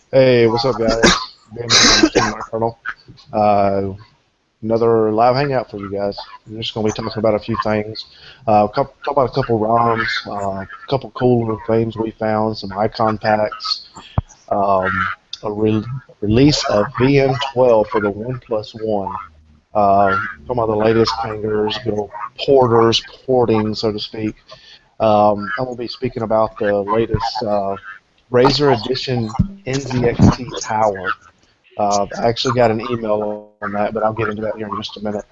Hey, what's up, guys? Ben from Nocturnal. Uh, Another live hangout for you guys. We're just going to be talking about a few things. Talk about a couple ROMs, a couple cooler things we found, some icon packs, um, a release of VM12 for the OnePlusOne. Talking about the latest Kangers, porting, so to speak. I'm going to be speaking about the latest Razr Edition NZXT Tower. I actually got an email on that, but I'll get into that here in just a minute.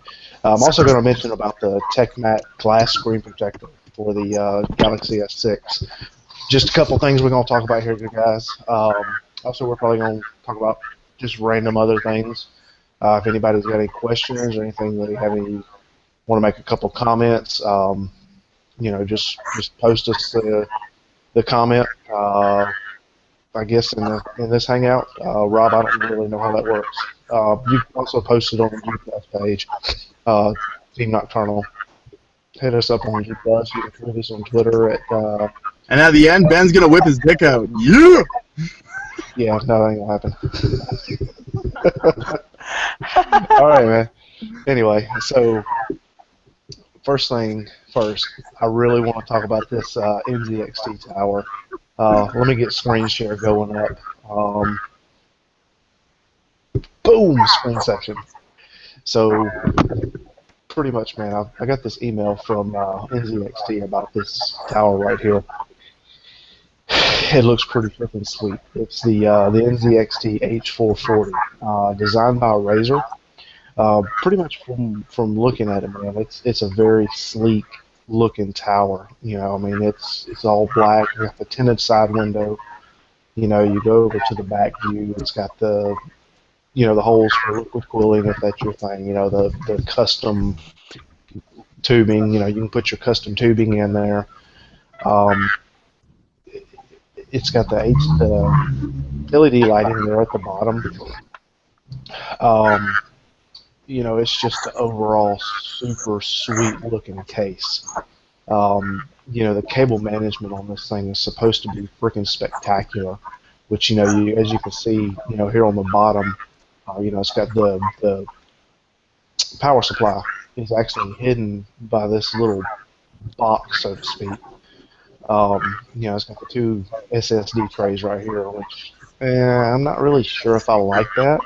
I'm also going to mention about the TechMatte Glass screen protector for the Galaxy S6. Just a couple things we're going to talk about here, guys. Also, we're probably going to talk about just random other things. If anybody's got any questions or anything that want to make a couple comments, just post us the comment. I guess in this hangout, Rob, I don't really know how that works. You also posted on the G Plus page, Team Nocturnal. Hit us up on G Plus. You can tweet us on Twitter at. And at the end, Ben's gonna whip his dick out. Yeah. Yeah, no, that ain't gonna happen. All right, man. Anyway, so first thing first, I really want to talk about this NZXT tower. Let me get screen share going up. Boom, screen section. So pretty much, man, I got this email from NZXT about this tower right here. It looks pretty freaking sweet. It's the NZXT H440, designed by Razr. Pretty much from looking at it, man, it's a very sleek looking tower. You know, I mean, it's all black. You got the tinted side window. You know, you go over to the back view. It's got the holes for liquid cooling if that's your thing. You know, the custom tubing. You know, you can put your custom tubing in there. It's got the LED lighting there at the bottom. You know, it's just the overall super sweet looking case. You know, the cable management on this thing is supposed to be freaking spectacular, which, you know, as you can see, you know, here on the bottom, you know, it's got the power supply is actually hidden by this little box, so to speak. You know, it's got the two SSD trays right here, which I'm not really sure if I like that.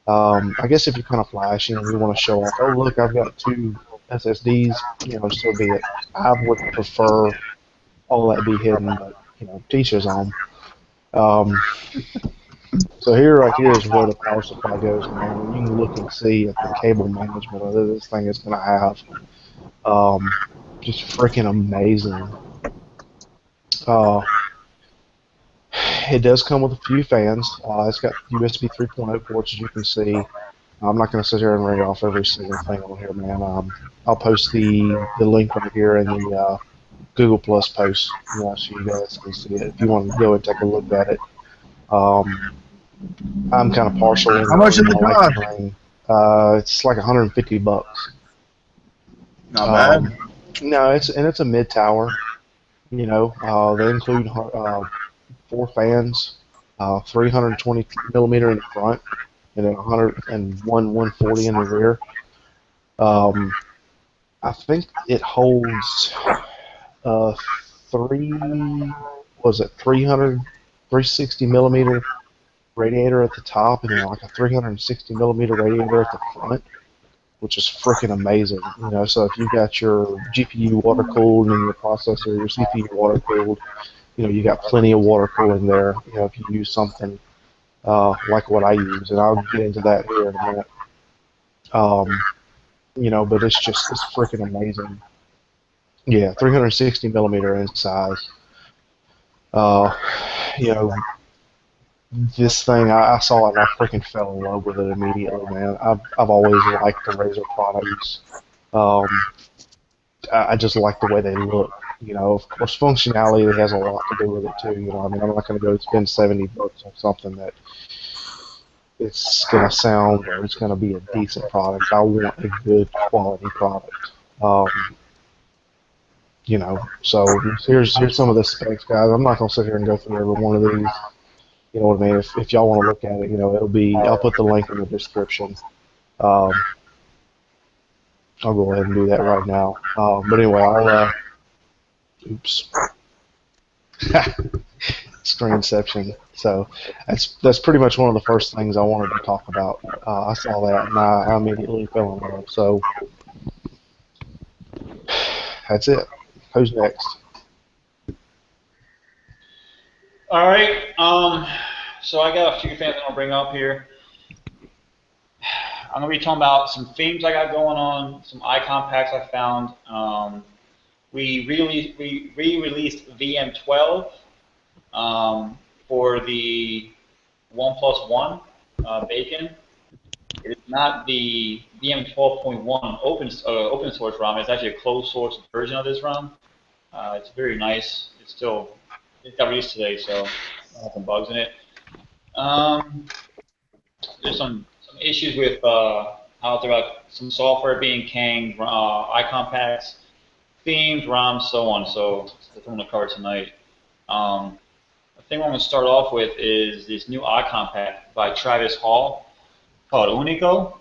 I guess if you're kind of flashy and you want to show off, oh look, I've got two SSDs, you know, so be it. I would prefer all that be hidden, but you know, teachers on. So right here is where the power supply goes, man. You can look and see at the cable management that this thing is going to have. Just freaking amazing. It does come with a few fans. It's got USB 3.0 ports, as you can see. I'm not going to sit here and read off every single thing on here, man. I'll post the link right here in the Google Plus post, so you guys can see it if you want to go and take a look at it. I'm kind of partial. How much did it cost? It's like $150. Not bad. No, it's a mid tower. You know, they include 4 fans, 320 millimeter in the front, and then 140 in the rear. I think it holds 360 millimeter radiator at the top, and then like a 360 millimeter radiator at the front, which is freaking amazing. You know, so if you got your GPU water cooled and your processor, your CPU water cooled, you know, you got plenty of water cooling there. You know, if you use something like what I use, and I'll get into that here in a minute. You know, but it's freaking amazing. Yeah, 360 millimeter in size. You know, this thing, I saw it and I freaking fell in love with it immediately, man. I've always liked the Razr products. I just like the way they look. You know, of course, functionality has a lot to do with it too. You know, I mean, I'm not going to go spend $70 on something that it's going to sound or it's going to be a decent product. I want a good quality product. You know, so here's some of the specs, guys. I'm not going to sit here and go through every one of these. You know what I mean? If y'all want to look at it, it'll be. I'll put the link in the description. Um, I'll go ahead and do that right now. But anyway, oops, screenception. So that's pretty much one of the first things I wanted to talk about. I saw that and I immediately fell in love. So that's it. Who's next? All right. So I got a few things I'm gonna bring up here. I'm gonna be talking about some themes I got going on, some icon packs I found. We re-released VM12 for the OnePlusOne Bacon. It is not the VM12.1 open source ROM. It's actually a closed source version of this ROM. It's very nice. It got released today, so I have some bugs in it. There's some issues with how there are some software being canned, icon packs, themes, ROMs, so on. So that's what I'm going to cover tonight. The thing I'm going to start off with is this new icon pack by Travis Hall called Unico.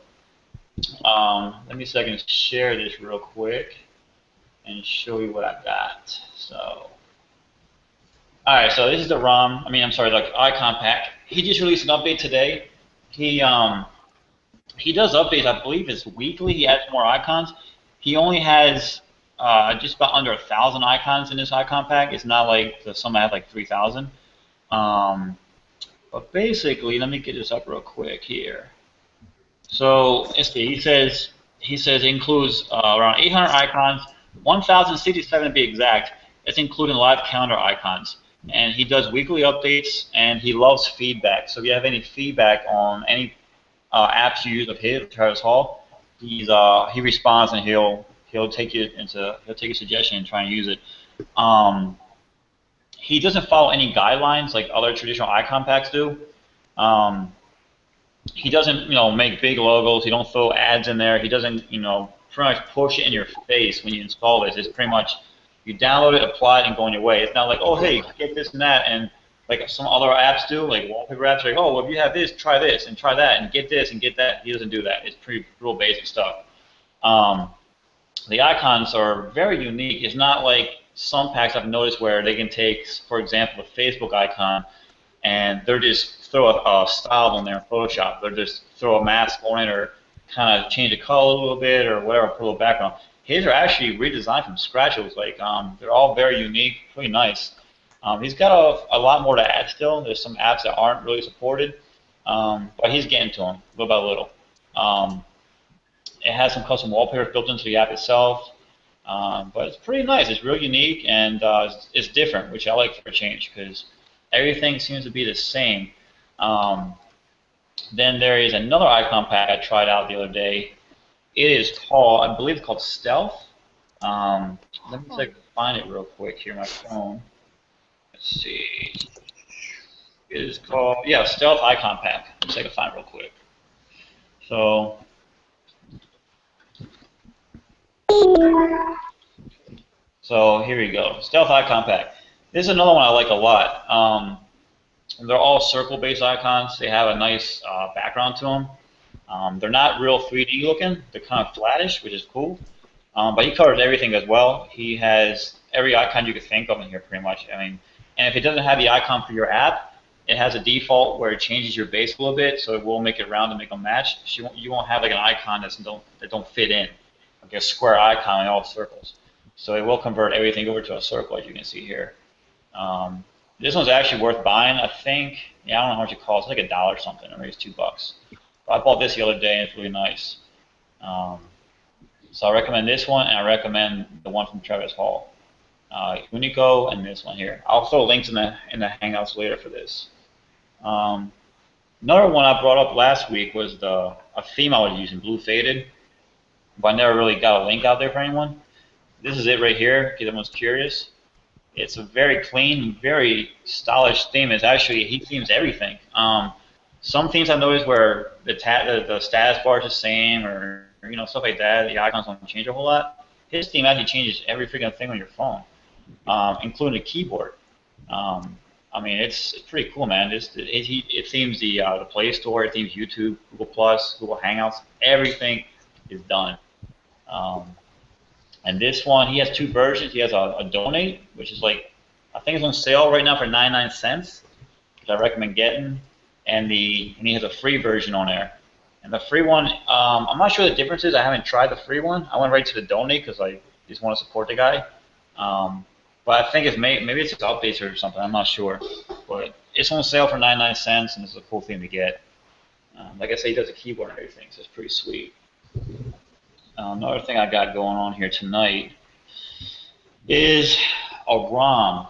Let me see if I can share this real quick and show you what I got. So, all right, so this is the ROM. I'm sorry, the icon pack. He just released an update today. He does updates. I believe it's weekly. He adds more icons. He only has just about under 1,000 icons in this icon pack. It's not like some have like 3,000. But basically, let me get this up real quick here. So let's see. He says it includes around 800 icons, 1,067 to be exact. It's including live calendar icons. And he does weekly updates, and he loves feedback. So if you have any feedback on any apps you use of his, Travis Hall, he responds and he'll take your suggestion and try and use it. He doesn't follow any guidelines like other traditional icon packs do. He doesn't make big logos. He don't throw ads in there. He doesn't pretty much push it in your face when you install this. It's pretty much you download it, apply it, and go on your way. It's not like, oh hey, get this and that, and like some other apps do, like wallpaper apps, like, oh, well, if you have this, try this, and try that, and get this, and get that. He doesn't do that. It's pretty real basic stuff. The icons are very unique. It's not like some packs I've noticed where they can take, for example, a Facebook icon, and they're just throw a style on there in Photoshop. They're just throw a mask on it or kind of change the color a little bit or whatever, put a little background. His are actually redesigned from scratch. It was like they're all very unique, pretty nice. He's got a lot more to add still. There's some apps that aren't really supported, but he's getting to them little by little. It has some custom wallpapers built into the app itself, but it's pretty nice. It's real unique and it's different, which I like for a change because everything seems to be the same. Then there is another icon pack I tried out the other day. It is called, I believe it's called Stealth. Let me see if I can find it real quick here on my phone. Let's see. It is called, yeah, Stealth Icon Pack. Let me see if I can find it real quick. So here we go. Stealth Icon Pack. This is another one I like a lot. They're all circle-based icons. They have a nice background to them. They're not real 3D looking. They're kind of flattish, which is cool. But he covers everything as well. He has every icon you could think of in here, pretty much. And if it doesn't have the icon for your app, it has a default where it changes your base a little bit, so it will make it round and make them match. So you won't have like an icon that don't fit in, like a square icon in all circles. So it will convert everything over to a circle, as you can see here. This one's actually worth buying, I think. Yeah, I don't know how much it costs. It's like $1 or something, or maybe it's $2. But I bought this the other day, and it's really nice. So I recommend this one, and I recommend the one from Travis Hall, Unico, and this one here. I'll throw links in the Hangouts later for this. Another one I brought up last week was a theme I was using, Blue Faded, but I never really got a link out there for anyone. This is it right here, if anyone's curious. It's a very clean, very stylish theme. It's actually, he themes everything. Some themes I noticed where the status bar is the same, or stuff like that. The icons don't change a whole lot. His theme actually changes every freaking thing on your phone, including the keyboard. I mean, it's pretty cool, man. It seems the Play Store, it seems YouTube, Google Plus, Google Hangouts, everything is done. Um, and this one, he has two versions. He has a donate, which is like, I think it's on sale right now for 99 cents, which I recommend getting. And he has a free version on there. And the free one, I'm not sure the differences. I haven't tried the free one. I went right to the donate because I just want to support the guy. But I think maybe it's just updates or something. I'm not sure. But it's on sale for 99 cents, and it's a cool thing to get. Like I say, he does a keyboard and everything, so it's pretty sweet. Another thing I got going on here tonight is a ROM.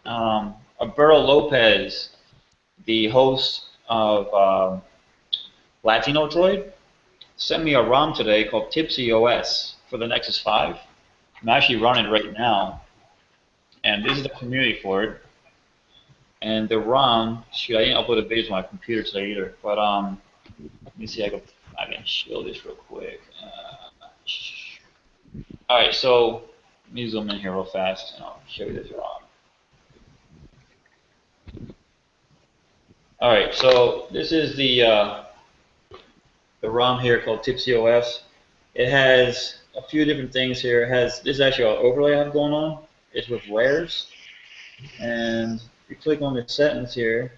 Alberto Lopez, the host of Latino Droid, sent me a ROM today called Tipsy OS for the Nexus 5. I'm actually running it right now, and this is the community for it. And the ROM, shoot, I didn't upload a video to my computer today either, but let me see, I can show this real quick. All right, so let me zoom in here real fast, and I'll show you this ROM. All right, so this is the ROM here called Tipsy OS. It has a few different things here. This is actually an overlay I have going on. It's with layers, and if you click on the settings here,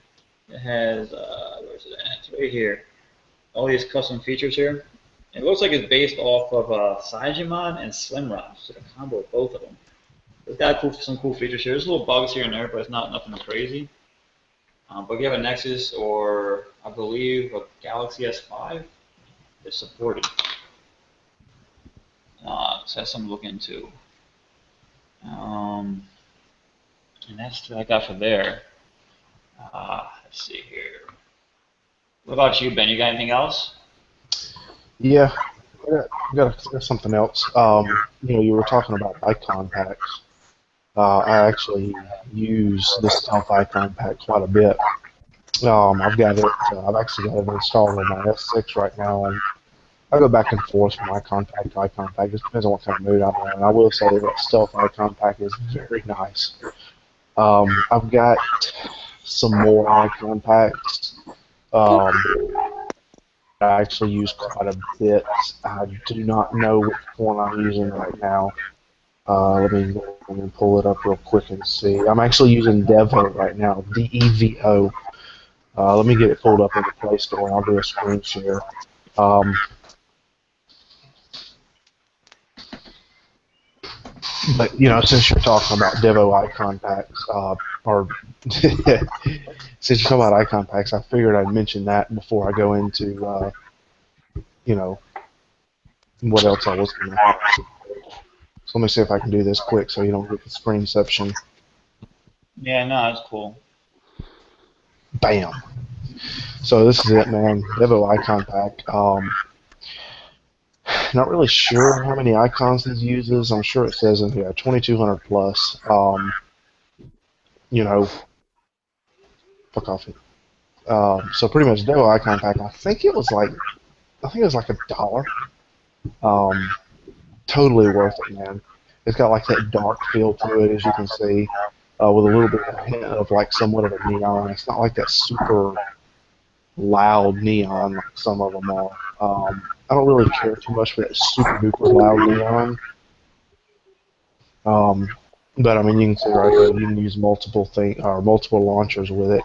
it has where's it at? It's right here. All these custom features here. It looks like it's based off of Cygemon and Slimron, so a combo of both of them. It's got some cool features here. There's little bugs here and there, but it's not nothing crazy. But if you have a Nexus or I believe a Galaxy S5, it's supported. So that's something to look into. And that's what I got for there. Let's see here. What about you, Ben? You got anything else? Yeah, I got something else. You were talking about icon packs. I actually use this stealth icon pack quite a bit. I've got it. I've actually got it installed on my S6 right now, and I go back and forth from icon pack to icon pack. It just depends on what kind of mood I'm in. And I will say that stealth icon pack is very nice. I've got some more icon packs. I actually use quite a bit. I do not know which one I'm using right now. Let me pull it up real quick and see. I'm actually using Devo right now, D-E-V-O. Let me get it pulled up in the Play Store, and I'll do a screen share. But, since you're talking about Devo icon packs, or since you're talking about icon packs, I figured I'd mention that before I go into, what else I was going to have. So let me see if I can do this quick so you don't get the screenception. Yeah, no, that's cool. Bam. So this is it, man. Devo icon pack. Not really sure how many icons this uses. I'm sure it says in here 2,200 plus. Fuck off it. So pretty much Devo icon pack. I think it was like $1. Totally worth it, man. It's got like that dark feel to it, as you can see, with a little bit of a hint of like somewhat of a neon. It's not like that super loud neon like some of them are. I don't really care too much for that super duper loud neon. But I mean, you can see right here, you can use multiple launchers with it.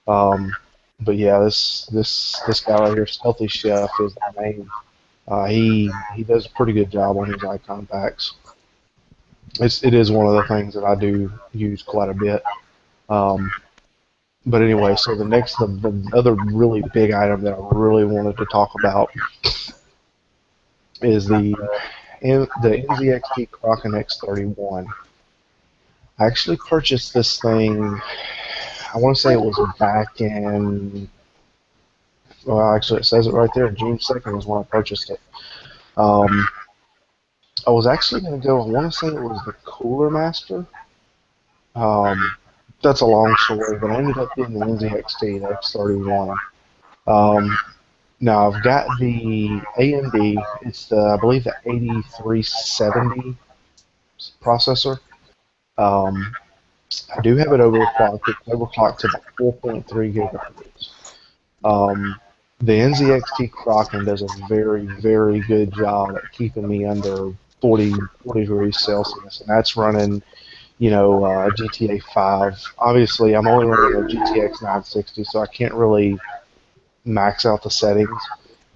But yeah, this guy right here, Stealthy Chef, is the name. He does a pretty good job on his icon packs. It is one of the things that I do use quite a bit. But anyway, so the other really big item that I really wanted to talk about is the NZXT Kraken X31. I actually purchased this thing, I want to say it was back in, well, actually it says it right there, June 2nd is when I purchased it. I was actually going to go, I want to say it was the Cooler Master. That's a long story, but I ended up getting the NZXT, the X31. Now I've got the AMD, it's I believe the 8370 processor. I do have it overclocked. It's overclocked to about 4.3 gigahertz. Um, the NZXT Kraken does a very, very good job at keeping me under 40 degrees Celsius, and that's running, GTA 5. Obviously, I'm only running a GTX 960, so I can't really max out the settings,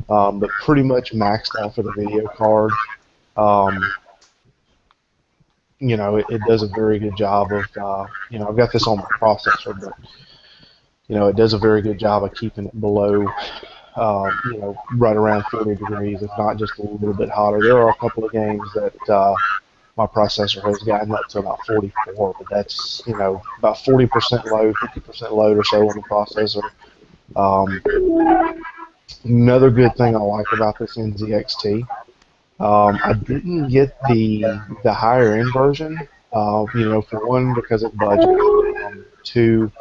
but pretty much maxed out for the video card. Um, it does a very good job of, I've got this on my processor, but, it does a very good job of keeping it below, right around 40 degrees, if not just a little bit hotter. There are a couple of games that my processor has gotten up to about 44, but that's, about 40% load, 50% load or so on the processor. Um, Another good thing I like about this NZXT, I didn't get the higher end version. For one, because of budget. Two,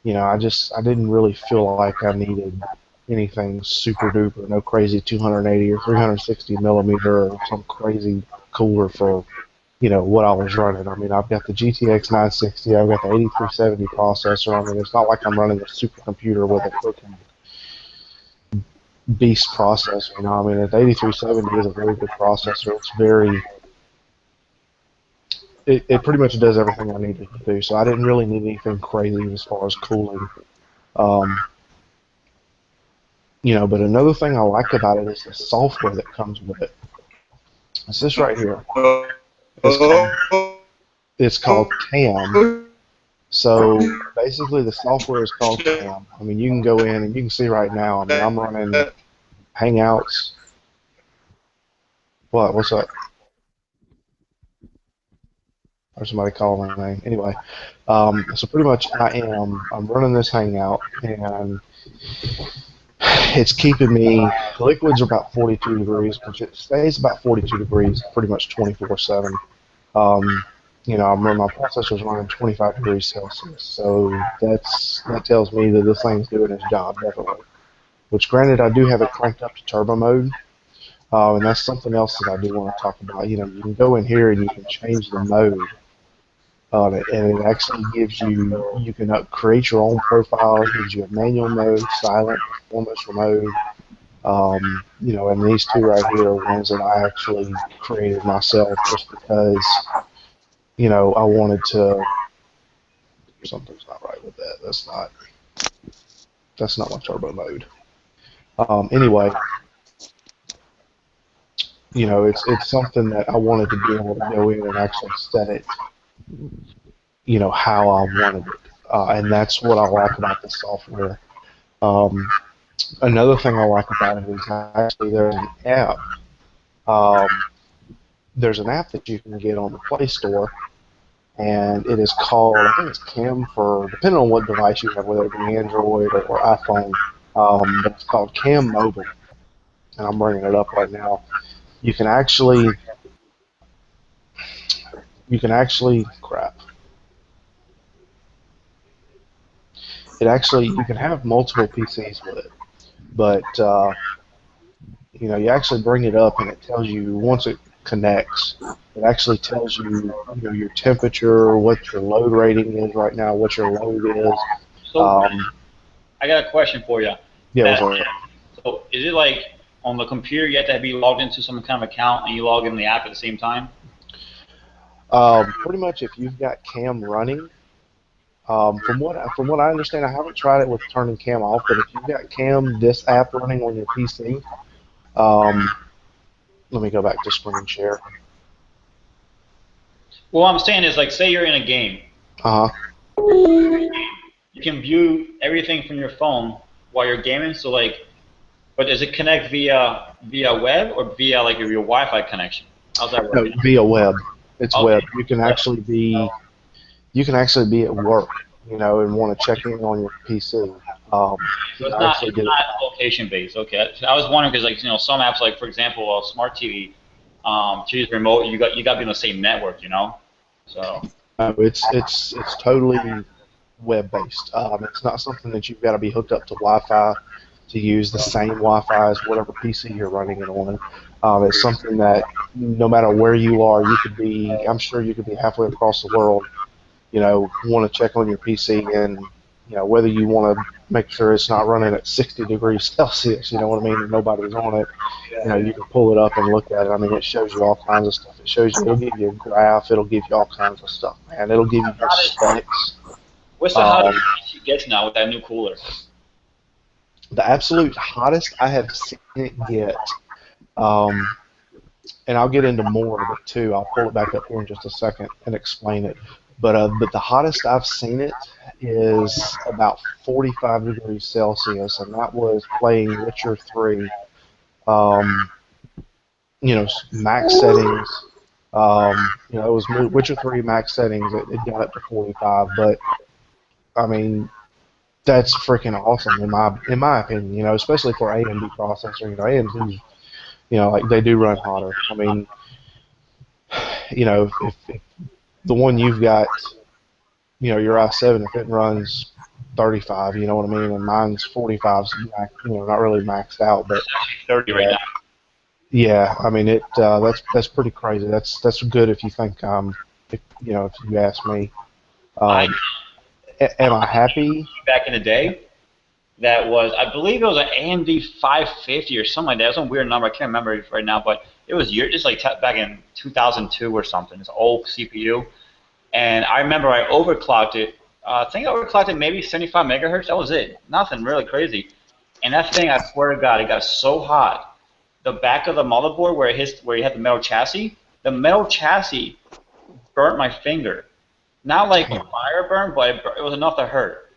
I didn't really feel like I needed anything super duper, no crazy 280 or 360 millimeter or some crazy cooler for what I was running. I mean, I've got the GTX 960, I've got the 8370 processor. I mean, it's not like I'm running a supercomputer with a freaking beast processor. I mean, the 8370 is a very good processor. It pretty much does everything I needed to do. So I didn't really need anything crazy as far as cooling. Um, but another thing I like about it is the software that comes with it. It's this right here. It's called, it's called CAM. So basically, the software is called CAM. I mean, you can go in and you can see right now. I mean, I'm running Hangouts. What's up? Or somebody calling my name. Anyway, so pretty much I'm running this Hangout, and it's keeping me, liquids are about 42 degrees, which it stays about 42 degrees pretty much 24/7. My processor's running 25 degrees Celsius, so that tells me that this thing's doing its job, definitely. Which, granted, I do have it cranked up to turbo mode, and that's something else that I do want to talk about. You can go in here and you can change the mode on it, and it actually gives you can create your own profile. It gives you a manual mode, silent, performance mode. And these two right here are ones that I actually created myself just because, I wanted to. Something's not right with that. That's not my turbo mode. Anyway, it's something that I wanted to be able to go in and actually set it, how I wanted it. And that's what I like about the software. Another thing I like about it is actually there's an app. Um, there's an app that you can get on the Play Store, and it is called, I think it's Cam for, depending on what device you have, whether it be Android or iPhone, but it's called Cam Mobile, and I'm bringing it up right now. You can actually, crap. You can have multiple PCs with it, but, you actually bring it up and it tells you, once it connects, it actually tells you, your temperature, what your load rating is right now, what your load is. So, I got a question for you. Yeah. So is it like on the computer you have to be logged into some kind of account and you log in the app at the same time? Pretty much, if you've got Cam running, from what I understand, I haven't tried it with turning Cam off, but if you've got Cam, this app running on your PC, let me go back to screen share. Well, what I'm saying is, like, say you're in a game. You can view everything from your phone while you're gaming. So, like, but does it connect via web or via like your Wi-Fi connection? How's that work? No, via web. It's Okay. web. You can actually be at work, and want to check in on your PC. So it's not location based. Okay. I was wondering because, like, some apps, like for example, Smart TV, to use remote, you got to be on the same network, So. It's totally web based. It's not something that you've got to be hooked up to Wi-Fi to use the same Wi-Fi as whatever PC you're running it on. It's something that no matter where you are, I'm sure you could be halfway across the world, want to check on your PC and whether you want to make sure it's not running at 60 degrees Celsius, you know what I mean, and nobody's on it. You can pull it up and look at it. I mean, it shows you all kinds of stuff. It'll give you a graph. It'll give you all kinds of stuff, man. It'll give you your specs. What's the hottest it gets now with that new cooler? The absolute hottest I have seen it get, and I'll get into more of it too. I'll pull it back up here in just a second and explain it. But the hottest I've seen it is about 45 degrees Celsius, and that was playing Witcher 3. Max settings. It was Witcher 3 max settings. It got up to 45, but I mean, that's freaking awesome in my opinion. Especially for AMD processor. AMD, like they do run hotter. I mean, if the one you've got, your i7, if it runs 35, you know what I mean, and mine's 45, so not really maxed out, but 30 right now. Yeah, I mean that's pretty crazy. That's good if you think if you ask me. Am I happy? Back in the day, that was, I believe it was an AMD 550 or something like that. It was some weird number. I can't remember it right now, but it was just like back in 2002 or something. It's an old CPU, and I remember I overclocked it. I think I overclocked it maybe 75 megahertz. That was it. Nothing really crazy. And that thing, I swear to God, it got so hot. The back of the motherboard where you had the metal chassis burnt my finger. Not like a fire burn, but it was enough to hurt.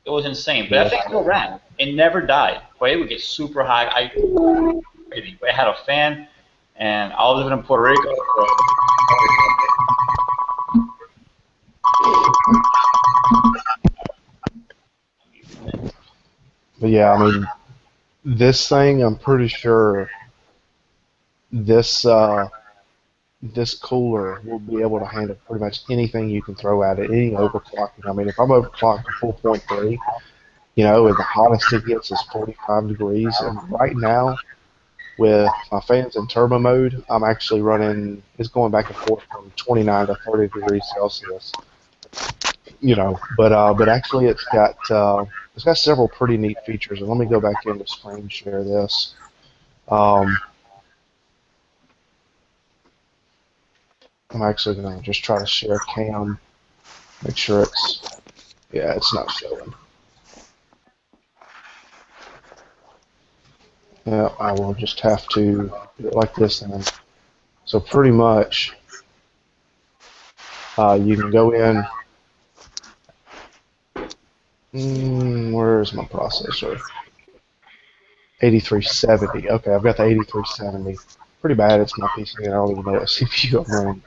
It was insane. But that thing still ran. It never died. But it would get super high. Crazy. It had a fan, and I was living in Puerto Rico. But yeah, I mean, this thing, I'm pretty sure this cooler will be able to handle pretty much anything you can throw at it, any overclocking. I mean, if I'm overclocked to 4.3, and the hottest it gets is 45 degrees, and right now, with my fans in turbo mode, I'm actually running, it's going back and forth from 29 to 30 degrees Celsius. But actually it's got several pretty neat features, and let me go back into screen share this. I'm actually going to just try to share cam, make sure it's not showing. Yeah, I will just have to do it like this then. So pretty much, you can go in, where's my processor? 8370, okay, I've got the 8370. Pretty bad, it's my PC, I don't even know what CPU I'm running.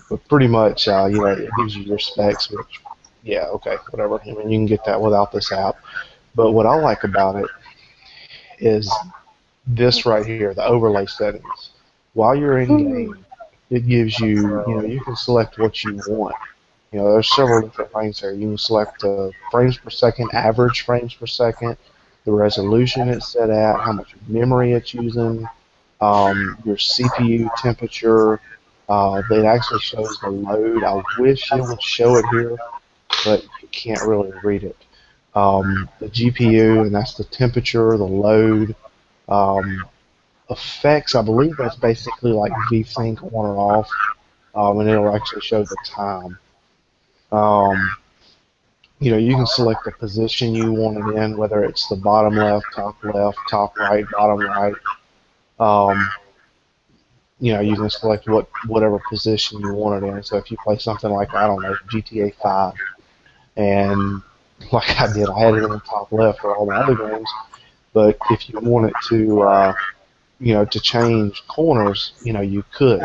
But pretty much, it gives you your specs, which, yeah, okay, whatever. I mean, you can get that without this app. But what I like about it is this right here, the overlay settings. While you're in game, it gives you, you can select what you want. There's several different things there. You can select frames per second, average frames per second, the resolution it's set at, how much memory it's using, your CPU temperature. It actually shows the load. I wish it would show it here, but you can't really read it. The GPU, and that's the temperature, the load. Effects, I believe that's basically like VSync on or off, and it'll actually show the time. You can select the position you want it in, whether it's the bottom left, top right, bottom right. You can select whatever position you want it in. So if you play something like, I don't know, GTA 5, and like I did, I had it in the top left for all the other games. But if you want it to change corners, you could.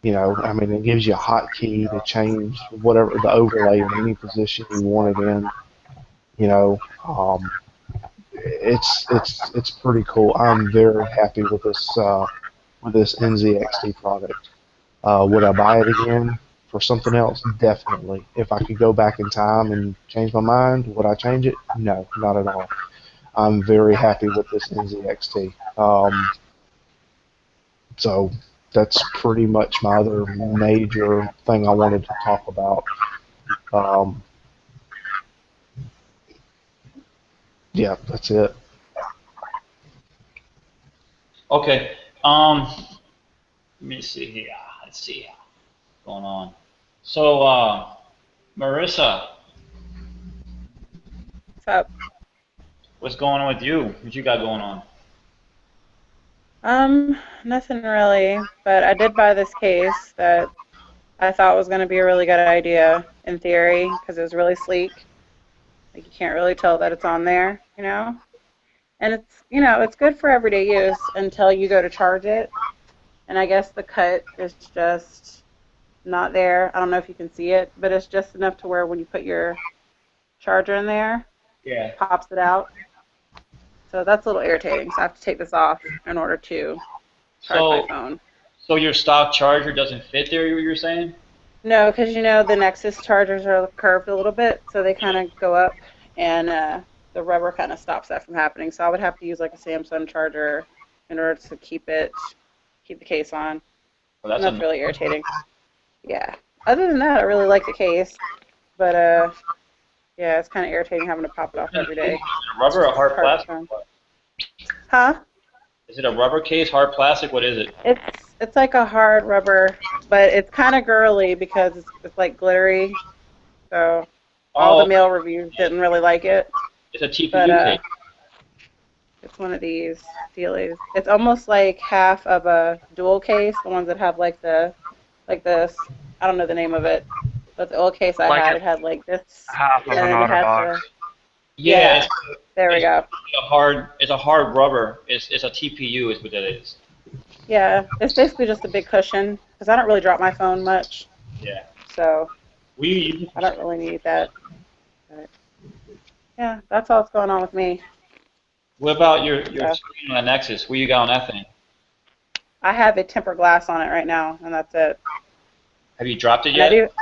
I mean, it gives you a hotkey to change whatever the overlay in any position you want it in. It's pretty cool. I'm very happy with this NZXT product. Would I buy it again for something else? Definitely. If I could go back in time and change my mind, would I change it? No, not at all. I'm very happy with this NZXT. So, that's pretty much my other major thing I wanted to talk about. Yeah, that's it. Okay. Let me see here. Let's see what's going on. So, Marissa, What's up? what's going on with you? What you got going on? Nothing really, but I did buy this case that I thought was going to be a really good idea in theory because it was really sleek. Like you can't really tell that it's on there, you know? And it's good for everyday use until you go to charge it. And I guess the cut is just not there. I don't know if you can see it, but it's just enough to where when you put your charger in there, Yeah. it pops it out. So that's a little irritating. So I have to take this off in order to charge my phone. So your stock charger doesn't fit there, you were saying? No, because the Nexus chargers are curved a little bit, so they kind of go up, and the rubber kind of stops that from happening. So I would have to use like a Samsung charger in order to keep the case on. Well, And that's really irritating. Yeah. Other than that, I really like the case, but yeah, it's kind of irritating having to pop it off every day. Rubber or hard plastic? Huh? Is it a rubber case, hard plastic? What is it? It's like a hard rubber, but it's kind of girly because it's like glittery. So all the male reviews didn't really like it. It's a TPU case. It's one of these dealies. It's almost like half of a dual case, the ones that have like this. I don't know the name of it, but the old case I had, it had like this. Half of an OtterBox. Yeah. There we go. It's a hard rubber. It's a TPU is what that is. Yeah, it's basically just a big cushion because I don't really drop my phone much. Yeah. So I don't really need that. But yeah, that's all that's going on with me. What about your screen on the Nexus? What you got on that thing? I have a tempered glass on it right now, and that's it. Have you dropped it yet?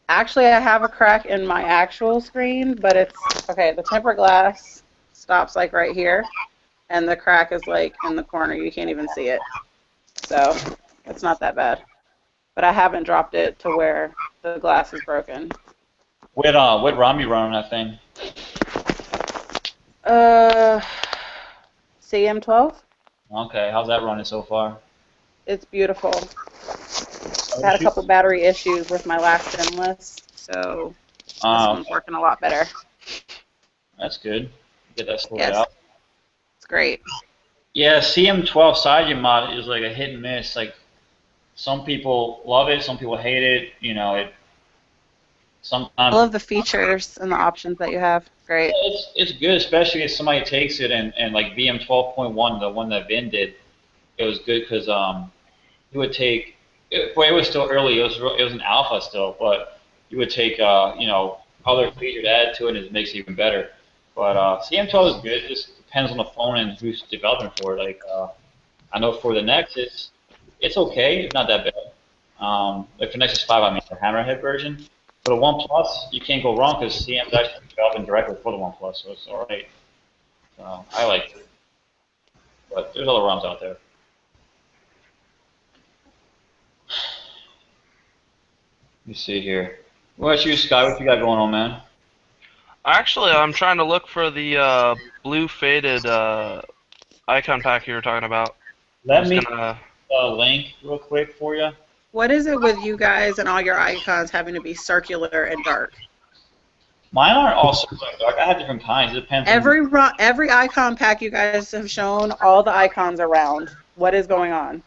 Actually, I have a crack in my actual screen, but it's okay. The tempered glass stops like right here, and the crack is like in the corner. You can't even see it. So it's not that bad. But I haven't dropped it to where the glass is broken. What ROM you run on that thing? CM12. Okay, how's that running so far? It's beautiful. I had a couple battery issues with my last Endless, so this one's working a lot better. That's good. Get that sorted out. It's great. Yeah, CM12 side mod is like a hit and miss. Like some people love it, some people hate it. You know, sometimes. I love the features and the options that you have. Great. It's good, especially if somebody takes it and like VM 12.1, the one that Vin did, it was good because you would take. It was still early. It was an alpha still, but you would take other features added to it, and it makes it even better. But CM12 is good. It just depends on the phone and who's developing for it. Like I know for the Nexus, it's okay. It's not that bad. Like for Nexus 5, I mean the Hammerhead version. For the OnePlus, you can't go wrong because CM's actually developing directly for the OnePlus, so it's all right. So I like it. But there's other ROMs out there. Let me see here. What about you, Sky? What you got going on, man? Actually, I'm trying to look for the blue faded icon pack you were talking about. Let me link real quick for you. What is it with you guys and all your icons having to be circular and dark? Mine aren't all circular and dark. I have different kinds. It depends. Every icon pack you guys have shown, all the icons are round. What is going on?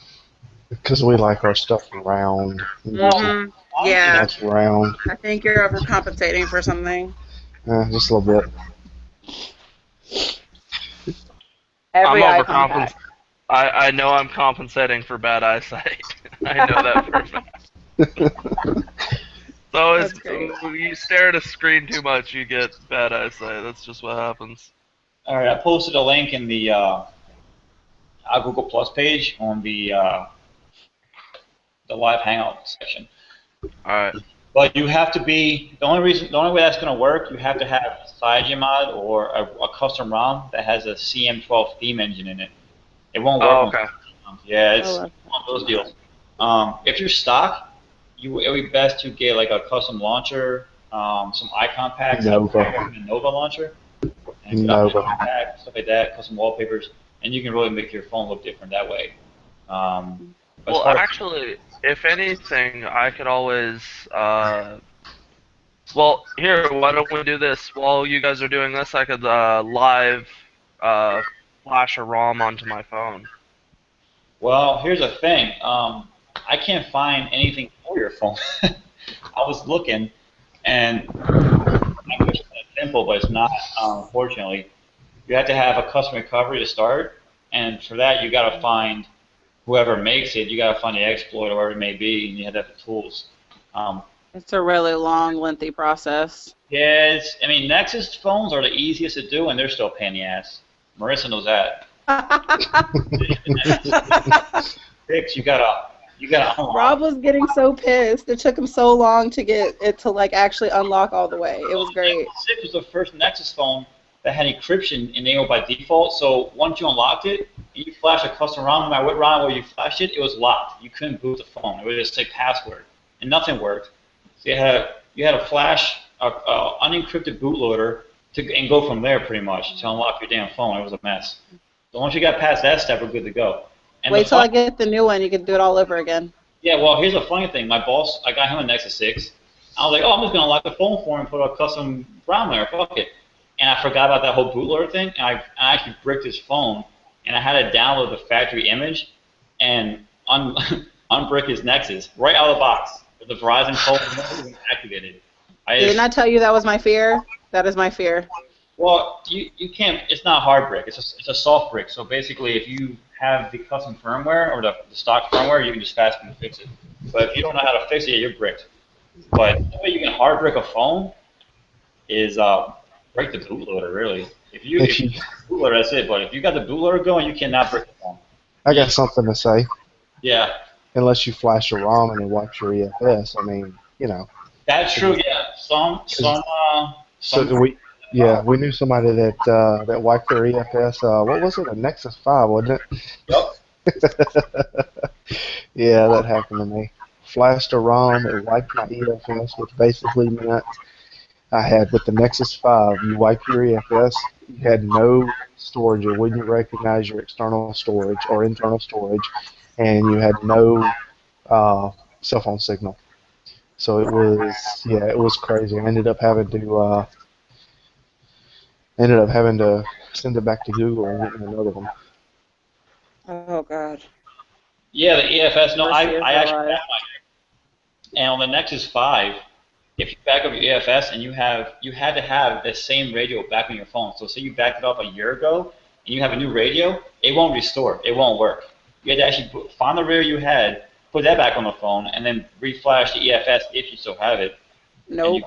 Because we like our stuff round. Mm-hmm. Yeah. That's round. I think you're overcompensating for something. Just a little bit. Every I'm icon pack. I know I'm compensating for bad eyesight. I know that for a fact. So when you stare at a screen too much, you get bad eyesight. That's just what happens. All right, I posted a link in the Google Plus page on the live Hangout section. All right. But you have to be the only way that's going to work. You have to have a CyanogenMod or a custom ROM that has a CM12 theme engine in it. It won't work. Okay. Yeah, I it's love one of those deals. If you're stock, it would be best to get like a custom launcher, some icon packs. I Nova. recommend a Nova launcher, and get Nova. icon pack, stuff like that, custom wallpapers, and you can really make your phone look different that way. As Well, far as actually, if anything, I could always. Well, here, why don't we do this? While you guys are doing this, I could live flash a ROM onto my phone. well, here's the thing. I can't find anything for your phone. I was looking, and I wish it was simple, but it's not. Unfortunately, you have to have a custom recovery to start, and for that, you got to find whoever makes it. You got to find the exploit or whatever it may be, and you have to have the tools. It's a really long, lengthy process. Yeah, I mean, Nexus phones are the easiest to do, and they're still a pain in the ass. Marissa knows that. Fix, you gotta unlock. Rob was getting so pissed. It took him so long to get it to like actually unlock all the way. It was great. Nexus 6 was the first Nexus phone that had encryption enabled by default. So once you unlocked it, and you flash a custom ROM, no matter what ROM where you flashed it, it was locked. You couldn't boot the phone. It would just say password, and nothing worked. So you had to flash a unencrypted bootloader and go from there pretty much to unlock your damn phone. It was a mess. So once you got past that step, we're good to go. And Wait till I get the new one. You can do it all over again. Yeah, well, here's the funny thing. My boss, I got him a Nexus 6. I was like, oh, I'm just going to lock the phone for him and put a custom ROM there. Fuck it. And I forgot about that whole bootloader thing, and I actually bricked his phone, and I had to download the factory image and unbrick his Nexus right out of the box with the Verizon code and everything activated. Didn't I tell you that was my fear? That is my fear. Well, you can't. It's not a hard brick. It's a soft brick. So basically, if you have the custom firmware or the stock firmware, you can just fast and fix it. But if you don't know how to fix it, you're bricked. But the way you can hard brick a phone is break the bootloader. Really, if you bootloader, that's it. But if you got the bootloader going, you cannot brick the phone. I got something to say. Yeah. Unless you flash a ROM and then wipe your EFS, I mean, you know. That's true. Yeah. So we knew somebody that wiped their EFS. What was it? A Nexus 5, wasn't it? Yep. Yeah, that happened to me. Flashed a ROM, it wiped my EFS, which basically meant I had with the Nexus 5, you wipe your EFS, you had no storage, it wouldn't recognize your external storage or internal storage, and you had no cell phone signal. So it was crazy. I ended up having to send it back to Google and get another one. Oh God. Yeah, the EFS. No, I actually alive. have mine. And on the Nexus 5, if you back up your EFS and you had to have the same radio back on your phone. So say you backed it up a year ago and you have a new radio, it won't restore. It won't work. You had to actually find the radio you had, put that back on the phone, and then reflash the EFS if you still have it. Nope.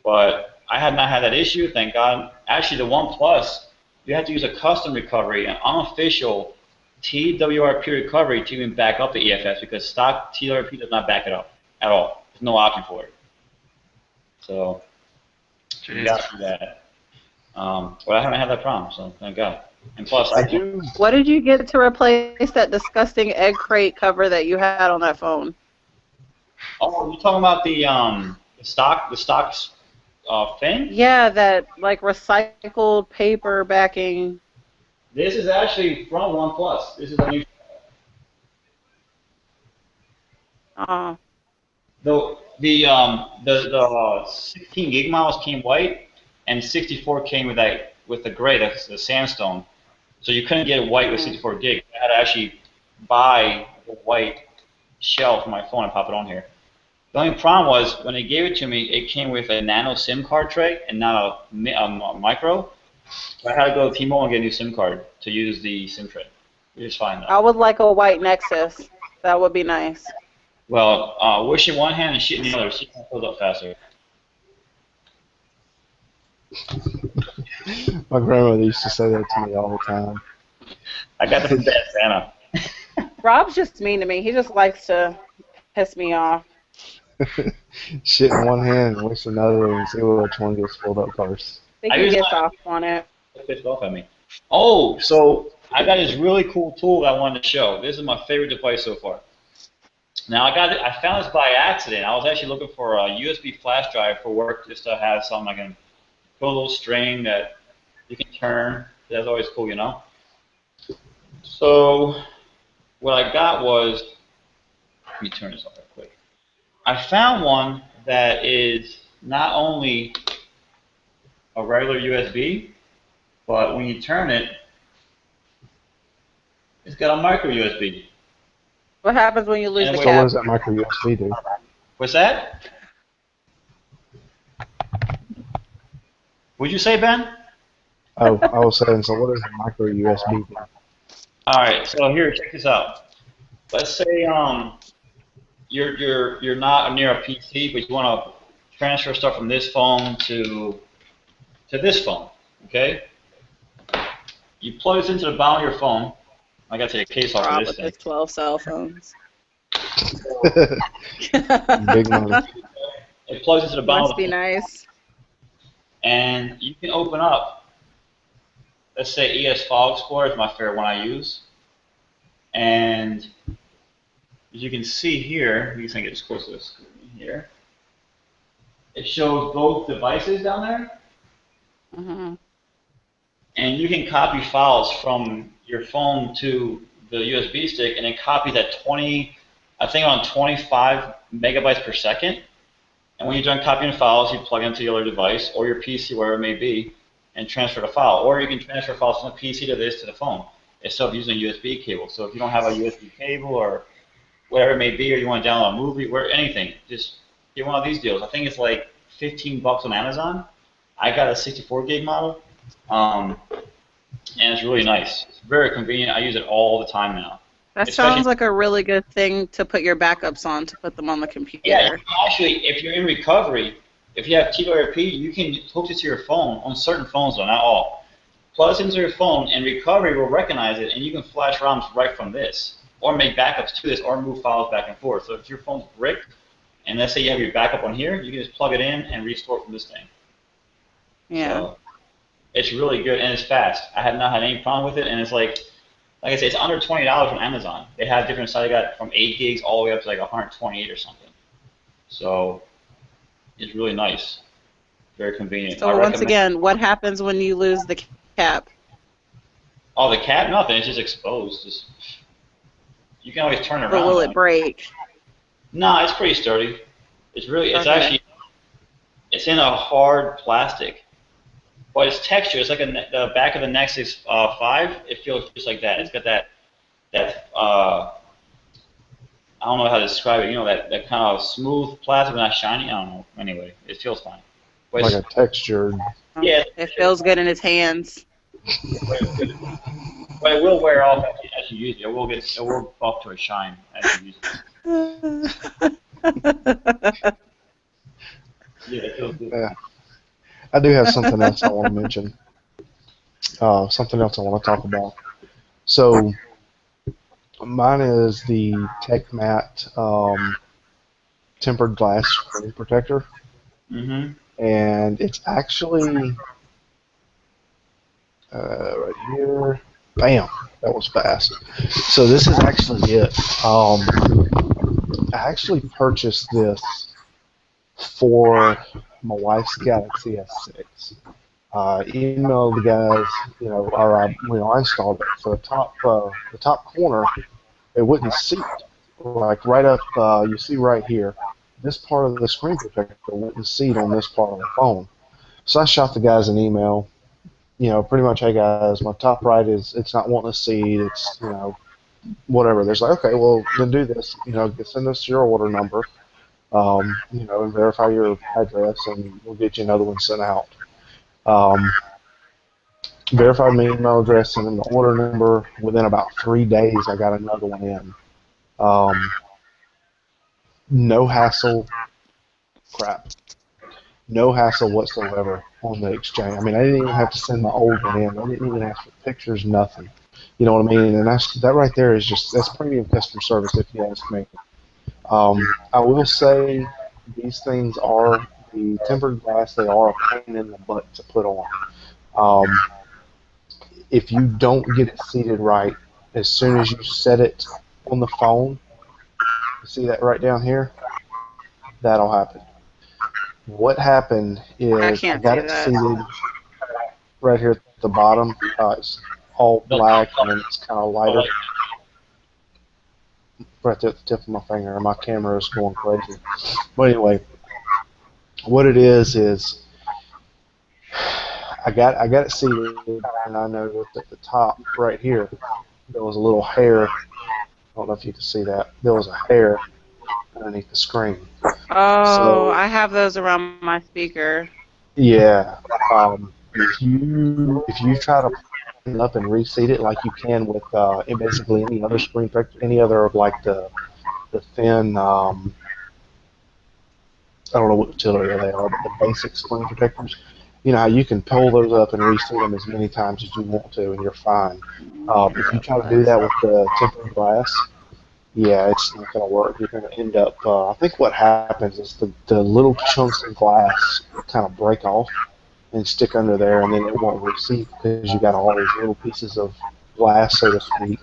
But I had not had that issue, thank God. Actually, the OnePlus, you have to use a custom recovery, an unofficial TWRP recovery to even back up the EFS because stock TWRP does not back it up at all. There's no option for it. So, you got to do that. But I haven't had that problem, so thank God. And plus, I do. What did you get to replace that disgusting egg crate cover that you had on that phone? Oh, you're talking about the stocks thing? Yeah, that like recycled paper backing. This is actually from OnePlus. This is a new. The 16 gig miles came white, and 64 came with the gray, the sandstone. So you couldn't get it white with 64 gig. I had to actually buy the white shell for my phone and pop it on here. The only problem was when they gave it to me, it came with a nano SIM card tray and not a micro. So I had to go to T-Mobile and get a new SIM card to use the SIM tray. Which is fine though. I would like a white Nexus. That would be nice. Well, wish in one hand and shit in the other. So you can fill up faster. My grandmother used to say that to me all the time. I got the bad Santa. Rob's just mean to me. He just likes to piss me off. Shit in one hand and wish another and see which one gets filled up first. I think he gets off on it. Pissed off at me. Oh, so I got this really cool tool that I wanted to show. This is my favorite device so far. Now I found this by accident. I was actually looking for a USB flash drive for work, just to have something I can put a little string that you can turn. That's always cool, you know. So what I got was, let me turn this off real quick. I found one that is not only a regular USB, but when you turn it, it's got a micro USB. What happens when you lose And the So what cap? does that micro USB do? What's that? What'd you say, Ben? Oh, I was saying, so what does a micro USB do? All right, so here, check this out. Let's say you're not near a PC, but you want to transfer stuff from this phone to this phone. Okay? You plug this into the bottom of your phone. I gotta take a case off Rob of this with thing. his 12 cell phones. Big money. It plugs into the bottom Must of the be phone, nice. and you can open up. Let's say ES File Explorer is my favorite one I use, and as you can see here, you can get as close to the screen here. It shows both devices down there, Mm-hmm. and you can copy files from your phone to the USB stick, and then copy that 20, I think on 25 megabytes per second. And when you're done copying files, you plug into the other device or your PC, wherever it may be, and transfer the file. Or you can transfer files from the PC to this to the phone instead of using a USB cable. So if you don't have a USB cable or whatever it may be, or you want to download a movie, or anything, just get one of these deals. I think it's like $15 on Amazon. I got a 64 gig model, and it's really nice. It's very convenient. I use it all the time now. That Especially, sounds like a really good thing to put your backups on, to put them on the yeah, computer. actually, if you're in recovery, if you have TWRP, you can hook it to your phone on certain phones, though, not all. Plug this into your phone, and recovery will recognize it, and you can flash ROMs right from this, or make backups to this, or move files back and forth. So if your phone's bricked, and let's say you have your backup on here, you can just plug it in and restore it from this thing. Yeah. So it's really good, and it's fast. I have not had any problem with it, and it's like I said, it's under $20 on Amazon. They have different sizes. They got from 8 gigs all the way up to like 128 or something. So it's really nice. Very convenient. So once again, what happens when you lose the cap? Oh, the cap? Nothing. It's just exposed. You can always turn it around. But will it break? No, it's pretty sturdy. It's really, it's Okay. actually, it's in a hard plastic. But it's texture. It's like the back of the Nexus 5. It feels just like that. It's got that I don't know how to describe it. You know, that kind of smooth plastic, but not shiny. I don't know. Anyway, it feels fine. But Like a textured. yeah, It feels good in his hands. but it will wear off as you use it. It will go off to a shine as you use it. Yeah, it feels good. Yeah. I do have something else I want to mention. Something else I want to talk about. So, mine is the TechMatte tempered glass screen protector, Mm-hmm. and it's actually right here. Bam! That was fast. So this is actually it. I actually purchased this for my wife's Galaxy S6. Emailed the guys, I installed it. So the top corner, it wouldn't seat. Like right up, you see right here, this part of the screen protector wouldn't seat on this part of the phone. So I shot the guys an email, pretty much, hey guys, my top right it's not wanting to seat, it's, whatever. They're like, okay, well, then do this, send us your order number, and verify your address, and we'll get you another one sent out. Verified my email address and then the order number. Within about 3 days, I got another one in. No hassle, no hassle whatsoever on the exchange. I mean, I didn't even have to send my old one in. I didn't even ask for pictures, nothing. You know what I mean? And that right there is that's premium customer service, if you ask me. I will say these things are the tempered glass. They are a pain in the butt to put on. if you don't get it seated right, as soon as you set it on the phone, you see that right down here? That'll happen. What happened I is I can't got see it that. seated right here at the bottom. It's all black and then it's kind of lighter. Right there at the tip of my finger. My camera is going crazy. But anyway, what it is I got it seated, and I noticed at the top right here there was a little hair. I don't know if you can see that. There was a hair underneath the screen. Oh, So I have those around my speaker. yeah, if you try to put it up and reseat it like you can with basically any other screen protector, any other of like the thin I don't know what material they are, but the basic screen protectors. You know how you can pull those up and reseat them as many times as you want to, and you're fine. If you try to do that with the tempered glass, yeah, it's not going to work. You're going to end up. I think what happens is the little chunks of glass kind of break off and stick under there, and then it won't reseat because you got all these little pieces of glass, so to speak,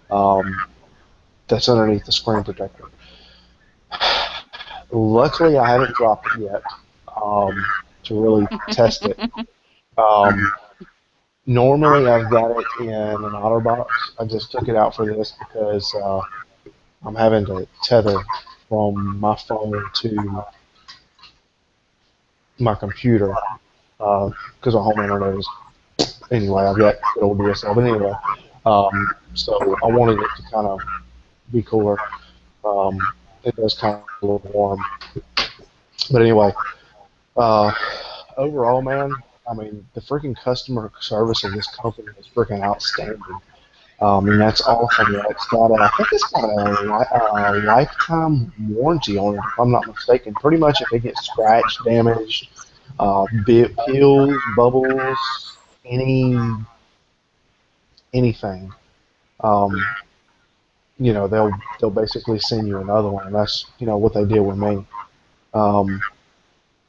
um, that's underneath the screen protector. Luckily, I haven't dropped it yet to really test it. Um, Normally, I've got it in an OtterBox. I just took it out for this because I'm having to tether from my phone to my computer because my home internet is. Anyway, I've got good old DSL. But anyway, so I wanted it to kind of be cooler. Um, it does kind of a little warm. But anyway, uh, overall, man, I mean, the freaking customer service of this company is freaking outstanding. And that's awesome. Yeah, I think it's got a lifetime warranty on it, if I'm not mistaken. Pretty much if it gets scratched, damaged, peels, bubbles, anything, um, they'll basically send you another one. And that's what they did with me. Um,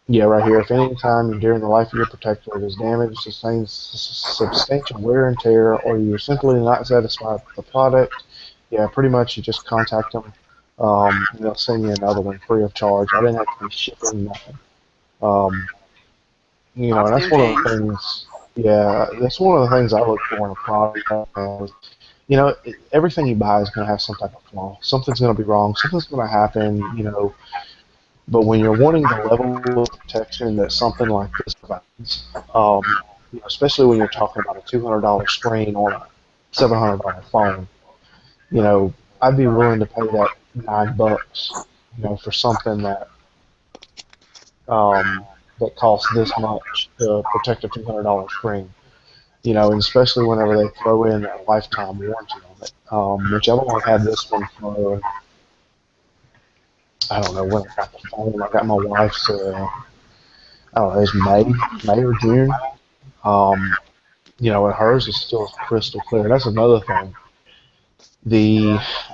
Yeah, right here. If any time during the life of your protector it is damaged, sustains substantial wear and tear, or you're simply not satisfied with the product, yeah, pretty much you just contact them, and they'll send you another one free of charge. I didn't have to be shipping nothing. Um, and that's Costume one of the change. things. Yeah, that's one of the things I look for in a product. Everything you buy is going to have some type of flaw. Something's going to be wrong. Something's going to happen. But when you're wanting the level of protection that something like this provides, especially when you're talking about a $200 screen on a $700 phone, I'd be willing to pay that $9, for something that costs this much to protect a $200 screen. And especially whenever they throw in that lifetime warranty on it, which I've only had this one for. I don't know when I got the phone. I got my wife's. I don't know. It was May or June. Um, and hers is still crystal clear. That's another thing.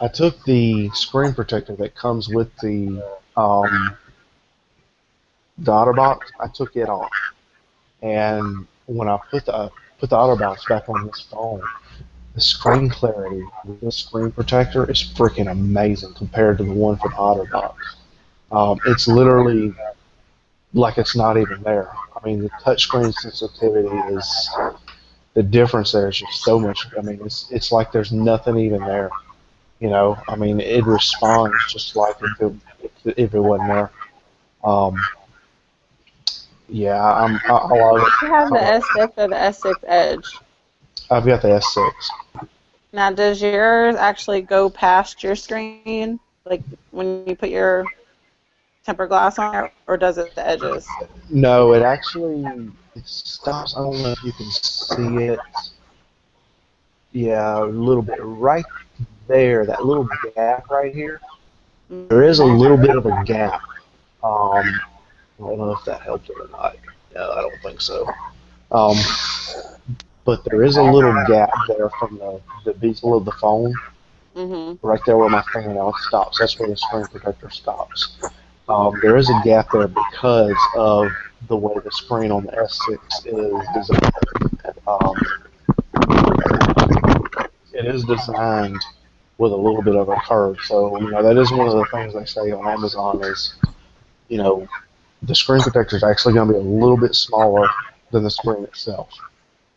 I took the screen protector that comes with the OtterBox. I took it off, and when I put the OtterBox back on this phone, the screen clarity with this screen protector is freaking amazing compared to the one for the OtterBox. It's literally like it's not even there. I mean, the touchscreen sensitivity is the difference there is just so much. I mean, it's like there's nothing even there. I mean, it responds just like if it wasn't there. Um, yeah, I love it. You have the S6 or the S6 Edge. I've got the S6. Now, does yours actually go past your screen, like when you put your tempered glass on it, or does it the edges? No, it stops. I don't know if you can see it. Yeah, a little bit right there. That little gap right here. There is a little bit of a gap. I don't know if that helped it or not. No, I don't think so. But there is a little gap there from the bezel of the phone. Mm-hmm. Right there where my fingernail stops. That's where the screen protector stops. There is a gap there because of the way the screen on the S6 is designed. is designed with a little bit of a curve. So, that is one of the things they say on Amazon is, you know, the screen protector is actually going to be a little bit smaller than the screen itself.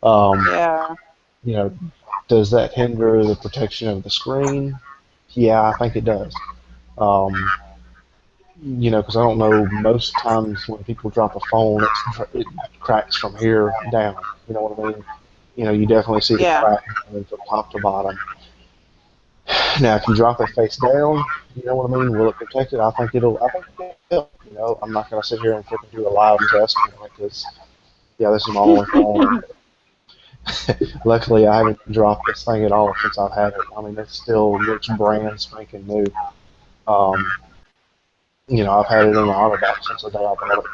Yeah. Does that hinder the protection of the screen? Yeah, I think it does. Because I don't know, most times when people drop a phone, it cracks from here down. You know what I mean? You definitely see the Yeah. crack from top to bottom. Now, if you drop it face down, you know what I mean? Will it protect it? I think it'll. I'm not gonna sit here and freaking do a live test because, yeah, this is my only phone. Luckily, I haven't dropped this thing at all since I've had it. I mean, it still looks brand spanking new. I've had it in the auto box since the day I bought it.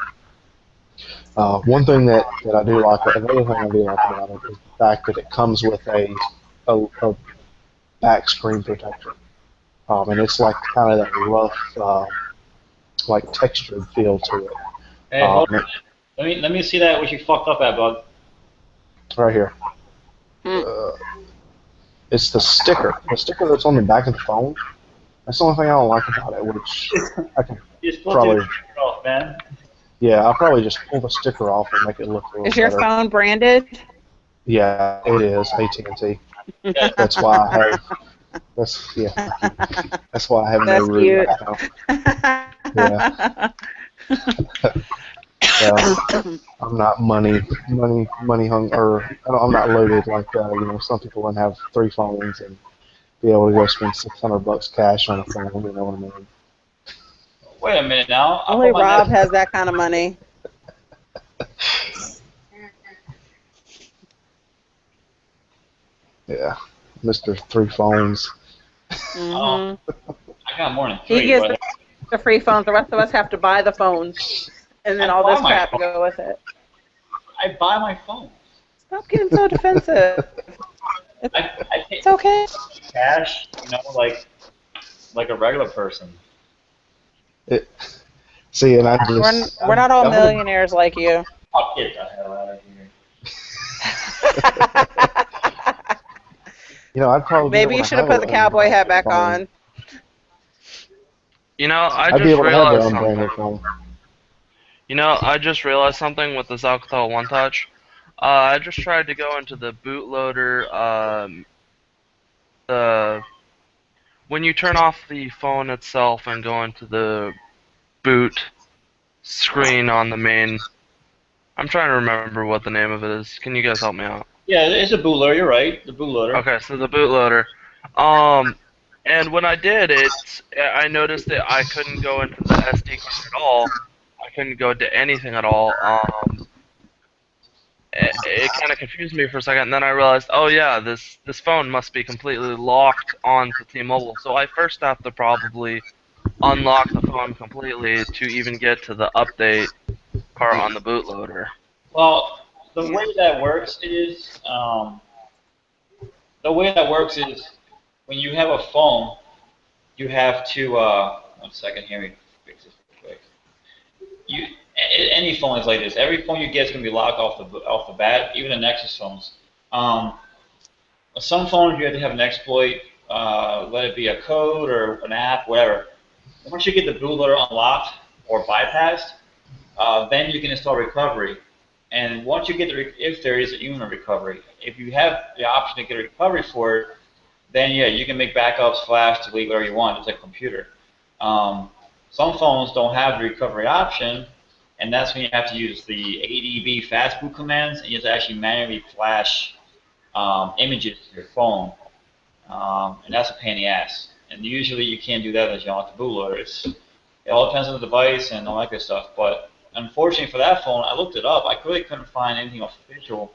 One thing that I do like, another thing I do like about it is the fact that it comes with a back screen protector. And it's like kind of that rough, like textured feel to it. Hey, hold on. Let me see that what you fucked up at, bud. Right here. It's the sticker. The sticker that's on the back of the phone. That's the only thing I don't like about it, which I can probably... off, man. Yeah, I'll probably just pull the sticker off and make it look a little Is your better. phone branded? Yeah, it is. AT&T. That's why I have... That's why I have no room right now. Yeah. I'm not money hung, or I'm not loaded like some people would have 3 phones and be able to go spend $600 cash on a phone. You know what I mean? Wait a minute now. Only Rob has that kind of money. Yeah, Mr. 3 phones. I got more than 3. He gets the free phones. The rest of us have to buy the phones, and then all this crap to go with it. I buy my phone. Stop getting so defensive. It's okay. Cash, like a regular person. See, and I just... We're not all millionaires like you. I'll get the hell out of here. I'd probably... Maybe you should have put the cowboy hat back on. I just realized something with this Alcatel One Touch. I just tried to go into the bootloader, when you turn off the phone itself and go into the boot screen on the main... I'm trying to remember what the name of it is. Can you guys help me out? Yeah, it's a bootloader, you're right, the bootloader. Okay, so the bootloader. And when I did it, I noticed that I couldn't go into the SD card at all. I couldn't go to anything at all. It kind of confused me for a second, and then I realized, oh yeah, this phone must be completely locked onto T-Mobile. So I first have to probably unlock the phone completely to even get to the update part on the bootloader. Well, the way that works is when you have a phone, you have to 1 second here. Let me fix this real quick. Any phone is like this. Every phone you get is going to be locked off the bat, even the Nexus phones. Some phones you have to have an exploit, let it be a code or an app, whatever. Once you get the bootloader unlocked or bypassed, then you can install recovery. And once you get if there is even a recovery, if you have the option to get a recovery for it, then yeah, you can make backups, flash, delete, whatever you want. It's like a computer. Some phones don't have the recovery option, and that's when you have to use the ADB fast boot commands, and you have to actually manually flash images to your phone, and that's a pain in the ass. And usually you can't do that unless you unlock the bootloader. It all depends on the device and all that good stuff. But unfortunately for that phone, I looked it up. I really couldn't find anything official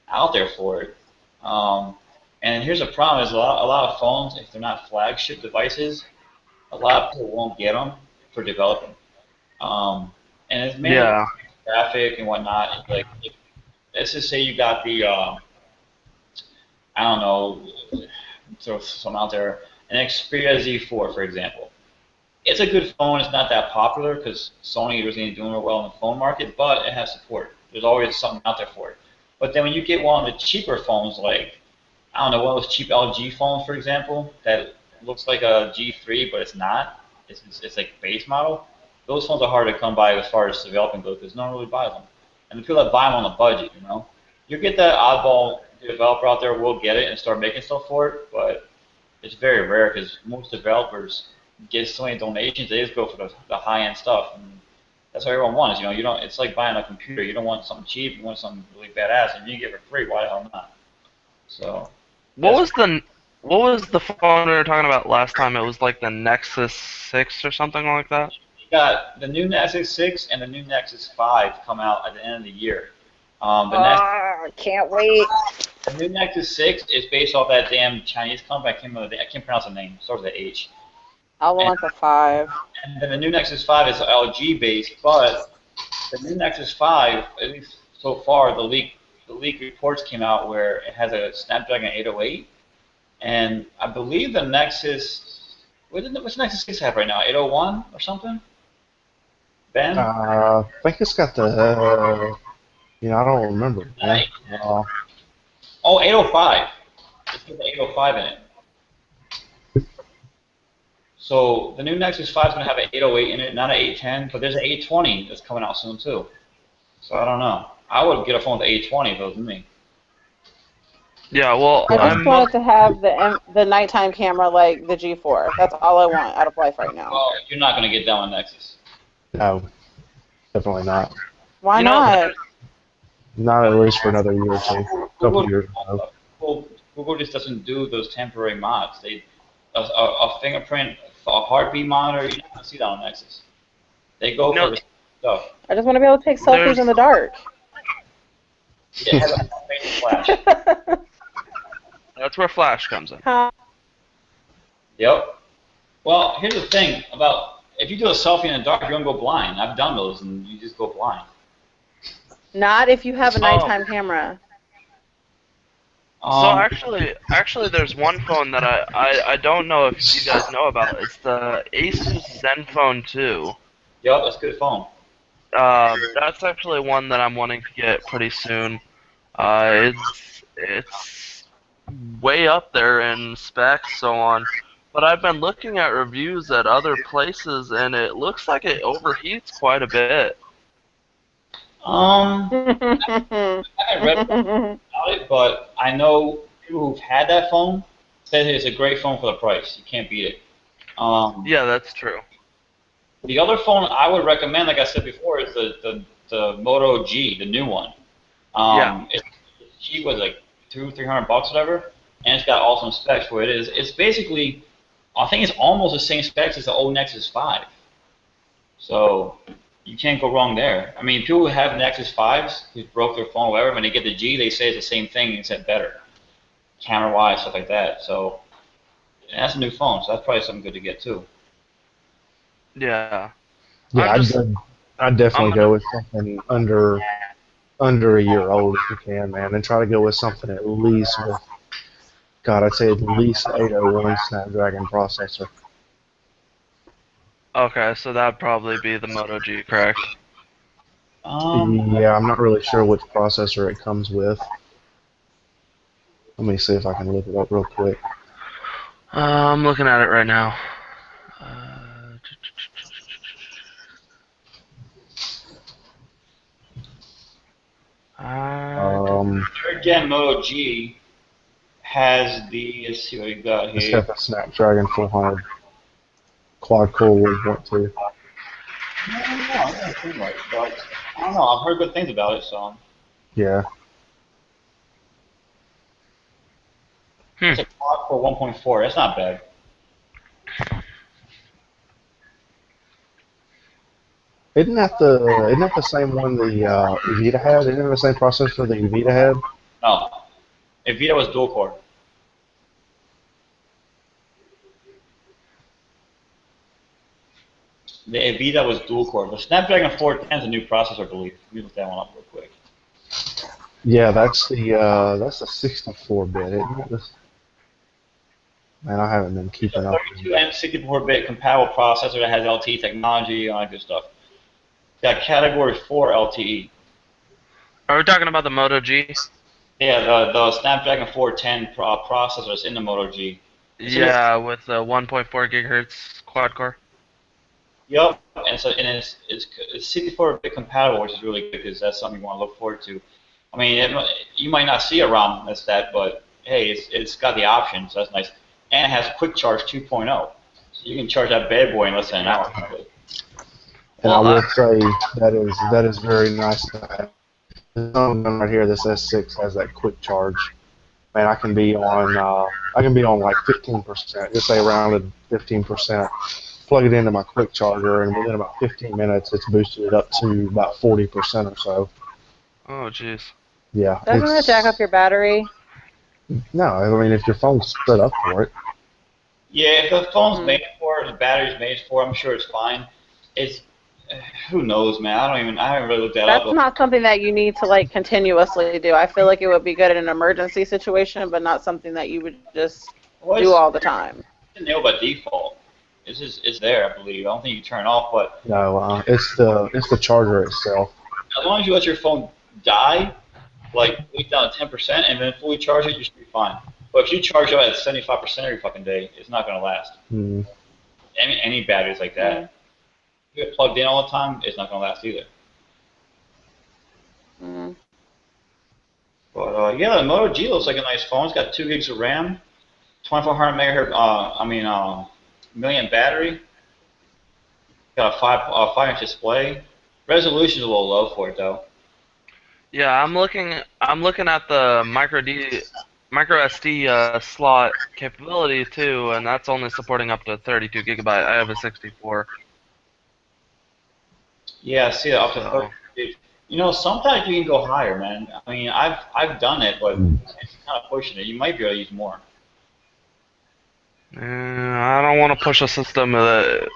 out there for it. And here's a problem: is a lot of phones, if they're not flagship devices, a lot of people won't get them for developing. And it's mainly traffic and whatnot. It's like, let's just say you got the, I don't know, throw some out there, an Xperia Z4, for example. It's a good phone. It's not that popular because Sony isn't doing well in the phone market, but it has support. There's always something out there for it. But then when you get one of the cheaper phones like I don't know, one of those cheap LG phones, for example, that looks like a G3, but it's not. It's like base model. Those phones are hard to come by as far as developing goes because no one really buys them. And the people that buy them on a budget, you know. You get that oddball developer out there will get it and start making stuff for it, but it's very rare because most developers get so many donations, they just go for the high-end stuff. And that's what everyone wants, you know. You don't. It's like buying a computer. You don't want something cheap. You want something really badass, and you get it for free. Why the hell not? So. What was the phone we were talking about last time? It was like the Nexus 6 or something like that? You got the new Nexus 6 and the new Nexus 5 come out at the end of the year. Can't wait. The new Nexus 6 is based off that damn Chinese company. I can't pronounce the name. It starts with an H. I want the 5. And then the new Nexus 5 is LG based, but the new Nexus 5, at least so far, the leak reports came out where it has a Snapdragon 808, and I believe the Nexus, what's Nexus 6 have right now? 801 or something? Ben? I think it's got the. I don't remember. Man. Oh, 805. It's got the 805 in it. So the new Nexus 5 is going to have an 808 in it, not an 810, but there's an 820 that's coming out soon too. So I don't know. I would get a phone with 820 if it was me. Yeah, well, I just wanted to have the nighttime camera like the G4. That's all I want out of life right now. Well, you're not going to get that on Nexus. No, definitely not. Why not? Not at least for another year or two. Couple years or so. Google just doesn't do those temporary mods. A fingerprint, a heartbeat monitor, you're not going to see that on Nexus. They go for the stuff. I just want to be able to take selfies in the dark. Yeah, it has a facial flash. That's where Flash comes in. Yep. Well, here's the thing about if you do a selfie in the dark, you're going to go blind. I've done those, and you just go blind. Not if you have a nighttime camera. So actually, there's one phone that I don't know if you guys know about. It's the Asus Zenfone 2. Yep, that's a good phone. That's actually one that I'm wanting to get pretty soon. It's way up there in specs, so on. But I've been looking at reviews at other places, and it looks like it overheats quite a bit. I haven't read about it, but I know people who've had that phone said it's a great phone for the price. You can't beat it. Yeah, that's true. The other phone I would recommend, like I said before, is the Moto G, the new one. It's cheap, was like $200-300 whatever, and it's got awesome specs for it. It's basically, I think it's almost the same specs as the old Nexus 5. So you can't go wrong there. I mean, people who have Nexus 5s who broke their phone or whatever, when they get the G, they say it's the same thing except better, camera-wise, stuff like that. So and that's a new phone, so that's probably something good to get too. Yeah. Yeah, I'd definitely go with something under a year old if you can, man, and try to go with something at least with, God, I'd say at least 801 Snapdragon processor. Okay, so that'd probably be the Moto G, correct? Yeah, I'm not really sure which processor it comes with. Let me see if I can look it up real quick. I'm looking at it right now. Again, Moto G has the, let's see what you got here. It's got the Snapdragon 400 quad-core 1.2. But I don't know. I've heard good things about it, so. Yeah. It's a quad-core 1.4. That's not bad. Isn't that the same one the Evita had? Isn't it the same processor the Evita had? No. Evita was dual-core. The Evita was dual-core. The Snapdragon 410 is a new processor, I believe. Let me look that one up real quick. Yeah, that's the 64-bit, isn't it? Man, I haven't been keeping up. 32 and 64-bit compatible processor that has LTE technology, all that good stuff. It's got Category 4 LTE. Are we talking about the Moto G? Yeah, the Snapdragon 410 processor is in the Moto G. Yeah, with the 1.4 gigahertz quad core. Yup, and so and it's 64-bit compatible, which is really good because that's something you want to look forward to. I mean, you might not see a ROM that's that, but hey, it's got the option, so that's nice. And it has Quick Charge 2.0, so you can charge that bad boy in less than an hour. And I Well, will say that is very nice to have. This one right here, this S6 has that quick charge. Man, I can be on like 15%, just say around 15%. Plug it into my quick charger, and within about 15 minutes, it's boosted it up to about 40% or so. oh jeez. Yeah, Doesn't that jack up your battery? no. I mean, if your phone's set up for it, Yeah, if the phone's made for it, the battery's made for it, I'm sure it's fine. It's who knows, man. I haven't really looked that That's up. not something that you need to like continuously do. I feel like it would be good in an emergency situation, but not something that you would just Well, do it's all the time. enabled by default. It's there, I believe. I don't think you can turn it off, but no. It's the charger itself. as long as you let your phone die, like weak down to 10%, and then fully charge it, you should be fine. But if you charge it at 75% every fucking day, it's not gonna last. Mm. Any batteries like that, if you get plugged in all the time, it's not gonna last either. Mm. But yeah, the Moto G looks like a nice phone. It's got 2 gigs of RAM, 2400 megahertz. Million battery. Got a 5-inch display. Resolution's a little low for it though. Yeah, I'm looking at the micro SD slot capability too, and that's only supporting up to 32 gigabyte. I have a 64. Yeah, I see that up to So 30. You know, sometimes you can go higher, man. I mean, I've done it, but it's kind of pushing it. You might be able to use more. I don't want to push a system that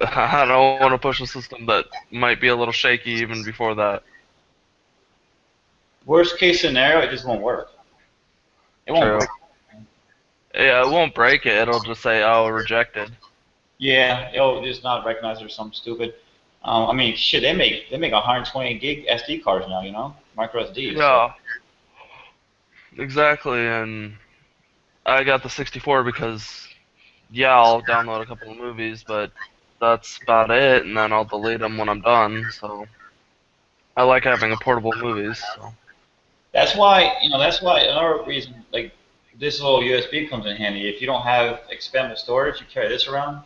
I don't want to push a system that might be a little shaky even before that. Worst case scenario, it just won't work. It won't True. break. Yeah, it won't break it. It'll just say, "Oh, rejected." Yeah, it'll just not recognize it or something stupid. I mean, shit, they make 128 gig SD cards now, you know, micro SDs. So. Yeah, exactly. And I got the 64 because, yeah, I'll download a couple of movies, but that's about it, and then I'll delete them when I'm done. So I like having a portable movies. So. That's why another reason like this little USB comes in handy. If you don't have expandable storage, you carry this around.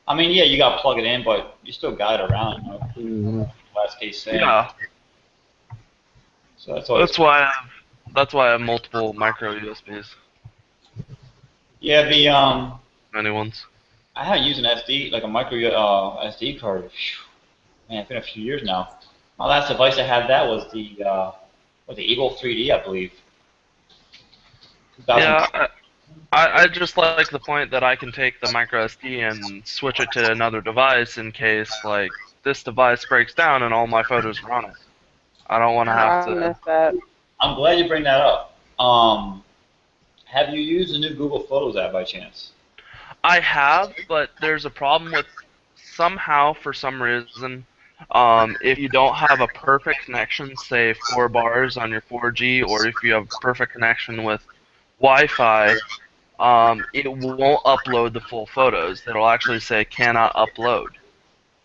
I mean, yeah, you got to plug it in, but you still got it around, you know. Mm-hmm. Last case thing. Yeah, So that's always. that's why I have multiple micro USBs. Yeah, Many ones. I haven't used an SD like a micro SD card. Man, it's been a few years now. My last device I had that was the Eagle 3D, I believe. 2000. Yeah, I just like the point that I can take the micro SD and switch it to another device in case like this device breaks down and all my photos are on it. I don't want to have I to. miss that. I'm glad you bring that up. Have you used the new Google Photos app by chance? I have, but there's a problem with somehow for some reason, if you don't have a perfect connection, say 4 bars on your 4G, or if you have perfect connection with Wi-Fi, it won't upload the full photos. It'll actually say cannot upload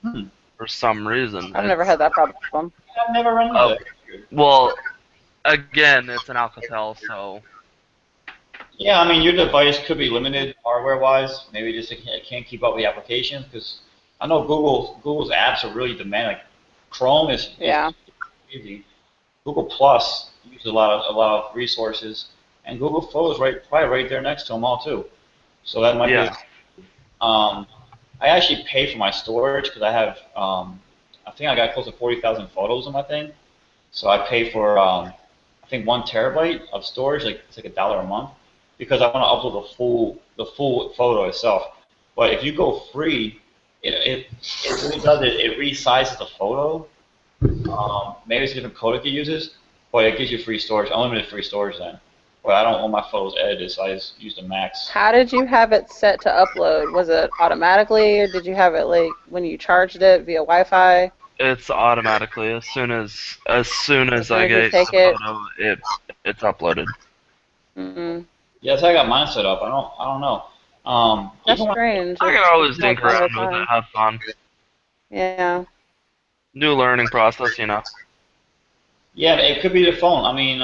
Hmm. for some reason. I've never had that problem. I've never run into Oh, that. well, again, it's an Alcatel, so Yeah, I mean, your device could be limited hardware-wise. Maybe just it can't keep up with the applications because I know Google's apps are really demanding. Like Chrome is Yeah. crazy. Google Plus uses a lot of resources, and Google Photos probably right there next to them all too. So that might yeah. be. I actually pay for my storage because I have I think I got close to 40,000 photos on my thing. So I pay for I think 1 terabyte of storage, like it's like $1 a month, because I want to upload the full photo itself. But if you go free, it really does it. It resizes the photo. Maybe it's a different codec it uses, but it gives you free storage, unlimited free storage then. But I don't want my photos edited, so I just use the max. How did you have it set to upload? Was it automatically, or did you have it like when you charged it via Wi-Fi? It's automatically as soon as I soon as you get take the it. photo, it's uploaded. Mm-mm. Yeah, that's how I got mine set up. I don't know. That's Even when strange. I can It's always like dink one at a around with it, time. have fun. Yeah. New learning process, you know. yeah, it could be the phone. I mean,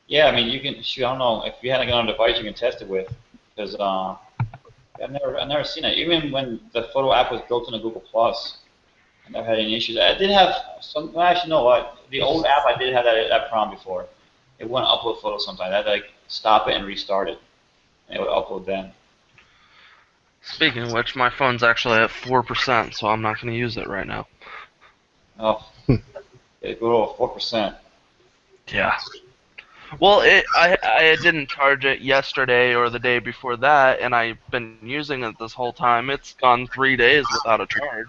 yeah, I mean you can. Shoot, I don't know if you had like another device you can test it with, because I've never seen it. Even when the photo app was built into Google Plus, I never had any issues. I did have some. Well, actually, no. What the old app I did have that problem before. It wouldn't upload photos sometimes. I had to like stop it and restart it, and it would upload then. Speaking of which, my phone's actually at 4%, so I'm not going to use it right now. Oh, it grew over 4%. Yeah. Well, I didn't charge it yesterday or the day before that, and I've been using it this whole time. It's gone 3 days without a charge.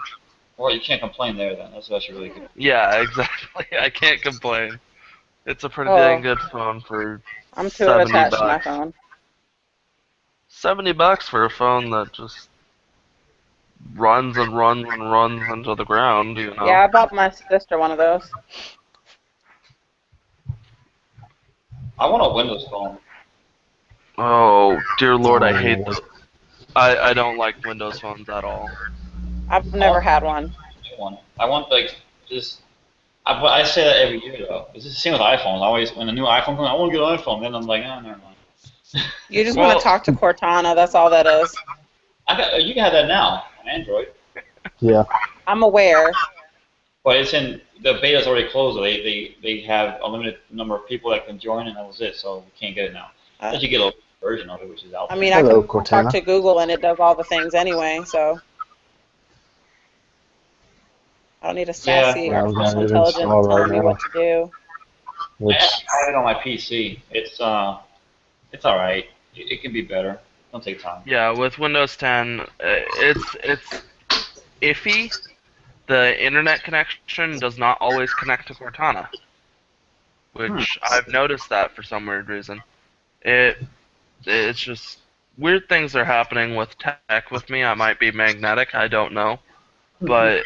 Well, you can't complain there then. That's actually really good. Yeah, exactly. I can't complain. It's a pretty dang Oh, good phone for I'm too 70 attached to my bucks. phone. 70 bucks for a phone that just runs and runs and runs into the ground, you Yeah, know. I bought my sister one of those. I want a Windows phone. Oh, dear Lord, I hate Oh, the. I don't like Windows phones at all. I've I never want had one. a new one. I want like just. I say that every year though. It's the same with iPhones. I always when a new iPhone comes, I want to get an iPhone. Then I'm like, oh, never mind. You just want to Well, talk to Cortana. That's all that is. You can have that now on Android, yeah. I'm aware. but it's in the beta's already closed. They have a limited number of people that can join, and that was it. So we can't get it now. Uh, Unless you get a version of it, which is out I there. mean, I Hello, can talk Cortana. to Google and it does all the things anyway, so I don't need a Yeah, sassy I've got artificial it intelligence installed right telling me now. what to do. I Which, have it on my PC. It's all right. It can be better. Don't take time. yeah, with Windows 10, it's iffy. The internet connection does not always connect to Cortana, Hmm. which I've noticed that for some weird reason. It it's just weird things are happening with tech with me. I might be magnetic, I don't know, but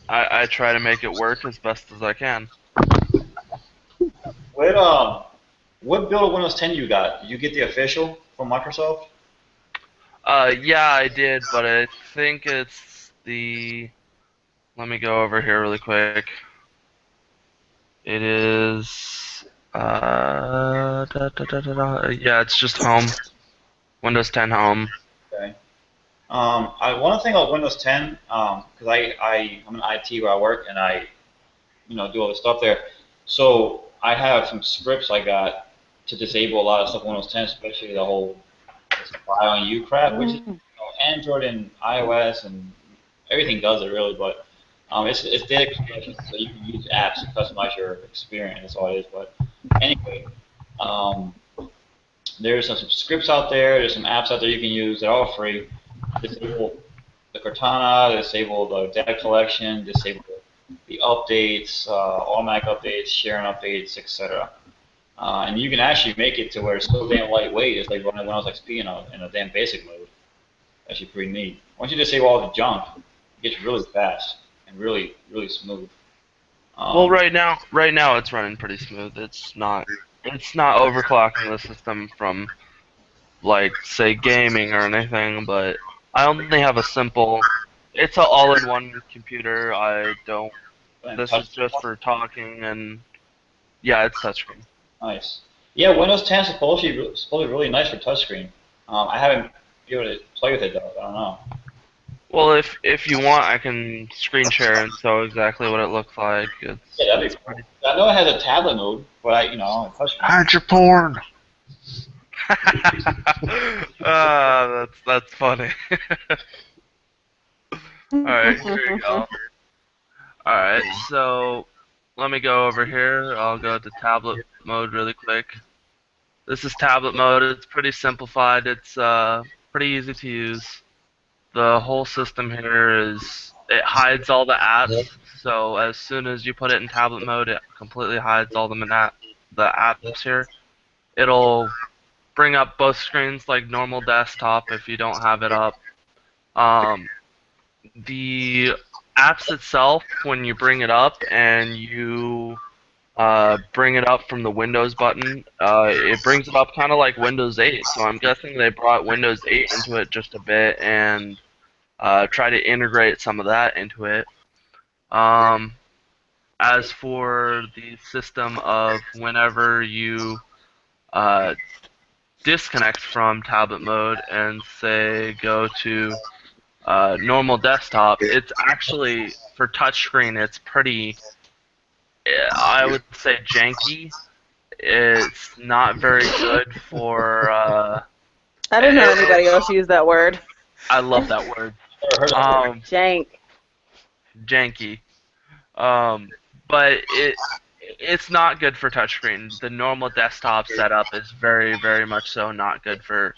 I try to make it work as best as I can. What what build of Windows 10 you got? Did you get the official from Microsoft? Yeah, I did, but I think it's the. Let me go over here really quick. It is. Yeah, it's just Home. Windows 10 Home. Okay. I one thing about Windows 10, because I'm in IT where I work and I do all this stuff there. So I have some scripts I got to disable a lot of stuff on Windows 10, especially the whole spy on you crap, which is Mm. Android and iOS and everything does it really, but it's data collection, so you can use apps to customize your experience. That's all it is. But anyway, um, there's some scripts out there. There's some apps out there you can use. They're all free. Disable the Cortana, disable the data collection, disable the updates, automatic updates, sharing updates, etc. And you can actually make it to where it's so damn lightweight. It's like running Windows XP in a damn basic mode. Actually, pretty neat. Once you disable all the junk, it gets really fast and really smooth. Well, Um, right now it's running pretty smooth. It's not overclocking the system from like say gaming or anything, but I only have a simple. It's an all-in-one computer. I don't. and This touch, is just for talking and yeah, it's touchscreen. nice. Yeah, Windows 10 is supposedly really nice for touchscreen. I haven't been able to play with it though. I don't know. Well, if you want, I can screen share and show exactly what it looks like. Yeah, that'd It's be cool. pretty. I know it has a tablet mode, but touchscreen. hide your porn. That's funny. All right, here we go. All right, so let me go over here. I'll go to tablet mode really quick. This is tablet mode. It's pretty simplified. It's pretty easy to use. The whole system here is it hides all the apps. So as soon as you put it in tablet mode, it completely hides all the apps here. It'll bring up both screens like normal desktop if you don't have it up. Um, the apps itself, when you bring it up and you bring it up from the Windows button, it brings it up kind of like Windows 8. So I'm guessing they brought Windows 8 into it just a bit and try to integrate some of that into it. Um, as for the system of whenever you uh, disconnect from tablet mode and say go to normal desktop, it's actually for touchscreen. It's pretty, I would say, janky. It's not very good for. I didn't know anybody else use that word. I love that word. Never heard of it. Jank. Janky. But it's not good for touchscreen. The normal desktop setup is very, very much so not good for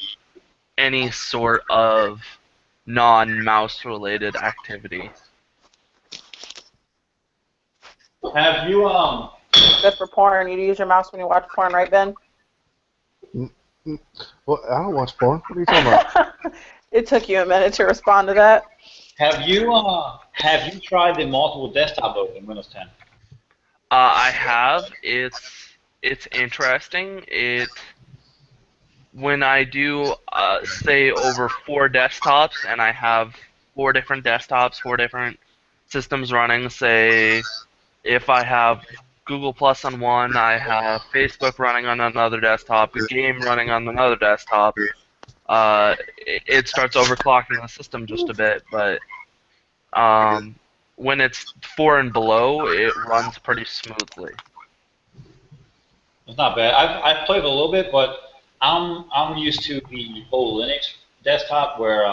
any sort of non-mouse related activity. Have you Good for porn. You use your mouse when you watch porn, right, Ben? Well, I don't watch porn. What are you talking about? It took you a minute to respond to that. have you tried the multiple desktop mode in Windows 10? I have. It's interesting. When I do say over 4 desktops and I have 4 different desktops, 4 different systems running. Say if I have Google Plus on one, I have Facebook running on another desktop, a game running on another desktop. It starts overclocking the system just a bit, but when it's 4 and below, it runs pretty smoothly. It's not bad. I've played a little bit, but I'm used to the whole Linux desktop where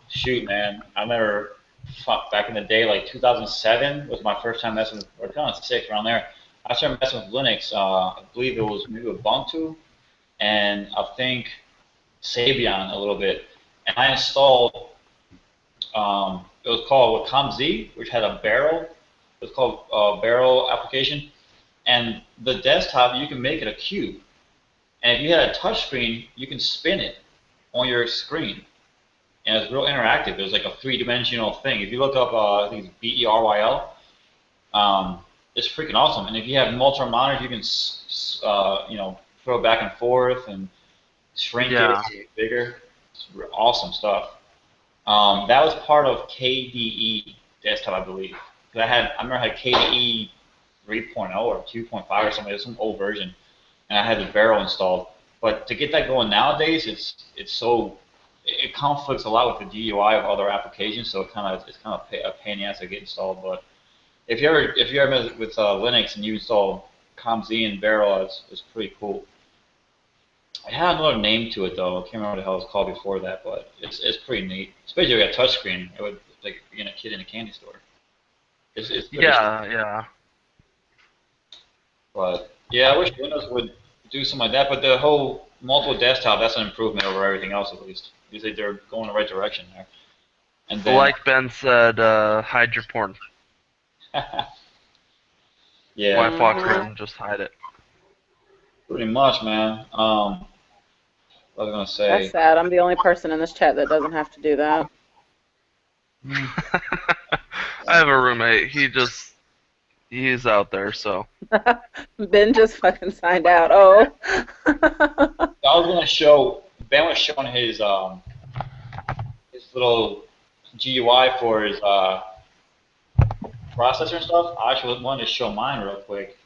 shoot, man, I remember back in the day, like 2007 was my first time messing with, or 2006 around there. I started messing with Linux. I believe it was maybe Ubuntu, and I think Sabian a little bit, and I installed. It was called ComZ, which had a barrel. It was called barrel application, and the desktop you can make it a cube, and if you had a touch screen, you can spin it on your screen, and it's real interactive. It was like a three-dimensional thing. If you look up, I think it's BERYL, it's freaking awesome. And if you have multiple monitors, you can throw it back and forth and shrink it to make it bigger. It's awesome stuff. That was part of KDE desktop, I believe. I remember I had KDE 3.0 or 2.5 or something. It was some old version, and I had the barrel installed. But to get that going nowadays, it conflicts a lot with the GUI of other applications, so it's kind of a pain in the ass to get installed. But if you ever mess with Linux and you install ComZ and Barrel, it's pretty cool. It had another name to it though. I can't remember what the hell it was called before that, but it's pretty neat. Especially if you got a touchscreen, it would like being a kid in a candy store. It's pretty Yeah. But yeah, I wish Windows would do something like that. But the whole multiple desktop, that's an improvement over everything else at least. You think they're going the right direction there. And then, Like Ben said, hide your porn. yeah, Wife walks in, just hide it. pretty much, man. What was I gonna say? That's sad. I'm the only person in this chat that doesn't have to do that. I have a roommate. He's out there, so. Ben just fucking signed out. Oh. I was gonna show. Ben was showing his little GUI for his processor and stuff. I actually wanted to show mine real quick,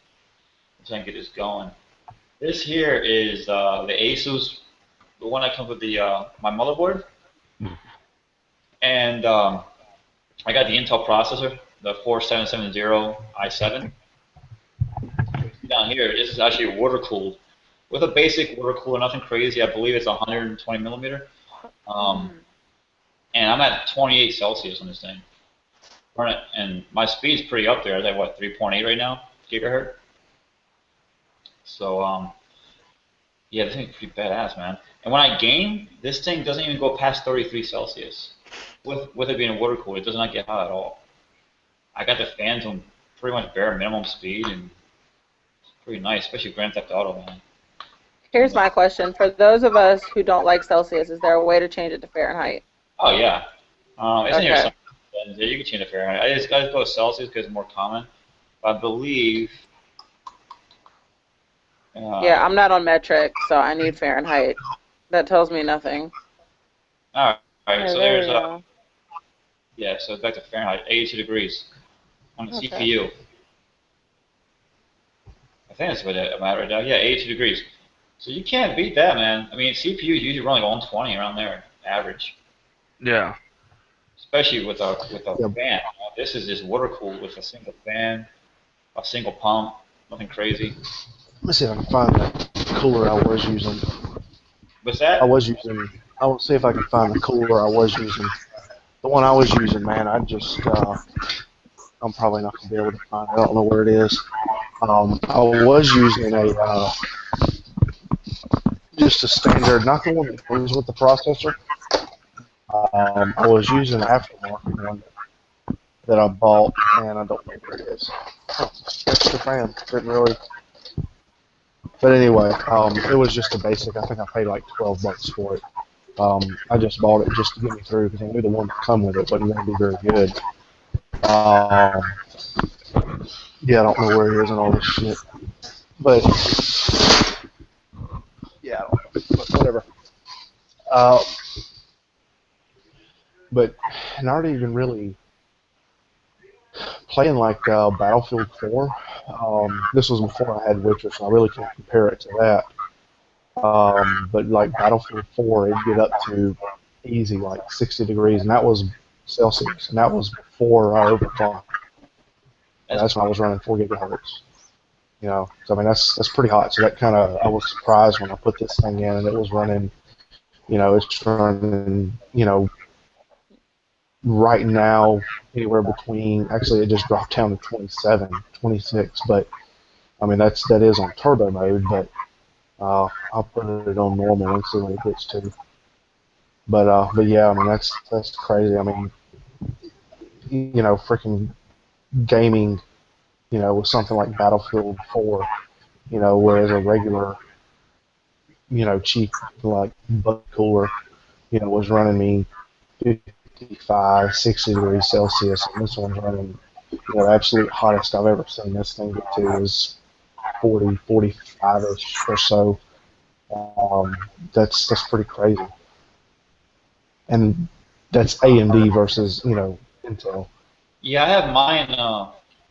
so I can get this going. This here is the Asus, the one that comes with the my motherboard, and I got the Intel processor, the 4770 i7. Down here, this is actually water cooled, with a basic water cooler, nothing crazy. I believe it's 120 millimeter, and I'm at 28 Celsius on this thing. And my speed's pretty up there. I think what 3.8 right now, gigahertz. So yeah, this thing's pretty badass, man. And when I game, this thing doesn't even go past 33 Celsius. With it being a water cooler, it does not get hot at all. I got the fans on pretty much bare minimum speed, and it's pretty nice, especially Grand Theft Auto, man. Here's my question. For those of us who don't like Celsius, is there a way to change it to Fahrenheit? Oh yeah, it's in here Okay. somewhere. Yeah, you can change the Fahrenheit. I just go Celsius because it's more common. I believe. Yeah, I'm not on metric, so I need Fahrenheit. That tells me nothing. All right. Yeah, So there there's we go. yeah. So back to Fahrenheit, 82 degrees on the Okay. CPU. I think that's what I'm at right now. Yeah, 82 degrees. So you can't beat that, man. I mean, CPUs usually run like 120 around there, average. Yeah. Especially with a Yeah. fan. This is just water cooled with a single fan, a single pump, nothing crazy. Let me see if I can find that cooler I was using. What's that? I will see if I can find the cooler I was using. The one I was using, man, I'm probably not going to be able to find it. I don't know where it is. I was using just a standard, not the one that comes with the processor. I was using an aftermarket one that I bought, and I don't know where it is. Extra fan. Didn't really. But anyway, it was just a basic. I think I paid like $12 for it. I just bought it just to get me through because I knew the one that come with it wasn't going to be very good. Yeah, I don't know where it is and all this shit. But yeah, I don't know. But whatever. But not even really playing like Battlefield 4. This was before I had Witcher, so I really can't compare it to that. But like Battlefield 4, it'd get up to easy like 60 degrees, and that was Celsius, and that was before I overclocked. That's when I was running 4 gigahertz. You know, so I mean that's pretty hot. So that kind of I was surprised when I put this thing in, and it was running. You know, it's running. You know, right now anywhere between. Actually, it just dropped down to 27, 26. But I mean that is on turbo mode, but I'll put it on normal and see what it gets to. But yeah, I mean that's crazy. I mean, you know, freaking gaming, you know, with something like Battlefield 4, you know, whereas a regular, you know, cheap like butt cooler, you know, was running me 55, 60 degrees Celsius, and this one's running, you know, the absolute hottest I've ever seen this thing get to is 40, 45-ish or so. That's pretty crazy. And that's AMD versus, you know, Intel. Yeah, I have mine.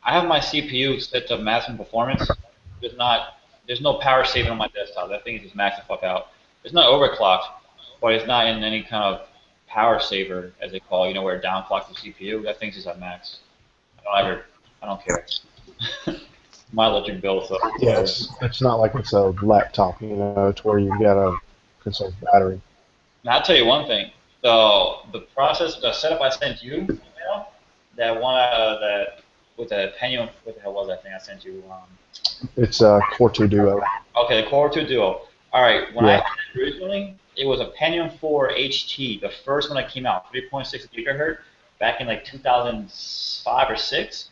I have my CPU set to maximum performance. There's no power saving on my desktop. That thing is just maxed the fuck out. It's not overclocked, but it's not in any kind of power saver, as they call it, you know, where it downclocks the CPU. That thing's just at max. I don't care. My electric bill, so. Yeah, it's not like it's a laptop, you know, to where you've got to conserve battery. Now, I'll tell you one thing. The setup I sent you, that one that with the Pentium, what the hell was that thing I sent you? It's a Core 2 Duo. Okay, the Core 2 Duo. All right, when I Yeah. had it originally, it was a Pentium 4 HT, the first one that came out, 3.6 gigahertz, back in like 2005 or 6.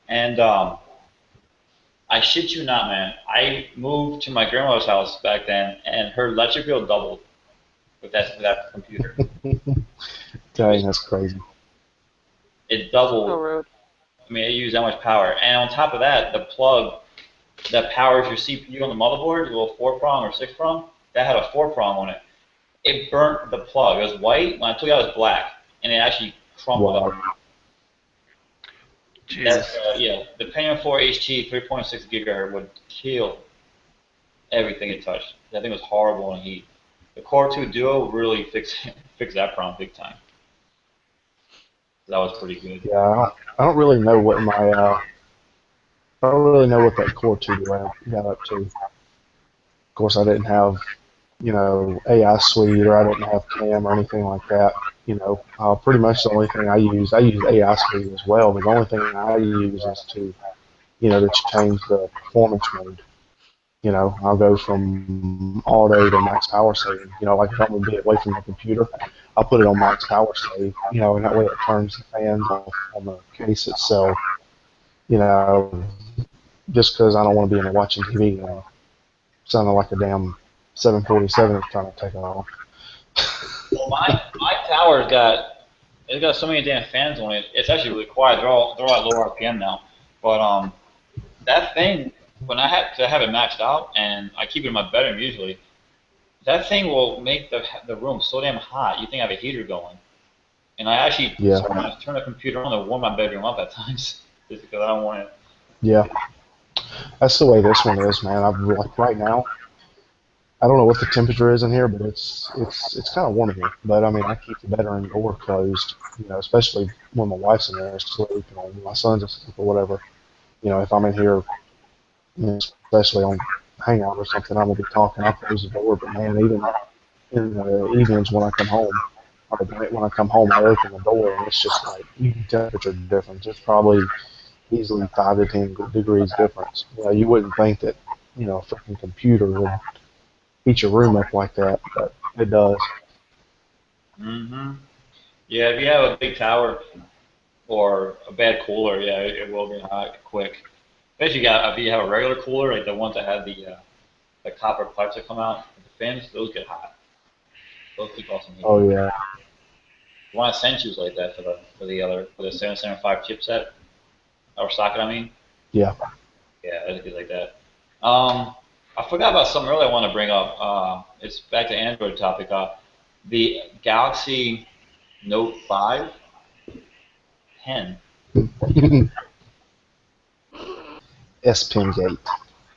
And I shit you not, man. I moved to my grandmother's house back then, and her electric bill doubled with that computer. Dang, that's crazy. It doubled. So rude. I mean, it used that much power. And on top of that, the plug that powers your CPU on the motherboard, the little 4-prong or 6-prong, that had a 4-prong on it. It burnt the plug. It was white. When I took it out, it was black. And it actually crumpled Wow. up. Jeez. That's, yeah, the Pentium 4 HT 3.6 gigahertz would kill everything it touched. That thing was horrible in heat. The Core 2 Duo really fixed that problem big time. That was pretty good. Yeah, I don't really know what I don't really know what that Core 2 Duo got up to. Of course, I didn't have, you know, AI Suite, or I didn't have CAM or anything like that. You know, pretty much the only thing I use AI Suite as well, but the only thing I use is to, you know, to change the performance mode. You know, I'll go from auto to max power saving. You know, like if I'm going to be away from the computer, I'll put it on max power save, you know, and that way it turns the fans off on the case itself, you know, just because I don't want to be in there watching TV, you know, sounding like a damn 747 is trying to take off. Well, my tower's got it's got so many damn fans on it. It's actually really quiet. They're all at low RPM now. But that thing, when cause I have it maxed out, and I keep it in my bedroom usually. That thing will make the room so damn hot. You think I have a heater going, and I actually Yeah. sometimes turn the computer on to warm my bedroom up at times, just because I don't want it. Yeah. That's the way this one is, man. I'm like right now. I don't know what the temperature is in here, but it's kind of warm in here. But I mean, I keep the bedroom door closed, especially when my wife's in there asleep, when my son's asleep or whatever. If I'm in here, especially on Hangout or something, I'm gonna be talking. I'll close the door. But man, even in the evenings when I come home, or at night when I come home, I open the door and it's just like even temperature difference. It's probably easily 5 to 10 degrees difference. You wouldn't think that a freaking computer would heat your room up like that, but it does. Yeah, if you have a big tower or a bad cooler, yeah, it will get hot quick. Especially if you have a regular cooler, like the ones that have the copper pipes that come out, the fins, those get hot. Those keep off some heat. Oh yeah. The one I sent you was like that for the 775 chipset or socket. I mean, Yeah. yeah, it'd be like that. I forgot about something earlier I want to bring up. It's back to Android topic. The Galaxy Note 5 pen. S Pen Gate.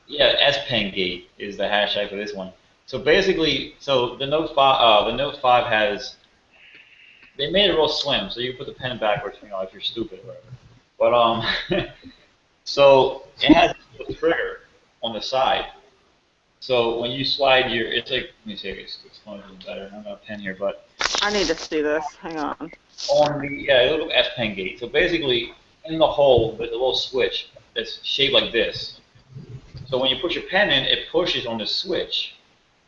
Yeah, S Pen Gate is the hashtag for this one. So basically, the Note 5 has they made it real slim, so you can put the pen backwards, if you're stupid or whatever. But so it has a trigger on the side. So when you slide it's like, let me see if it's going to be better. I don't have a pen here, but I need to see this. Hang on. on a little S Pen Gate. So basically, in the hole, there's a little switch that's shaped like this. So when you put your pen in, it pushes on the switch.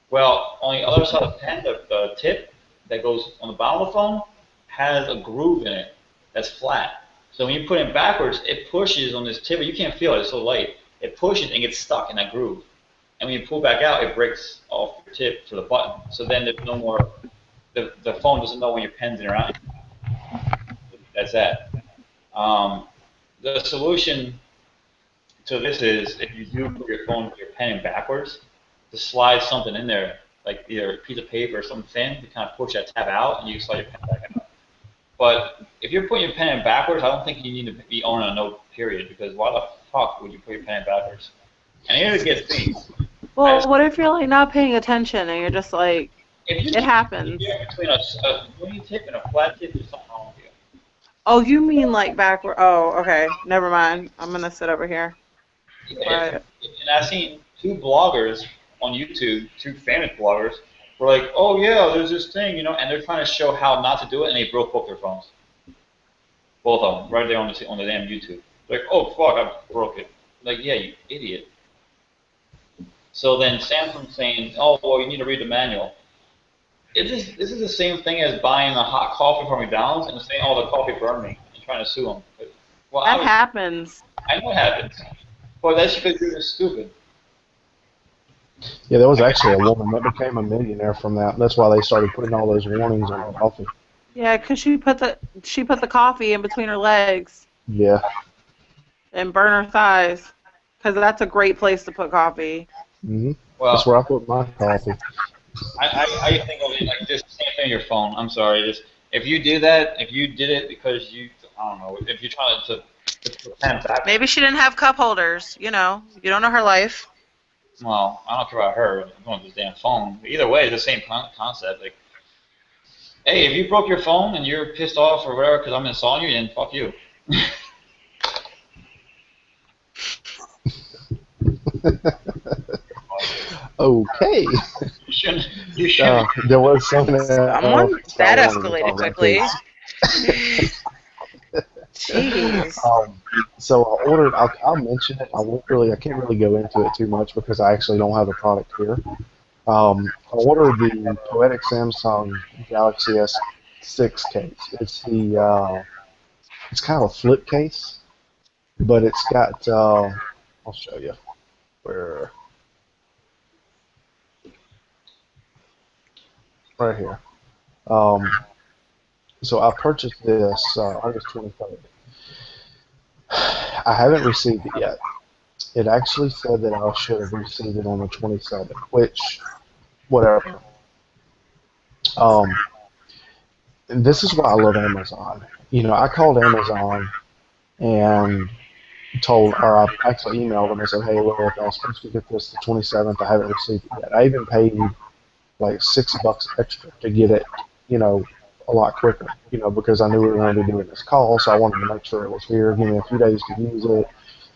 Well, on the other side of the pen, the tip that goes on the bottom of the phone has a groove in it that's flat. So when you put it backwards, it pushes on this tip, but you can't feel it, it's so light. It pushes and gets stuck in that groove. And when you pull back out, it breaks off your tip to the button. So then there's no more, the phone doesn't know when your pen's in or out. That's that. The solution to this is if you do put your pen in backwards, to slide something in there, like either a piece of paper or something thin, to kind of push that tab out, and you slide your pen back out. But if you're putting your pen in backwards, I don't think you need to be owning a Note, period, because why the fuck would you put your pen in backwards? And here it gets me. Well, what if you're like not paying attention and you're just like, it happens. Between when you tip and a flat tip, there's something wrong with you. Oh, you mean like backward? Oh, okay. Never mind. I'm gonna sit over here. Yeah, and I've seen two bloggers on YouTube, two famous bloggers, were like, oh yeah, there's this thing, and they're trying to show how not to do it, and they broke both their phones. Both of them, right there on the damn YouTube. Like, oh fuck, I broke it. Like, yeah, you idiot. So then Samsung's saying, oh well, you need to read the manual. This is the same thing as buying a hot coffee from McDonald's and saying, oh, the coffee burned me, and trying to sue them. Well, that happens. I know it happens. Well, that's because you're just stupid. Yeah, there was actually a woman that became a millionaire from that. That's why they started putting all those warnings on coffee. Yeah, because she put the coffee in between her legs. Yeah. And burn her thighs, because that's a great place to put coffee. Mhm. Well, that's where I put my coffee. I think of it like this. Same thing on your phone. I'm sorry. Just if you did it because I don't know, if you're trying to pen back. Maybe she didn't have cup holders. You don't know her life. Well, I don't care about her. I'm going with this damn phone. Either way, it's the same concept. Like, hey, if you broke your phone and you're pissed off or whatever because I'm installing you, then fuck you. Okay. You shouldn't. There was something. Someone that escalated quickly. Jeez. So I ordered. I'll mention it. I can't really go into it too much because I actually don't have the product here. I ordered the Poetic Samsung Galaxy S6 case. It's kind of a flip case, but it's got. I'll show you where. Right here. So I purchased this August 23rd. I haven't received it yet. It actually said that I should have received it on the 27th, which, whatever. Um, and this is why I love Amazon. You know, I called Amazon and or I actually emailed them and said, hey, look, I was supposed to get this the 27th. I haven't received it yet. I even paid like $6 extra to get it, you know, a lot quicker, you know, because I knew we were going to be doing this call, so I wanted to make sure it was here, give me a few days to use it,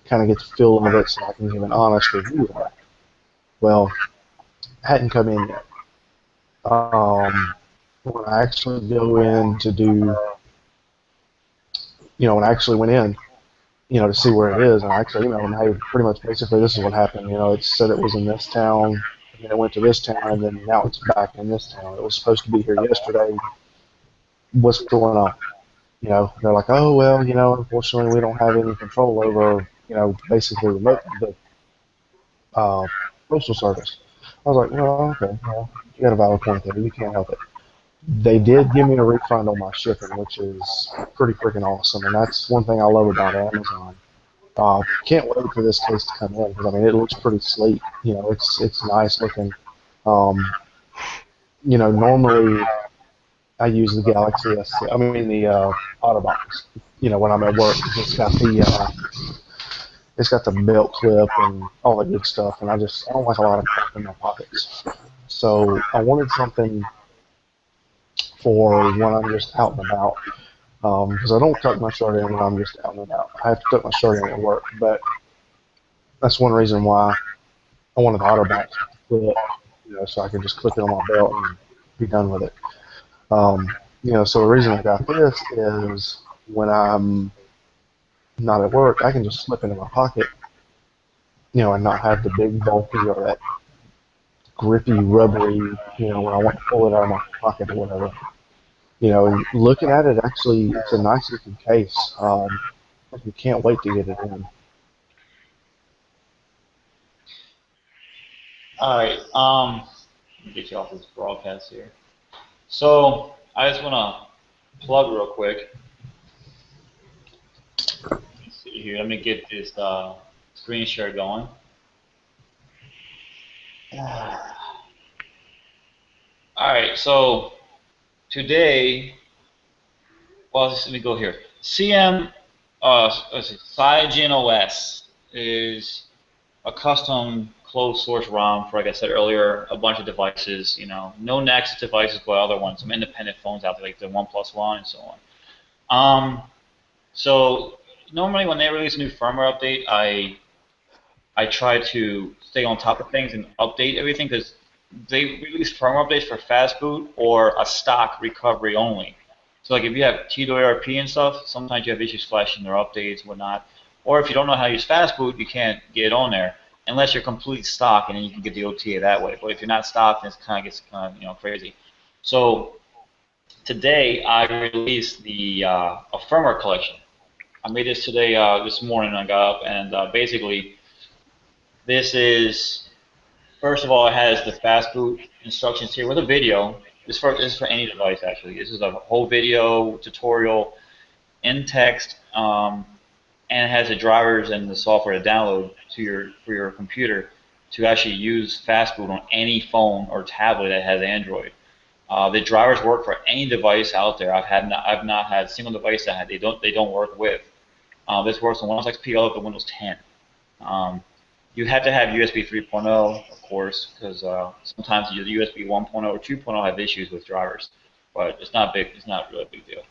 kind of get the feel of it so I can give an honest review of it. Well, it hadn't come in yet. When I actually go in to do, when I actually went in, to see where it is, and I actually emailed them, hey, pretty much basically this is what happened. You know, it said it was in this town, and then it went to this town, and then now it's back in this town. It was supposed to be here yesterday. What's going on? You know, they're like, oh, well, unfortunately we don't have any control over, basically the postal service. I was like, well, okay, well, you got a valid point there. You can't help it. They did give me a refund on my shipping, which is pretty freaking awesome, and that's one thing I love about Amazon. Can't wait for this case to come in because I mean it looks pretty sleek. You know, it's nice looking. Um, Normally I use the Galaxy S. I mean the Otterbox. You know, when I'm at work, it's got the belt clip and all that good stuff, and I don't like a lot of crap in my pockets. So I wanted something for when I'm just out and about. Because I don't tuck my shirt in when I'm just out and about. I have to tuck my shirt in at work, but that's one reason why I wanted the Otterbox to flip, so I can just clip it on my belt and be done with it. So the reason I got this is when I'm not at work, I can just slip into my pocket, and not have the big bulky or that grippy, rubbery, when I want to pull it out of my pocket or whatever. And looking at it, actually, it's a nice looking case. I can't wait to get it in. All right. Let me get you off this broadcast here. So I just want to plug real quick. Let's see here. Let me get this screen share going. All right. So today, well, let me go here. CM, let's see, CyanogenOS is a custom closed source ROM for, like I said earlier, a bunch of devices. No Nexus devices, but other ones, some independent phones out there like the OnePlusOne and so on. So normally when they release a new firmware update, I try to stay on top of things and update everything because they release firmware updates for fast boot or a stock recovery only. So like if you have TWRP and stuff, sometimes you have issues flashing their updates and whatnot. Or if you don't know how to use fast boot, you can't get it on there unless you're complete stock, and then you can get the OTA that way. But if you're not stock, then it gets kind of crazy. So today I released the a firmware collection. I made this today, this morning. I got up and basically this is, first of all, it has the fast boot instructions here with a video. This is for any device actually. This is a whole video tutorial in text, and it has the drivers and the software to download for your computer to actually use fast boot on any phone or tablet that has Android. The drivers work for any device out there. I've not had a single device that they don't work with. This works on Windows XP all up to Windows 10. You have to have USB 3.0, of course, because sometimes the USB 1.0 or 2.0 have issues with drivers, but it's not big. It's not really a big deal.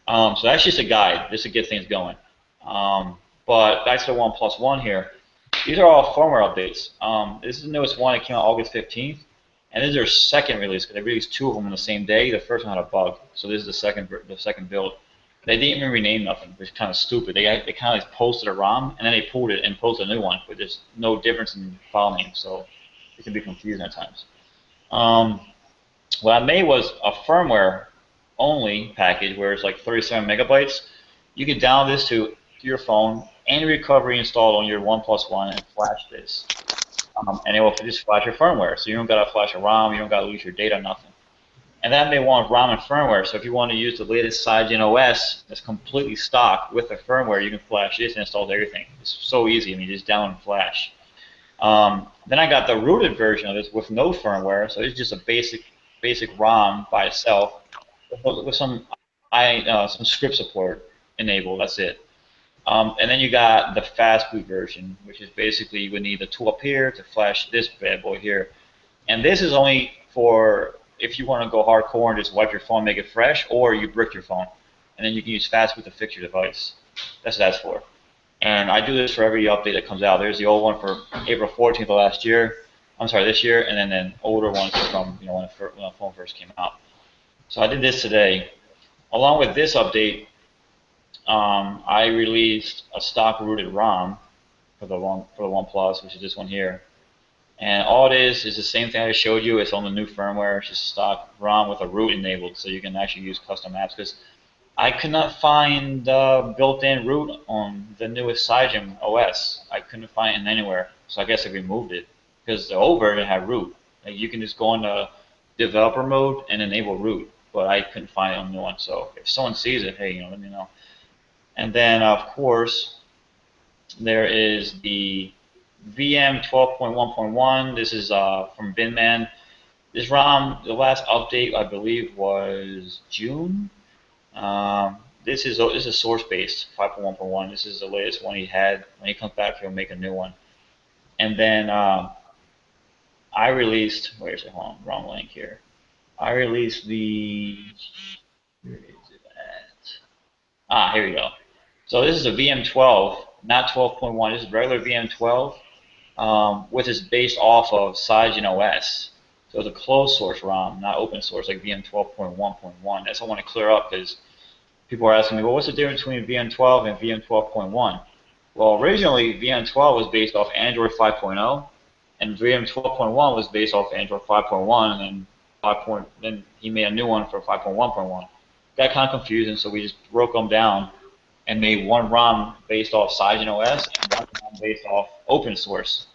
So that's just a guide, just to get things going. But back to the OnePlusOne here. These are all firmware updates. This is the newest one. It came out August 15th, and this is their second release because they released two of them on the same day. The first one had a bug, so this is the second build. They didn't even rename nothing, which is kind of stupid. They kind of just posted a ROM, and then they pulled it and posted a new one, but there's no difference in file names, so it can be confusing at times. What I made was a firmware only package where it's like 37 megabytes. You can download this to your phone, any recovery installed on your OnePlusOne, and flash this. And it will just flash your firmware, so you don't got to flash a ROM, you don't got to lose your data, nothing. And that may want ROM and firmware. So if you want to use the latest Cygen OS that's completely stock with the firmware, you can flash this and install everything. It's so easy. I mean, just download and flash. Then I got the rooted version of this with no firmware, so it's just a basic ROM by itself with some script support enabled. That's it. And then you got the fast boot version, which is basically you would need the tool up here to flash this bad boy here. And this is only for if you want to go hardcore and just wipe your phone, make it fresh, or you brick your phone, and then you can use fast boot to fix your device. That's what that's for. And I do this for every update that comes out. There's the old one for April 14th of last year. I'm sorry, this year, and then an older one from when the phone first came out. So I did this today. Along with this update, I released a stock rooted ROM for the OnePlus, which is this one here. And all it is the same thing I showed you. It's on the new firmware. It's just a stock ROM with a root enabled, so you can actually use custom apps. Because I could not find built-in root on the newest Cygen OS. I couldn't find it anywhere, so I guess I removed it. Because the old version had root. Like you can just go into developer mode and enable root, but I couldn't find it on the new one. So if someone sees it, hey, let me know. And then of course there is the VM 12.1.1. This is from Binman. This ROM, the last update I believe was June. This is source-based 5.1.1. This is the latest one he had. When he comes back, he'll make a new one. And then I released. Where's it? Hold on, wrong link here. I released the. Where is it at? Here we go. So this is a VM12, not 12.1. This is regular VM12, which is based off of Cygen OS. So it's a closed source ROM, not open source like VM 12.1.1. That's what I want to clear up because people are asking me, well, what's the difference between VM12 and VM 12.1? Well, originally VM12 was based off Android 5.0, and VM 12.1 was based off Android 5.1, and then he made a new one for 5.1.1. Got kind of confusing, so we just broke them down and made one ROM based off Cygen OS and one ROM based off open source.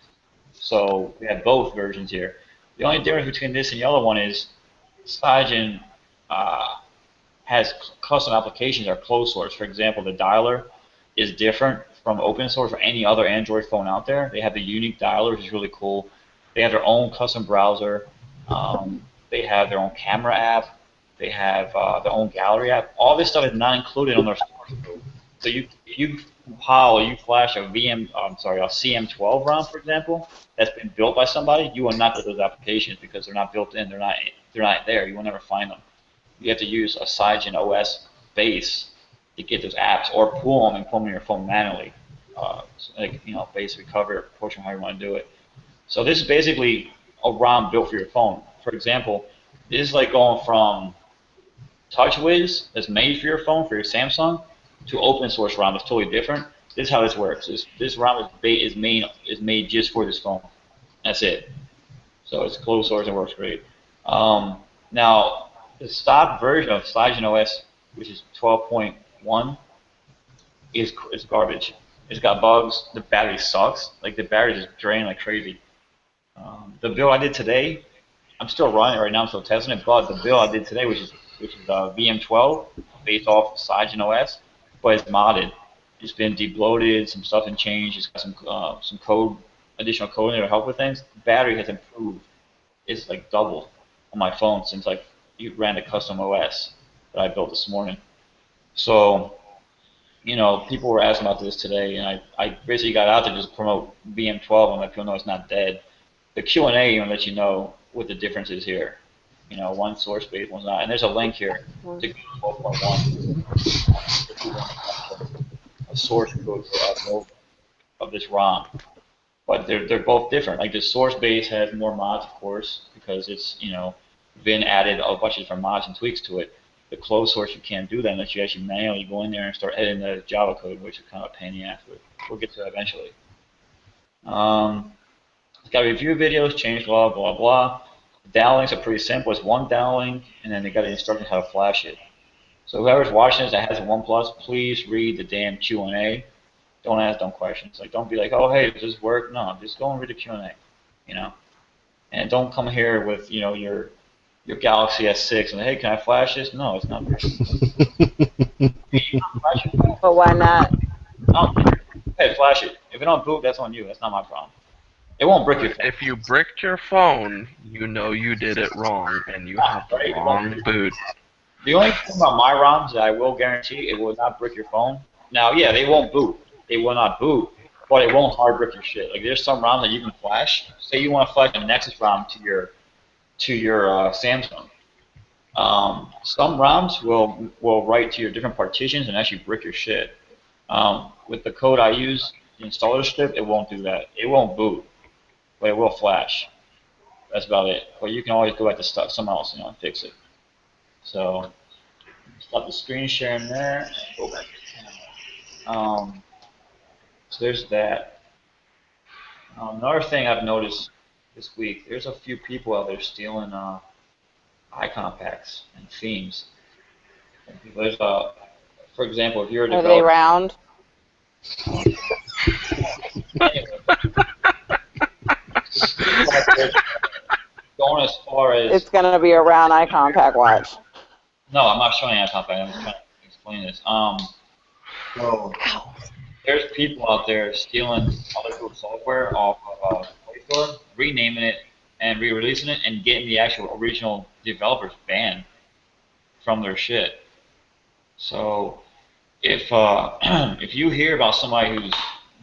So we have both versions here. The only difference between this and the other one is Cygen has custom applications that are closed source. For example, the dialer is different from open source or any other Android phone out there. They have the unique dialer, which is really cool. They have their own custom browser. They have their own camera app. They have their own gallery app. All this stuff is not included on their source code. So you compile or you flash a CM12 ROM, for example, that's been built by somebody, you will not get those applications because they're not built in. They're not there. You will never find them. You have to use a Cygen OS base to get those apps, or pull them and pull them on your phone manually. Base recover, portion, how you want to do it. So this is basically a ROM built for your phone. For example, this is like going from TouchWiz that's made for your phone, for your Samsung, to open source ROM that's totally different. This is how this works. This ROM is made just for this phone. That's it. So it's closed source and works great. Now, the stock version of Cygen OS, which is 12.1, is garbage. It's got bugs. The battery sucks. Like the battery just drains like crazy. The build I did today, I'm still running it right now. I'm still testing it. But the build I did today, which is VM12, based off Cygen OS, but it's modded. It's been debloated. Some stuff has changed. It's got some code, additional code in there to help with things. The battery has improved. It's like doubled on my phone since you ran the custom OS that I built this morning. So, people were asking about this today, and I basically got out to just promote VM12 and let people know it's not dead. The Q&A even let you know what the difference is here. One source based, one's not. And there's a link here to go to 12.1. A source code for of this ROM. But they're both different. Like the source base has more mods, of course, because it's been added a bunch of different mods and tweaks to it. The closed source, you can't do that unless you actually manually go in there and start editing the Java code, which is kind of a pain in the ass. But we'll get to that eventually. It's got review videos, change blah blah blah. Downlinks are pretty simple. It's one downlink, and then they got the instructions how to flash it. So whoever's watching this that has a OnePlus, please read the damn Q&A. Don't ask dumb questions. Like, don't be like, oh, hey, does this work? No, just go and read the Q&A, And don't come here with, your your Galaxy S6 and hey, can I flash this? No, it's not. Flash it? But why not? No, hey, flash it. If it don't boot, that's on you. That's not my problem. It won't brick your phone. If you bricked your phone, you know you did it wrong, and you have the wrong boot. The only thing about my ROMs that I will guarantee, it will not brick your phone. Now, yeah, they won't boot. They will not boot, but it won't hard brick your shit. Like there's some ROMs that you can flash. Say you want to flash a Nexus ROM to your Samsung. Some ROMs will write to your different partitions and actually brick your shit. With the code I use, the installer script, it won't do that. It won't boot, but it will flash. That's about it. But you can always go back to someone else, and fix it. So stop the screen sharing there. Go back to camera. So there's that. Another thing I've noticed this week, there's a few people out there stealing icon packs and themes. There's for example, if you're a Are developer, they round? going as far as It's gonna be a round icon pack. Watch. no, I'm not showing icon pack. I'm just trying to explain this. So there's people out there stealing other people's software off of Play Store, renaming it and re-releasing it, and getting the actual original developers banned from their shit. So if if you hear about somebody who's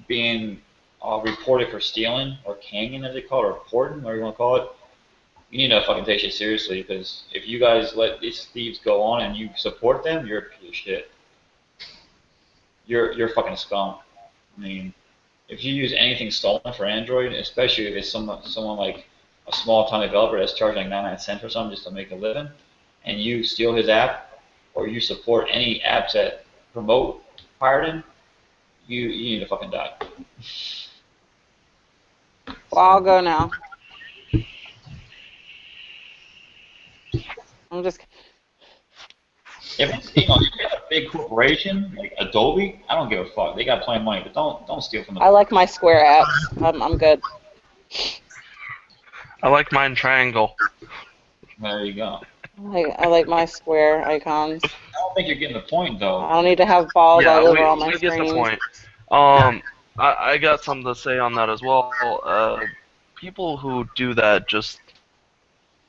being reported for stealing or kanging, as they call it, or reporting, whatever you want to call it, you need to fucking take shit seriously, because if you guys let these thieves go on and you support them, you're a piece of shit. You're fucking scum. I mean, if you use anything stolen for Android, especially if it's someone like a small time developer that's charging like 99 cents or something just to make a living, and you steal his app, or you support any apps that promote pirating, you need to fucking die. Well, I'll go now. I'm just. If it's, if it's a big corporation like Adobe, I don't give a fuck. They got plenty of money, but don't steal from them. I like my Square apps. I'm good. I like mine triangle. There you go. I like my Square icons. I don't think you're getting the point though. I don't need to have balls all over all my we screens. get the point. I got something to say on that as well. People who do that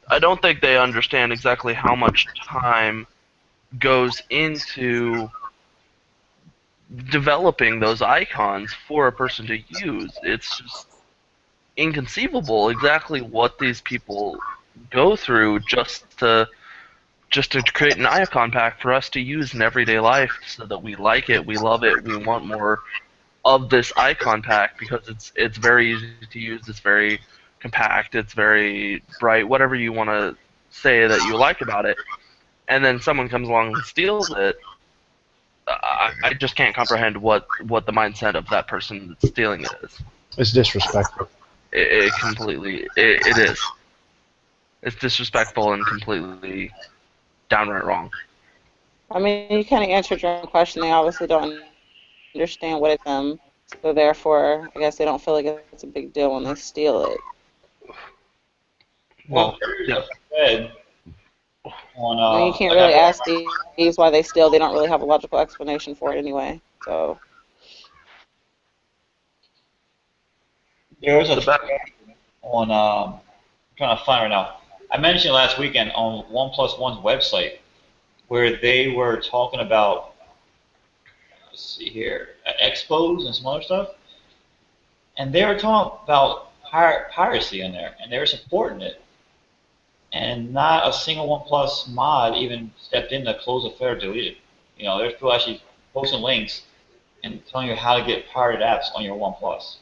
I don't think they understand exactly how much time goes into developing those icons for a person to use. It's just inconceivable exactly what these people go through just to create an icon pack for us to use in everyday life, so that we like it, we love it, we want more of this icon pack, because it's very easy to use, it's very compact, it's very bright, whatever you want to say that you like about it, and then someone comes along and steals it. I just can't comprehend what the mindset of that person that's stealing it is. It's disrespectful. It is. It's disrespectful and completely downright wrong. I mean, you kind of answered your own question. They obviously don't understand what it's them, so therefore, I guess they don't feel like it's a big deal when they steal it. Well, yeah. I mean, you can't really ask thieves why they steal. They don't really have a logical explanation for it anyway. So. There's a thread on I'm trying to find right now. I mentioned last weekend on OnePlusOne's website where they were talking about, let's see here, expos and some other stuff, and they were talking about piracy in there, and they were supporting it, and not a single OnePlus mod even stepped in to close the thread or delete it. There's people actually posting links and telling you how to get pirated apps on your OnePlus.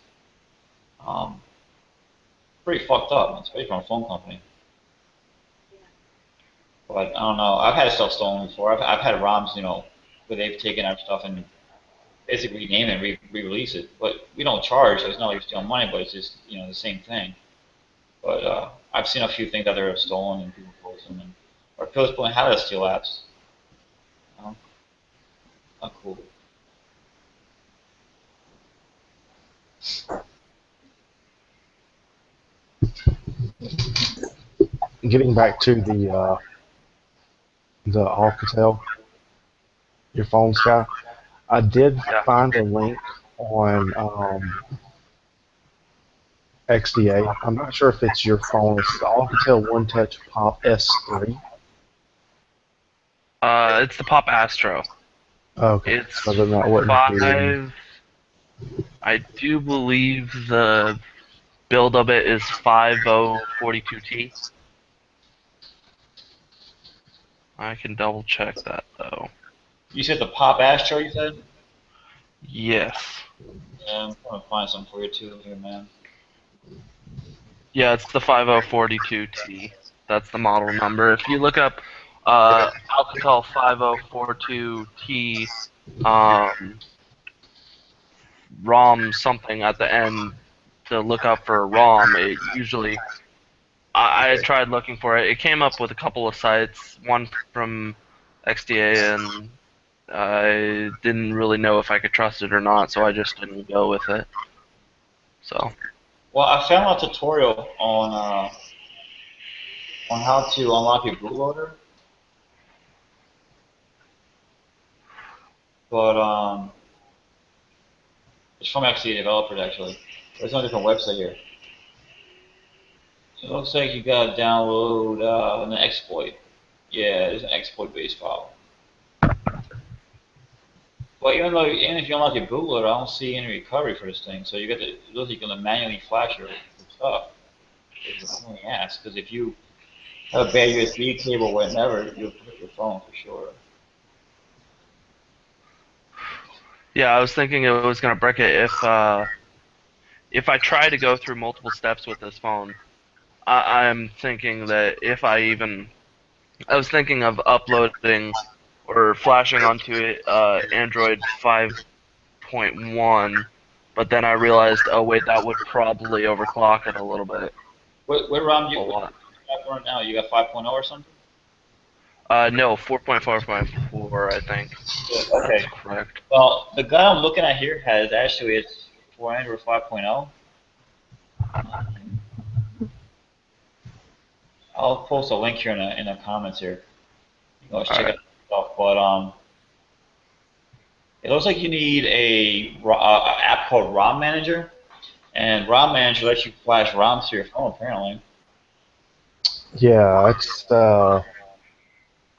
Pretty fucked up, especially from a phone company. But I don't know. I've had stuff stolen before. I've had ROMs, where they've taken our stuff and basically rename it and re-release it. But we don't charge, so it's not like you're stealing money, but it's just the same thing. But I've seen a few things that are stolen and people post them, or people explain how to steal apps. Not cool. getting back to the Alcatel, your phone, Sky. I did Yeah. find a link on XDA. I'm not sure if it's your phone. It's the Alcatel One Touch Pop S3. It's the Pop Astro. Okay, It's so then that wouldn't be. 5. I do believe the build of it is 5042T. I can double check that though. You said the Pop Astro, you said? Yes. Yeah, I'm trying to find something for you too here, man. Yeah, it's the 5042T. That's the model number. If you look up Alcatel 5042T ROM something at the end to look up for ROM, it usually I tried looking for it. It came up with a couple of sites, one from XDA, and I didn't really know if I could trust it or not, so I just didn't go with it. So. Well, I found a tutorial on how to unlock your bootloader, but it's from actually a developer actually. It's on a different website here. It looks like you gotta download an exploit. Yeah, it's an exploit-based file. But even if you unlock your bootloader, I don't see any recovery for this thing. So you got to it looks like you're gonna manually flash your stuff. It's a pain in the ass because if you have a bad USB cable, whatever, you'll hit your phone for sure. Yeah, I was thinking it was gonna break it if I try to go through multiple steps with this phone. I'm thinking that if I was thinking of uploading or flashing onto it Android 5.1, but then I realized, oh wait, that would probably overclock it a little bit. What ROM you A lot. got right now? You got 5.0 or something? No, 4.4.4, I think. Yeah, That's okay. correct. Well, the guy I'm looking at here has actually it's for Android 5.0. I'll post a link here in the comments here. You can always check Alright. it out. But it looks like you need a app called ROM Manager, and ROM Manager lets you flash ROMs to your phone apparently. Yeah, it's. I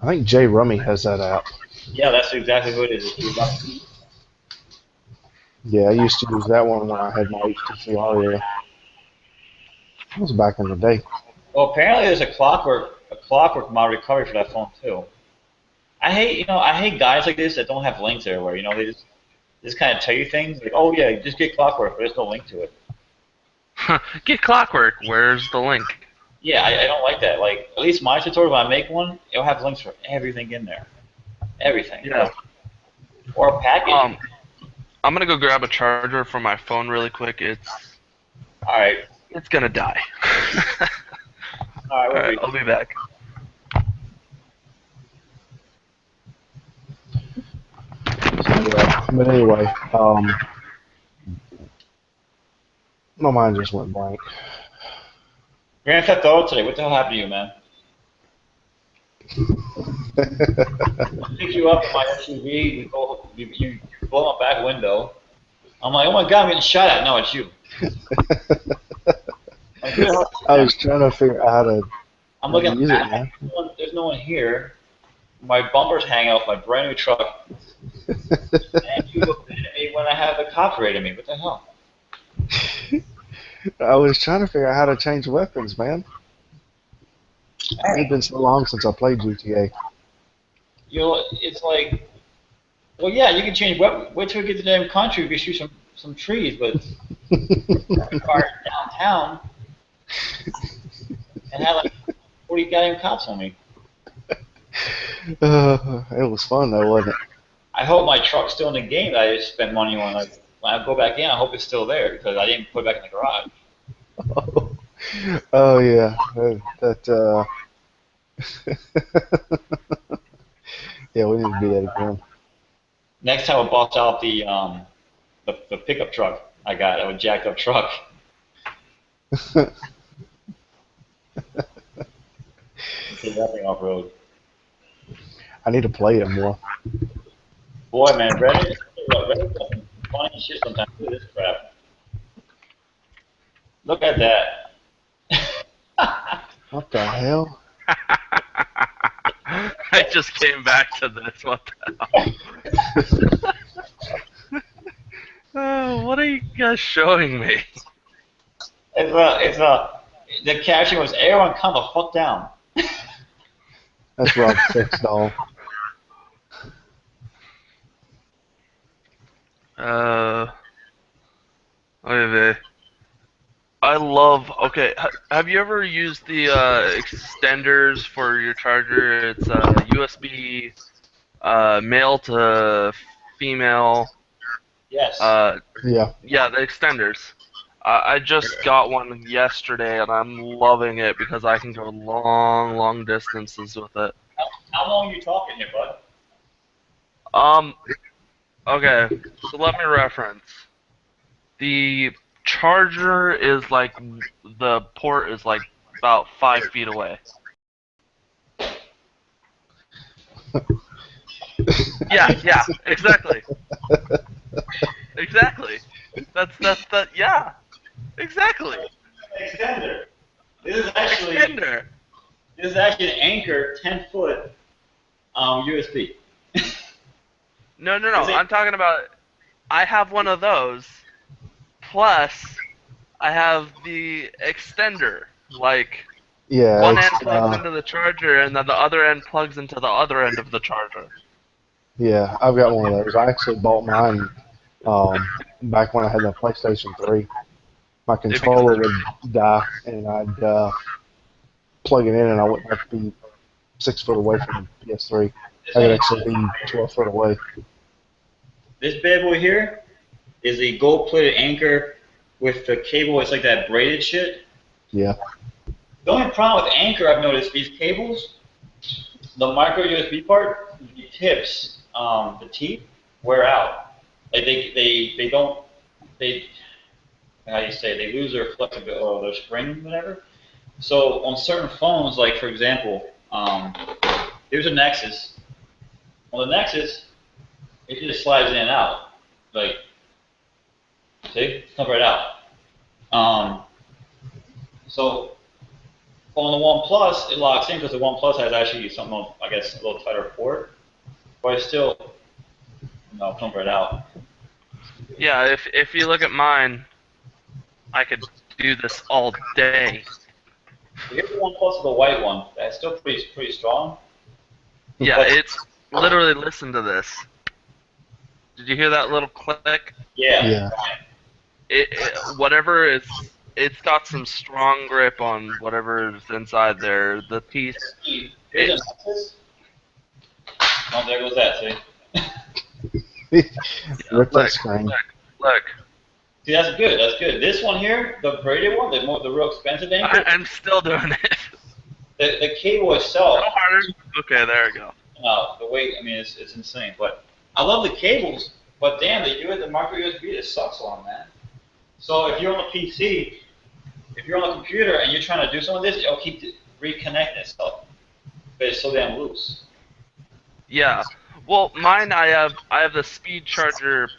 think Jay Rummy has that app. Yeah, that's exactly what it is. Yeah, I used to use that one when I had my HTC Aria. That was back in the day. Well, apparently there's a clockwork mod recovery for that phone too. I hate guys like this that don't have links everywhere. They just kind of tell you things like, oh yeah, just get clockwork, but there's no link to it. Get Clockwork. Where's the link? Yeah, I don't like that. Like, at least my tutorial, when I make one, it'll have links for everything in there. Everything. Yeah. Or a package. I'm gonna go grab a charger for my phone really quick. Alright. It's gonna die. Alright, Alright, I'll be back. Yeah, but anyway, my mind just went blank. Grand Theft Auto today, what the hell happened to you, man? I pick you up in my SUV, you blow my back window. I'm like, oh my god, I'm getting shot at. No, it's you. I was trying to figure out I'm how to looking use it, back. man. There's no one here. My bumper's hanging off my brand new truck. And you look at me when I have the cops raiding me. What the hell? I was trying to figure out how to change weapons, man. It's been so long since I played GTA. It's like, well, yeah, you can change weapons. Wait till we get to the damn country, we can shoot some trees, but car downtown and had like 40 goddamn cops on me. It was fun though, wasn't it? I hope my truck's still in the game that I just spent money on. Like, when I go back in, I hope it's still there because I didn't put it back in the garage. Oh yeah, that. Yeah, we need to do that again. Next time I'll bust out the pickup truck I got, a jacked up truck. take that thing off road. I need to play it more. Boy, man, Reddit does some funny shit sometimes. Look at this crap. Look at that. What the hell? I just came back to this. What the hell? Oh, what are you guys showing me? The caption was, everyone calm the fuck down. That's Rob Six doll. Okay. I love. Okay, have you ever used the extenders for your charger? It's USB male to female. Yes. Yeah. Yeah, the extenders. I just got one yesterday, and I'm loving it because I can go long distances with it. How long are you talking here, bud? Okay, so let me reference. The charger is like, the port is like about 5 feet away. Yeah, exactly. Exactly. Yeah, exactly. Extender. This is actually Extender. This is actually an Anchor 10-foot USB. No. I'm talking about. I have one of those. Plus, I have the extender. Like, Yeah. one end plugs into the charger, and then the other end plugs into the other end of the charger. Yeah, I've got one of those. I actually bought mine back when I had the PlayStation 3. My controller would die, and I'd plug it in, and I wouldn't have to be 6 foot away from the PS3. I could actually be 12 foot away. This bad boy here is a gold-plated Anchor with the cable. It's like that braided shit. Yeah. The only problem with Anchor, I've noticed, these cables, the micro USB part, the tips, the teeth wear out. Like they don't, how do you say, they lose their flexibility or their spring, whatever. So on certain phones, like for example, here's a Nexus. On the Nexus, it just slides in and out. Like, see, it comes right out. So on the OnePlus, it locks in because the OnePlus has actually something, I guess, a little tighter port, but it's still, comes right out. Yeah, if you look at mine, I could do this all day. Here's the OnePlus, the white one. That's still pretty strong. Yeah, But it's literally, listen to this. Did you hear that little click? yeah. Whatever is, it's got some strong grip on whatever's inside there. The piece. Here's a Nexus. Oh, there goes that. See. Rip that screen. Look. See, that's good. That's good. This one here, the braided one, the real expensive Anchor. I'm still doing it. The cable itself. No harder. Okay, there we go. No, the weight. I mean, it's insane. But I love the cables. But damn, the micro USB, it sucks on, man. So if you're on a PC, if you're on a computer and you're trying to do some of this, it'll keep reconnecting itself. But it's so damn loose. Yeah. Well, mine, I have the speed charger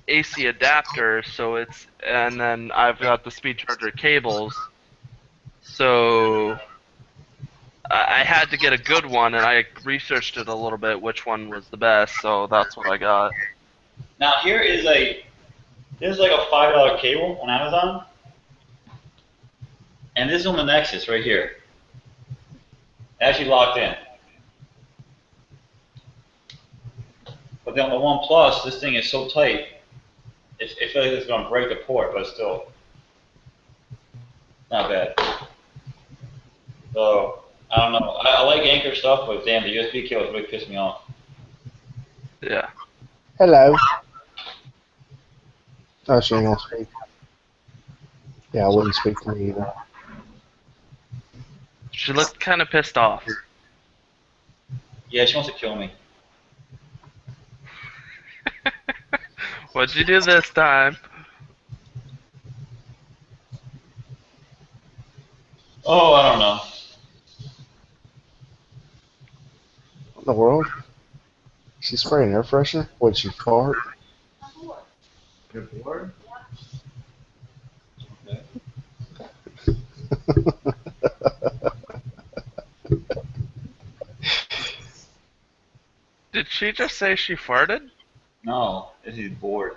AC adapter, so it's, and then I've got the speed charger cables. So I had to get a good one, and I researched it a little bit, which one was the best. So that's what I got. Now this is like a $5 cable on Amazon, and this is on the Nexus right here. Actually locked in. But then on the OnePlus, this thing is so tight, it feels like it's going to break the port, but still not bad. So, I don't know. I like Anchor stuff, but damn, the USB cables really piss me off. Yeah. Hello. Oh, she ain't gonna speak. Yeah, I wouldn't speak to me either. She looked kind of pissed off. Yeah, she wants to kill me. What'd you do this time? Oh, I don't know. in the world? She's spraying air freshener? What, did she fart? You're bored? Okay. Did she just say she farted? No, this is bored.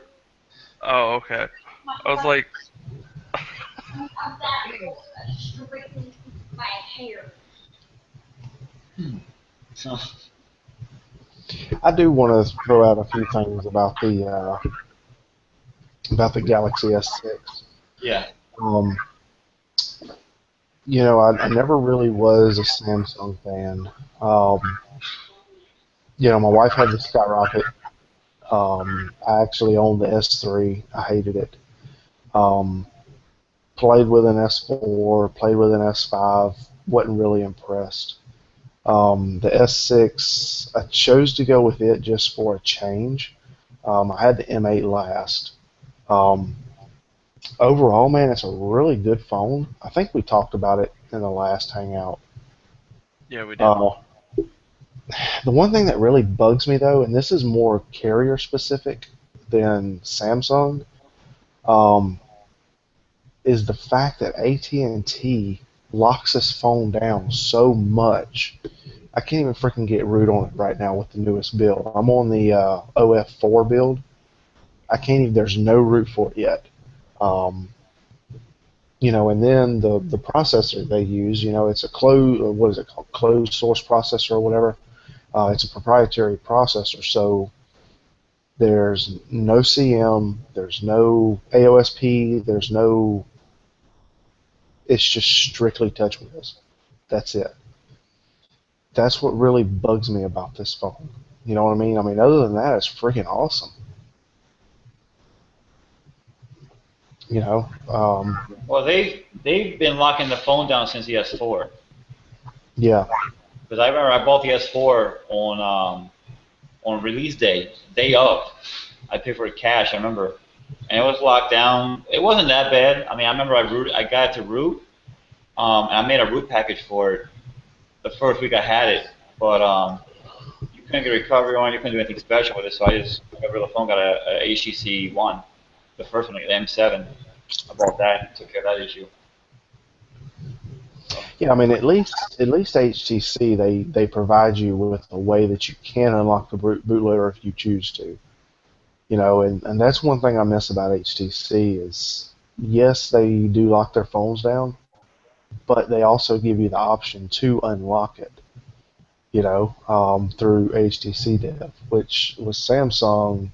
Oh, okay. I was like, So, I do want to throw out a few things about the Galaxy S6. yeah. Um, you know, I never really was a Samsung fan. You know, my wife had the Skyrocket. I actually owned the S3. I hated it. Um, played with an S4, played with an S5. Wasn't really impressed. The S6, I chose to go with it just for a change. I had the M8 last. Um, Overall, man, it's a really good phone. I think we talked about it in the last Hangout. yeah, we did. The one thing that really bugs me, though, and this is more carrier specific than Samsung, um, is the fact that AT&T locks this phone down so much. I can't even freaking get root on it right now with the newest build. I'm on the OF4 build. I can't even. There's no root for it yet. You know, and then the processor they use, you know, it's a closed, what is it called, closed source processor or whatever. It's a proprietary processor, so there's no CM, there's no AOSP, there's no. It's just strictly TouchWiz. That's it. That's what really bugs me about this phone. You know what I mean? I mean, other than that, it's freaking awesome. You know, Well, they've been locking the phone down since the S4. yeah. Because I remember I bought the S4 on release day of. I paid for it cash. I remember, and it was locked down. It wasn't that bad. I mean, I remember I got it to root. And I made a root package for it the first week I had it, but you couldn't get recovery on it. You couldn't do anything special with it. So I just got rid of the phone. Got a HTC One, the first one, the M7. I bought that and took care of that issue. Yeah, I mean, at least HTC they provide you with a way that you can unlock the bootloader if you choose to. You know, and that's one thing I miss about HTC is yes, they do lock their phones down, but they also give you the option to unlock it. You know, through HTC Dev, which was Samsung.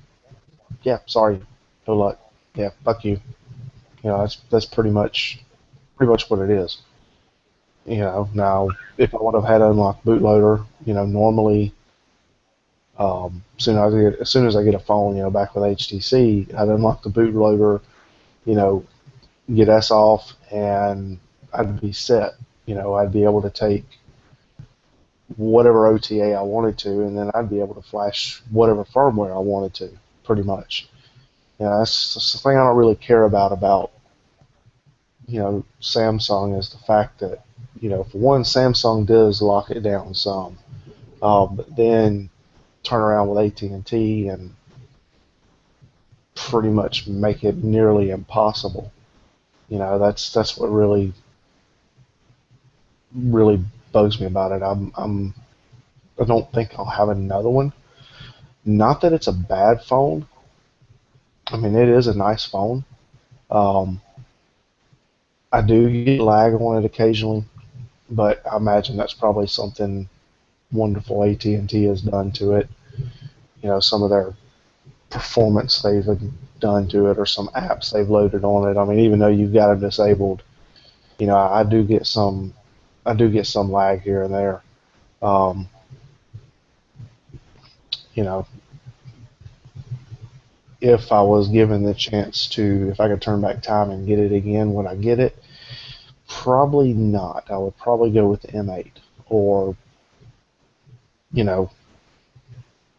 Yeah, sorry, no luck. Yeah, fuck you. You know, that's pretty much what it is. You know, now if I would have had unlocked bootloader, you know, normally, as soon as I get a phone, you know, back with HTC, I'd unlock the bootloader, you know, get S off, and I'd be set. You know, I'd be able to take whatever OTA I wanted to, and then I'd be able to flash whatever firmware I wanted to, pretty much. You know, that's the thing I don't really care about, you know, Samsung is the fact that, you know, for one, Samsung does lock it down some, but then turn around with AT&T and pretty much make it nearly impossible. You know, that's what really bugs me about it. I don't think I'll have another one. Not that it's a bad phone. I mean, it is a nice phone. Um, I do get lag on it occasionally, but I imagine that's probably something wonderful AT&T has done to it. You know, some of their performance they've done to it, or some apps they've loaded on it. I mean, even though you've got them disabled, you know, I do get some lag here and there. Um, you know, if I was given the chance to, if I could turn back time and get it again when I get it, probably not. I would probably go with the M8, or, you know,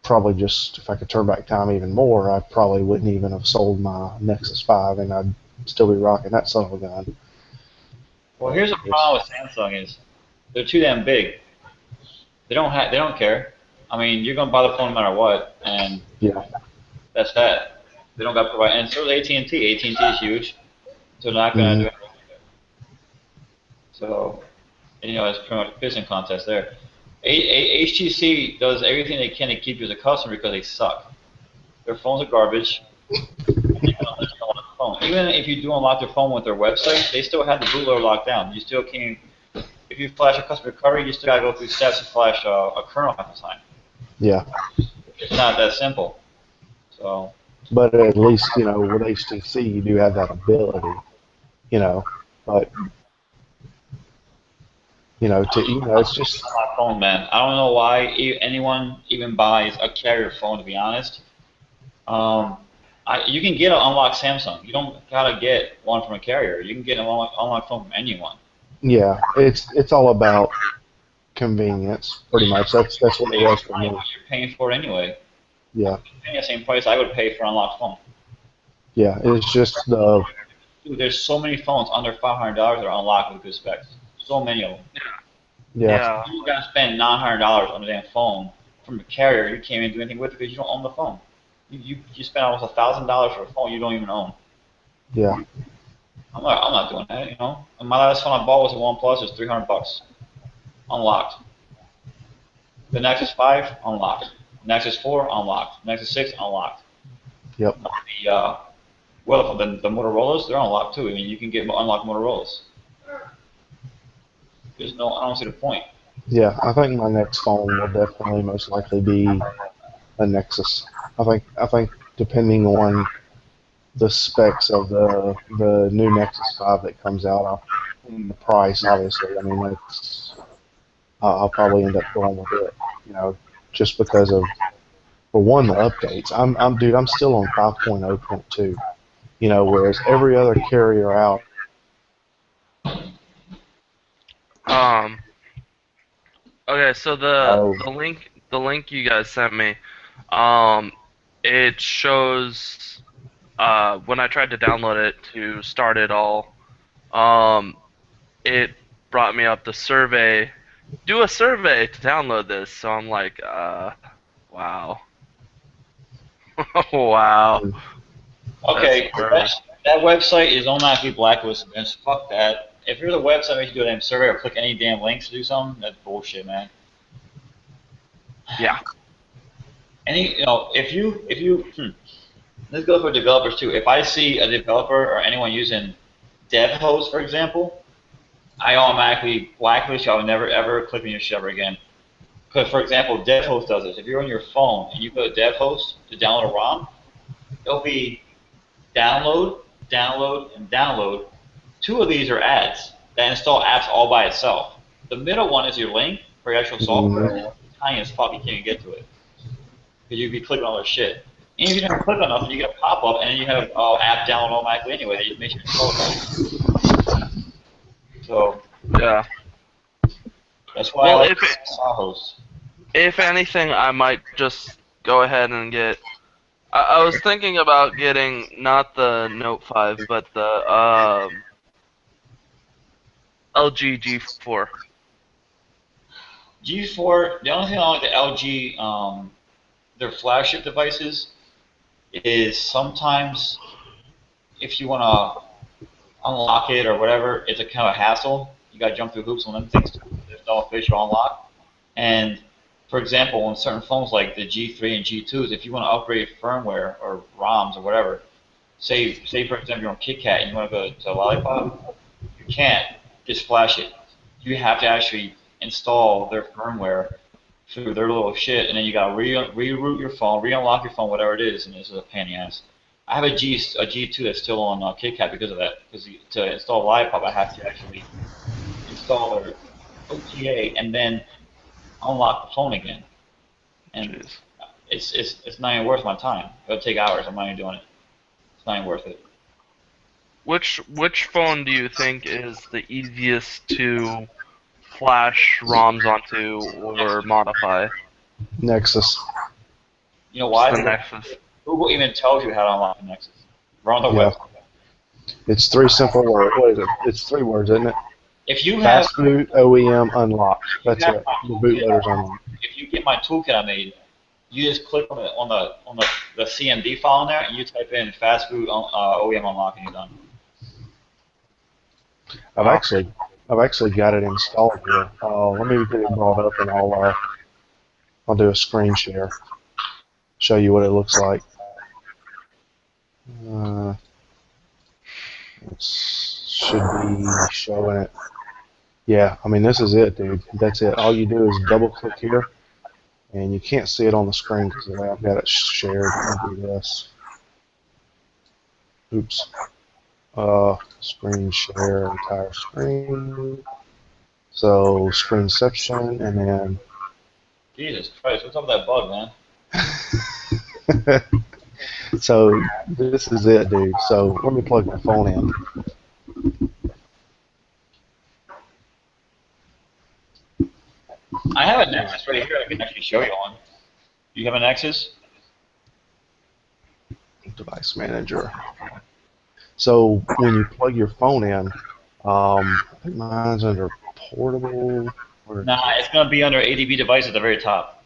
probably just, if I could turn back time even more, I probably wouldn't even have sold my Nexus 5, and I'd still be rocking that son of a gun. Well, here's the problem with Samsung is they're too damn big. They don't care. I mean, you're gonna buy the phone no matter what, and Yeah. that's that. They don't got to provide, and so is AT&T. AT&T is huge, so they're not gonna do Mhm. it. So, and, it's pretty much a pissing contest there. HTC does everything they can to keep you as a customer because they suck. Their phones are garbage. And they don't let you unlock the phone. Even if you do unlock their phone with their website, they still have the bootloader locked down. You still can't. If you flash a customer recovery, you still gotta go through steps to flash a kernel half the time. Yeah. It's not that simple. So. But at least, with HTC, you do have that ability, but, it's just, My phone, man. I don't know why anyone even buys a carrier phone. To be honest, you can get an unlocked Samsung. You don't gotta get one from a carrier. You can get an unlocked phone from anyone. yeah, it's all about convenience, pretty much. That's what it was for me. You're paying for it anyway. Yeah. You're paying the same price I would pay for an unlocked phone. Yeah, it's just Dude, there's so many phones under $500 that are unlocked with good specs. So many of them. yeah, You gotta spend $900 on a damn phone from a carrier. You can't even do anything with it because you don't own the phone. You spend almost $1,000 for a phone you don't even own. yeah, I'm not doing that. And my last phone I bought was a OnePlus. It was $300, unlocked. The Nexus 5 unlocked. Nexus 4 unlocked. Nexus 6 unlocked. yep, The Motorola's, they're unlocked too. I mean, you can get unlocked Motorola's. I don't see the point. yeah. I think my next phone will definitely most likely be a Nexus. I think depending on the specs of the new Nexus 5 that comes out, and the price, obviously. I mean, I'll probably end up going with it. Just because of, for one, the updates. I'm still on 5.0.2. Whereas every other carrier out. Okay, so the link you guys sent me, it shows when I tried to download it to start it all, it brought me up the survey. Do a survey to download this. So I'm like, wow. Wow. Okay, that website is automatically blacklisted, man. So fuck that. If you're the website that makes you do a damn survey or click any damn links to do something, that's bullshit, man. Yeah. This goes for developers too. If I see a developer or anyone using DevHost, for example, I automatically blacklist you. I would never ever click on your shit ever again. Because, for example, DevHost does this. If you're on your phone and you go to DevHost to download a ROM, it'll be download, download, and download. Two of these are ads that install apps all by itself. The middle one is your link for your actual software. And it's tiny as fuck. You can't even get to it. Because you'd be clicking all this shit. And if you don't click on nothing, you get a pop-up, and then you have app download automatically anyway. That makes you install it. So Yeah. that's why I like Sawhost. If anything, I might just go ahead and get. I was thinking about getting not the Note 5, but the LG G4. G4. The only thing I like the LG, their flagship devices, is sometimes if you want to unlock it or whatever, it's a kind of a hassle. You got to jump through hoops on them things. There's no official unlock. And for example, on certain phones like the G3 and G2s, if you want to upgrade firmware or ROMs or whatever, say for example you're on KitKat and you want to go to Lollipop, you can't just flash it. You have to actually install their firmware through their little shit, and then you got to reroute your phone, re-unlock your phone, whatever it is, and this is a pain in the ass. I have a G2 that's still on KitKat because of that. Because to install Lollipop, I have to actually install their OTA and then unlock the phone again. And it's not even worth my time. It'll take hours. I'm not even doing it. It's not even worth it. Which phone do you think is the easiest to flash ROMs onto or modify? Nexus. You know why? The Nexus. Google even tells you how to unlock the Nexus. We're on the website. It's three simple words. What is it? It's 3 words, isn't it? If you have Fast boot, OEM, unlock. That's it. The bootloader's unlocked. If you get TechMatte toolkit I made. You just click on the CMD file in there, and you type in fast boot OEM unlock, and you're done. I've actually got it installed here. Let me get it brought up, and I'll do a screen share, show you what it looks like. It should be showing it. Yeah, I mean, this is it, dude. That's it. All you do is double click here, and you can't see it on the screen because the way I've got it shared. I'll do this. Oops. Screen share, entire screen. So screenception, and then. Jesus Christ, what's up with that bug, man? So this is it, dude. So let me plug my phone in. I have a Nexus right here I can actually show you on. Do you have a Nexus? Device manager. So when you plug your phone in, I think mine's under portable. Nah, it's going to be under ADB device at the very top.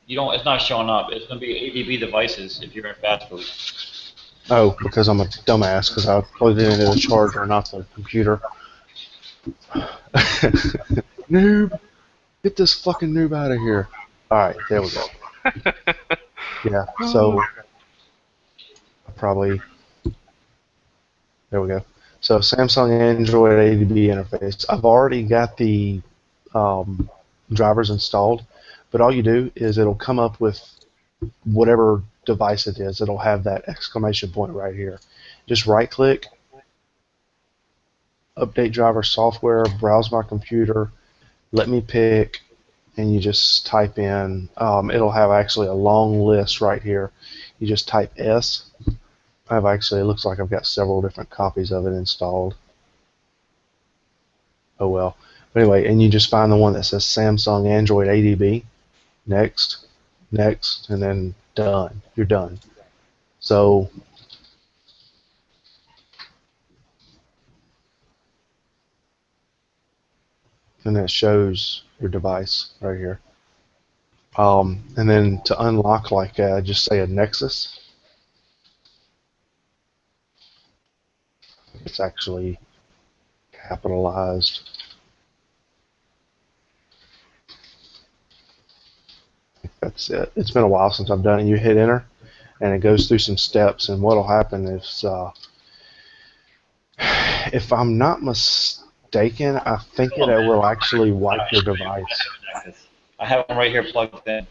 It's not showing up. It's going to be ADB devices if you're in fast boot. Oh, because I'm a dumbass because I plugged it into the charger, not the computer. Noob! Get this fucking noob out of here. Alright, there we go. Yeah, so there we go. So Samsung Android ADB interface. I've already got the drivers installed, but all you do is it'll come up with whatever device it is. It'll have that exclamation point right here. Just right click, update driver software, browse my computer, let me pick, and you just type in, it'll have actually a long list right here. You just type S. It looks like I've got several different copies of it installed. Oh well. But anyway, and you just find the one that says Samsung Android ADB. Next, next, and then done. You're done. So and it shows your device right here. And then to unlock, like, just say a Nexus. It's actually capitalized. That's it. It's been a while since I've done it. You hit enter, and it goes through some steps. And what'll happen is, if I'm not mistaken, I think it will actually wipe your device. I have one right here plugged in.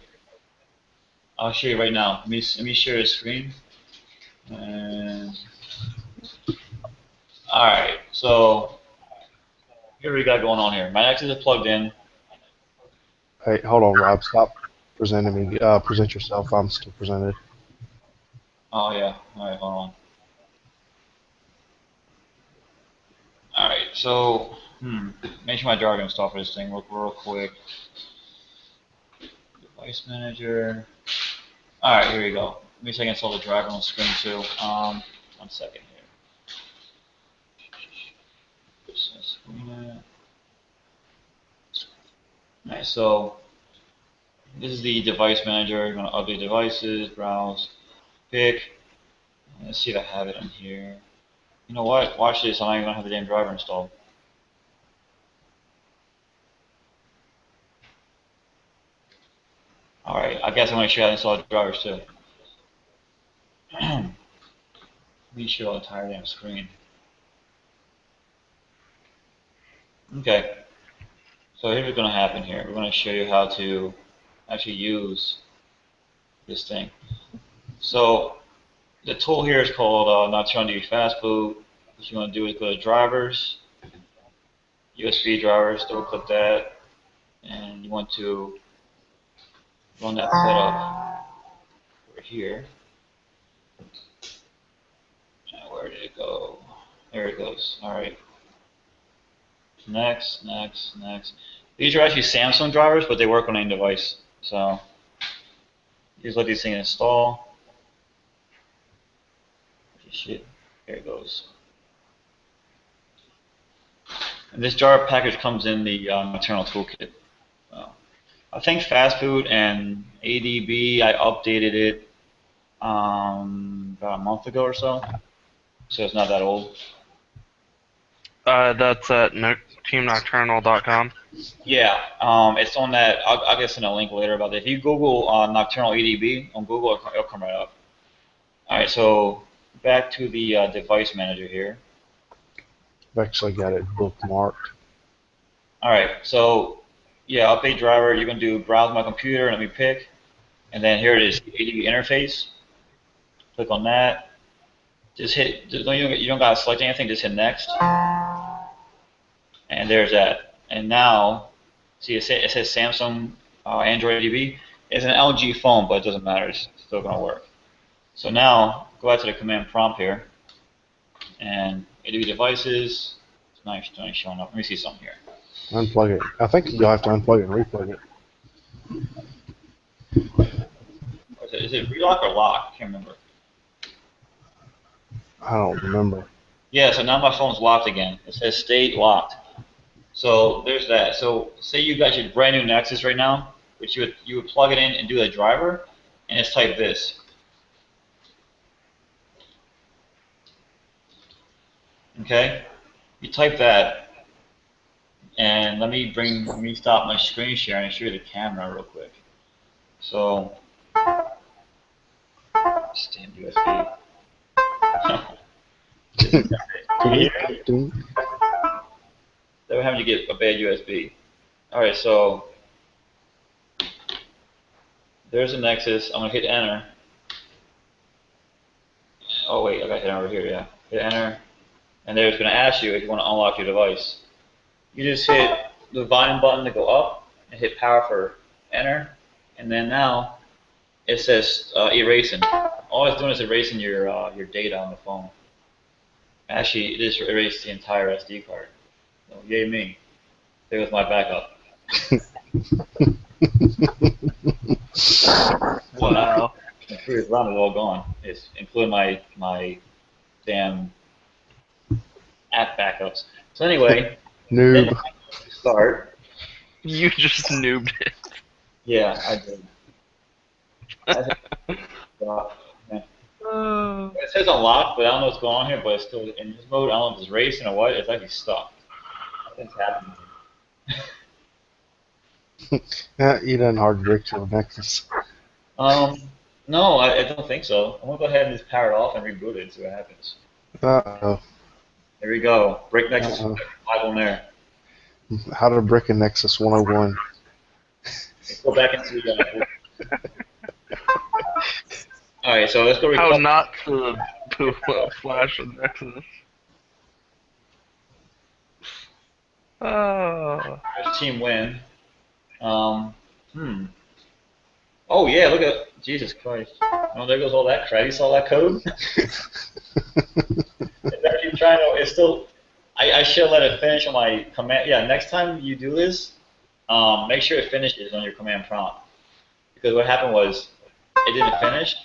I'll show you right now. Let me share the screen. And all right, so here we got going on here. My Nexus is plugged in. Hey, hold on, Rob. Stop presenting me. Present yourself. I'm still presented. Oh yeah. All right, hold on. All right, so make sure my driver installed for this thing real quick. Device manager. All right, here we go. Let me see if I can install the driver on the screen too. 1 second here. Alright, so this is the device manager. You're going to update devices, browse, pick. Let's see if I have it in here. You know what? Watch this. I'm not even going to have the damn driver installed. Alright, I guess I'm going to show you how to install the drivers too. Let me show the entire damn screen. Okay. So here's what's going to happen here. We're going to show you how to actually use this thing. So the tool here is called Nocturnal Fast Boot. What you want to do is go to drivers, USB drivers, double click that, and you want to run that setup over here. And where did it go? There it goes. Alright. Next, next, next. These are actually Samsung drivers, but they work on any device. So just let these things install. Shit. There it goes. And this jar package comes in the Nocturnal toolkit. I think fast food and ADB, I updated it about a month ago or so. So it's not that old. That's at teamnocturnal.com. Yeah, it's on that. I'll get send a link later about that. If you Google Nocturnal ADB on Google, it'll come right up. All right, so back to the device manager here. I've actually got it bookmarked. All right, so yeah, update driver. You're gonna do browse my computer and let me pick, and then here it is, ADB interface. Click on that. Just hit. You don't gotta select anything. Just hit next, and there's that. And now, see it says Samsung Android ADB. It's an LG phone, but it doesn't matter. It's still gonna work. So now go out to the command prompt here, and ADB devices. It's nice showing up. Let me see something here. Unplug it. I think you'll have to unplug it and replug it. Is it relock or lock? I can't remember. I don't remember. Yeah, so now my phone's locked again. It says state locked. So there's that. So say you got your brand new Nexus right now, which you would plug it in and do the driver, and it's type this. Okay, you type that, and let me stop my screen share and show you the camera real quick. So, stand USB. They were having to get a bad USB. All right, so there's a Nexus. I'm gonna hit enter. Oh wait, I got hit enter over here. Yeah, hit enter, and there it's gonna ask you if you want to unlock your device. You just hit the volume button to go up and hit power for enter, and then now it says erasing. All it's doing is erasing your data on the phone. Actually, it just erased the entire SD card. So, yay me. There was my backup. Wow. The previous ROM is all gone. It's including my damn app backups. So anyway, Noob. then start. You just noobed it. Yeah, I did. It says unlocked, but I don't know what's going on here. But it's still in this mode. I don't know if it's racing or what. It's actually stuck. Nothing's happening. You done hard brick your Nexus. No, I don't think so. I'm gonna go ahead and just power it off and reboot it and see what happens. Uh-oh. There we go. Break Nexus 5 on there. How to brick a Nexus 101. Let's go back into the. All right, so let's go. How not to flash a Nexus. Oh. There's team win. Oh yeah, look at Jesus Christ. Oh, there goes all that crap. You saw that code? It's actually trying to. It's still. I should let it finish on my command. Yeah, next time you do this, make sure it finishes on your command prompt. Because what happened was, it didn't finish.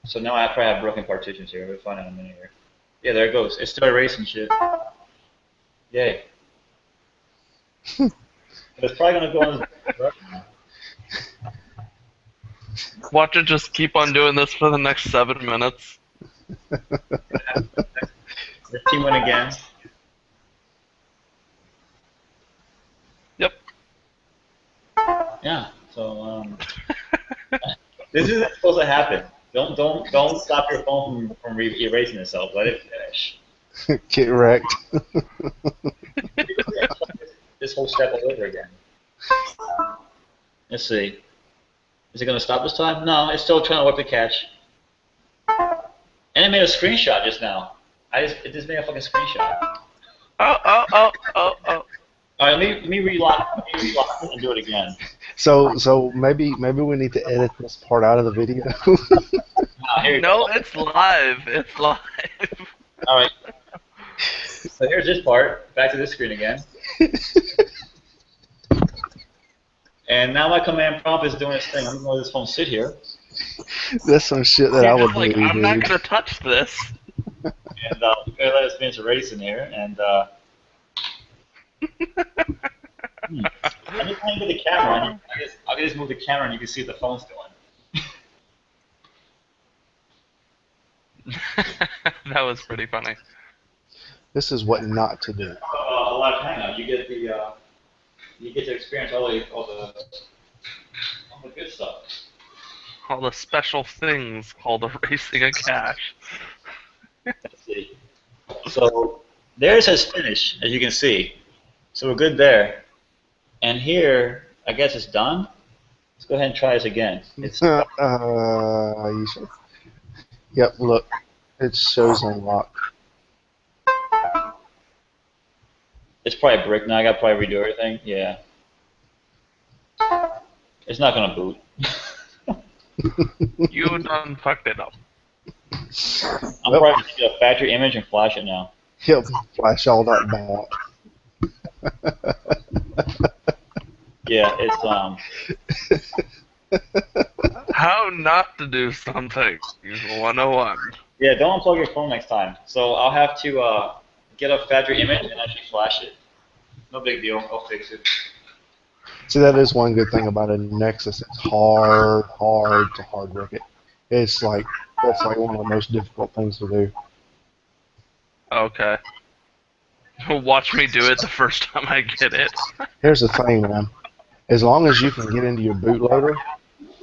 So now I probably have broken partitions here. We'll find out in a minute here. Yeah, there it goes. It's still erasing shit. Yay. It's probably gonna go on. Watch it just keep on doing this for the next 7 minutes. The team win again. Yep. Yeah. So this isn't supposed to happen. Don't stop your phone from erasing itself. Let it finish. Get wrecked. This whole step all over again. Let's see. Is it going to stop this time? No, it's still trying to work the cache. And it made a screenshot just now. It just made a fucking screenshot. Oh. All right, let me relock it and do it again. So maybe we need to edit this part out of the video. No, it's live. It's live. All right. So here's this part. Back to this screen again. And now my command prompt is doing its thing. I'm going to let this phone sit here. That's some shit that I would do. I'm not going to touch this. And we're going to let it finish erasing here. And I need playing with the camera, and I can just move the camera, and you can see what the phone's doing. That was pretty funny. This is what not to do. A live hangout, you get to experience all the good stuff. All the special things called erasing a cache. Let's see. So theirs has finished, as you can see. So we're good there. And here, I guess it's done. Let's go ahead and try this again. It's You should. Yep, look. It shows unlocked. It's probably a brick now. I got to probably redo everything. Yeah. It's not going to boot. You done fucked it up. I'm probably going to get a factory image and flash it now. Yep, flash all that back. Yeah, it's How not to do something. 101. Yeah, don't unplug your phone next time. So I'll have to get a factory image and actually flash it. No big deal. I'll fix it. See, that is one good thing about a Nexus. It's hard to hard work it. It's like, that's like one of the most difficult things to do. Okay. Watch me do it the first time I get it. Here's the thing, man. As long as you can get into your bootloader,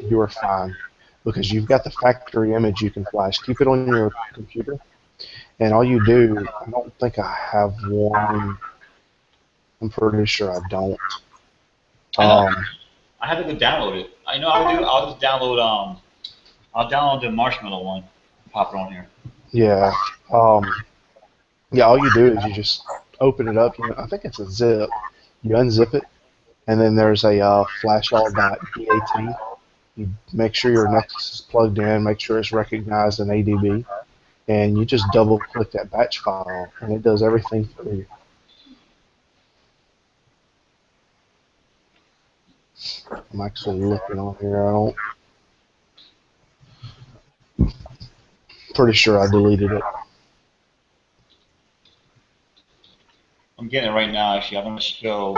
you are fine. Because you've got the factory image you can flash. Keep it on your computer. And all you do, I don't think I have one. I'm pretty sure I don't. I have to go download it. I know I'll do. I'll just download. I'll download the Marshmallow one. Pop it on here. Yeah. Yeah. All you do is you just open it up. I think it's a zip. You unzip it, and then there's a flashall.bat. You make sure your Nexus is plugged in. Make sure it's recognized in ADB, and you just double-click that batch file, and it does everything for you. I'm actually looking on here. Pretty sure I deleted it. I'm getting it right now. Actually, I'm gonna show.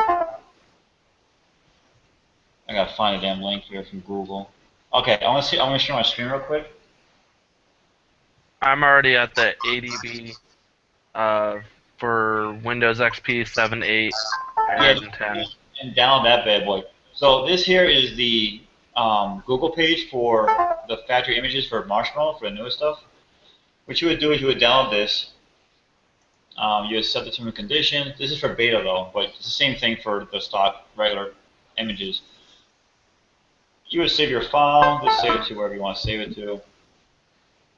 I gotta find a damn link here from Google. Okay, I'm gonna share my screen real quick. I'm already at the ADB for Windows XP 7, 8, and 10. And download that bad boy. So this here is the Google page for the factory images for Marshmallow, for the newest stuff. What you would do is you would download this. You would set the terms and conditions. This is for beta though, but it's the same thing for the stock regular images. You would save your file. Just save it to wherever you want to save it to.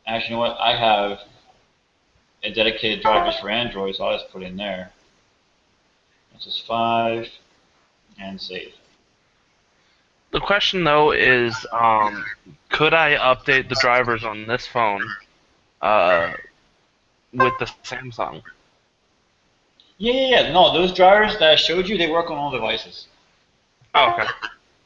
Actually, you know what? I have a dedicated drive just for Android, so I'll just put it in there. This is 5 and save. The question though is, could I update the drivers on this phone with the Samsung? Yeah. No, those drivers that I showed you, they work on all devices. Oh, okay.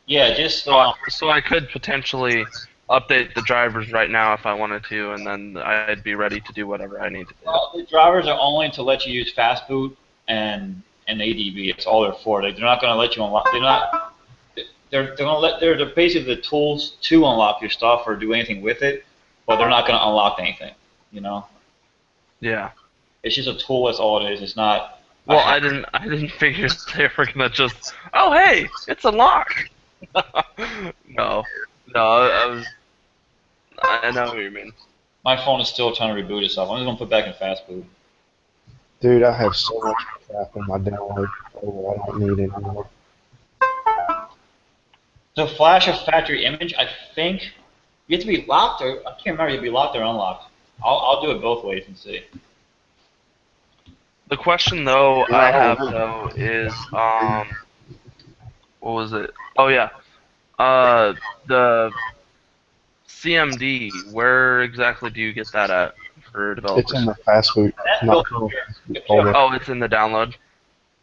Yeah, just So I could potentially update the drivers right now if I wanted to, and then I'd be ready to do whatever I need to do. well, the drivers are only to let you use fast boot and ADB. It's all they're for. They're not going to let you unlock. They're basically the tools to unlock your stuff or do anything with it, but they're not going to unlock anything. You know. Yeah. It's just a tool. That's all it is. It's not. Well, I didn't figure they were gonna just. Oh, hey, it's unlocked. No, I know what you mean. My phone is still trying to reboot itself. I'm just going to put back in fast boot. Dude, I have so much crap in my download folder I don't need anymore. To flash a factory image, I think you have to be locked, or I can't remember if you have to be locked or unlocked. I'll do it both ways and see. The question though I have though is what was it? Oh yeah, the CMD. Where exactly do you get that at for developers? It's in the fast boot. Not folder. Oh, it's in the download.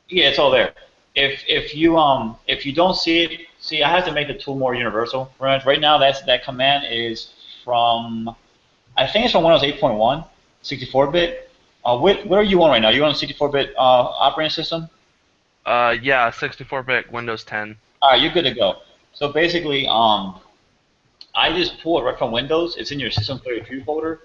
Yeah, it's all there. If you don't see it, I have to make the tool more universal. Right now, that command is from, I think it's from Windows 8.1, 64-bit. What are you on right now? You on a 64-bit operating system? Yeah, 64-bit Windows 10. All right, you're good to go. So basically, I just pull it right from Windows. It's in your System32 folder,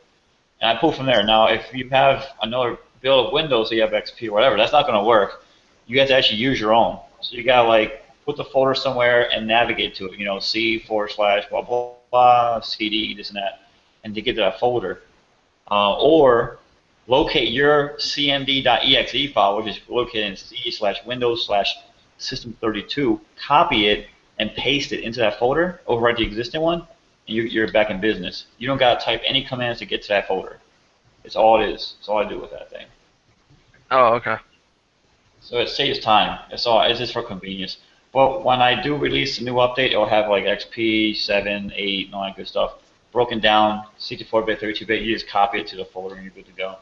and I pull from there. Now, if you have another build of Windows, so you have XP or whatever, that's not going to work. You have to actually use your own. So you got to like put the folder somewhere and navigate to it. You know, C forward slash blah blah blah CD this and that, and to get to that folder, or locate your cmd.exe file, which is located in C slash Windows slash System32. Copy it and paste it into that folder, overwrite the existing one, and you're back in business. You don't got to type any commands to get to that folder. It's all it is. It's all I do with that thing. Oh, okay. So it saves time. It's all. It's just for convenience. But when I do release a new update, it'll have like XP, 7, 8, and all that good stuff broken down, 64-bit, 32-bit. You just copy it to the folder and you're good to go.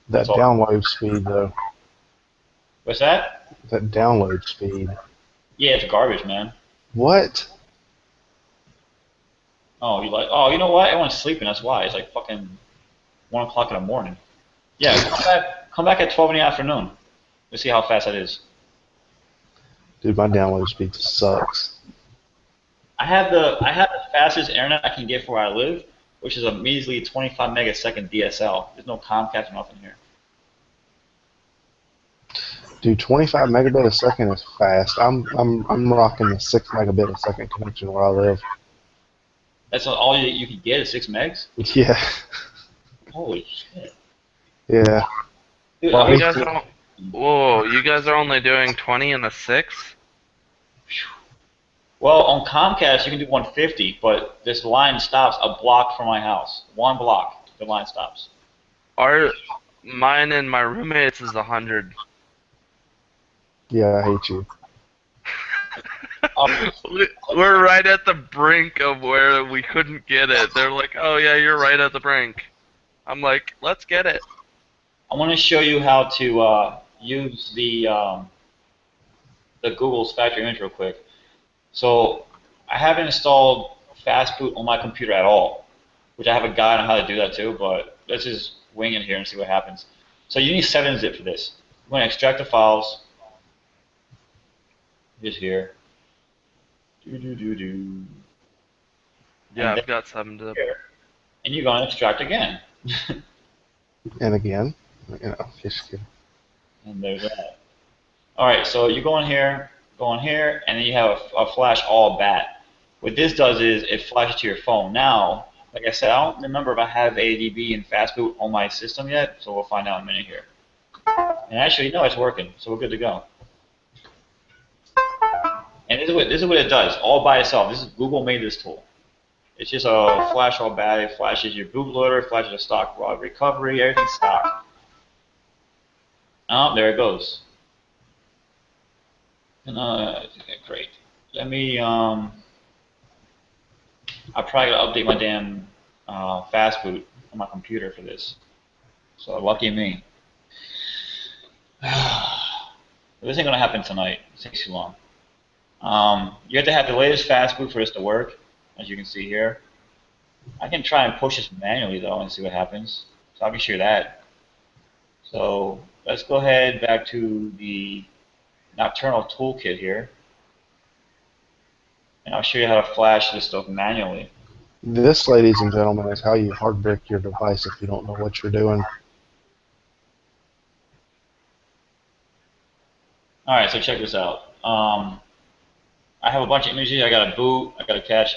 That download speed, though. What's that? That download speed. Yeah, it's garbage, man. What? Oh, you know what? Everyone's sleeping. That's why. It's like fucking 1 o'clock in the morning. Yeah, come back at 12 in the afternoon. Let's see how fast that is. Dude, my download speed sucks. I have the fastest internet I can get for where I live, which is a measly 25 megasecond DSL. There's no Comcast or nothing here. Dude, 25 megabit a second is fast. I'm rocking the 6 megabit a second connection where I live. That's all you can get is 6 megs? Yeah. Holy shit. Yeah. Dude, Well, You guys are, whoa, you guys are only doing 20 in the 6? well, on Comcast you can do 150, but this line stops a block from my house. 1 block, the line stops. Mine and my roommates is 100. Yeah, I hate you. We're right at the brink of where we couldn't get it. They're like, oh yeah, you're right at the brink. I'm like, let's get it. I want to show you how to use the Google's factory image real quick. So I haven't installed Fastboot on my computer at all, which I have a guide on how to do that too, but let's just wing it here and see what happens. So you need 7-zip for this. I'm going to extract the files. Just here. Yeah, And I've got 7-zip. here. And you're going to extract again. And again, just kidding. And there's that. All right, so you go in here, and then you have a flash all bat. What this does is it flashes to your phone. Now, like I said, I don't remember if I have ADB and Fastboot on my system yet, so we'll find out in a minute here. And actually, no, it's working, so we're good to go. And this is what it does, all by itself. Google made this tool. It's just a flash all bat. It flashes your bootloader, flashes a stock raw recovery, everything's stock. Oh, there it goes. And, okay, great. Let me, I probably gotta update my damn Fastboot on my computer for this. So lucky me. This ain't gonna happen tonight. It takes too long. You have to have the latest Fastboot for this to work, as you can see here. I can try and push this manually though and see what happens. So I'll be sure that. So let's go ahead back to the Nocturnal toolkit here. And I'll show you how to flash this stuff manually. This, ladies and gentlemen, is how you hard brick your device if you don't know what you're doing. Alright, so check this out. I have a bunch of images. I got a boot, I got a cache.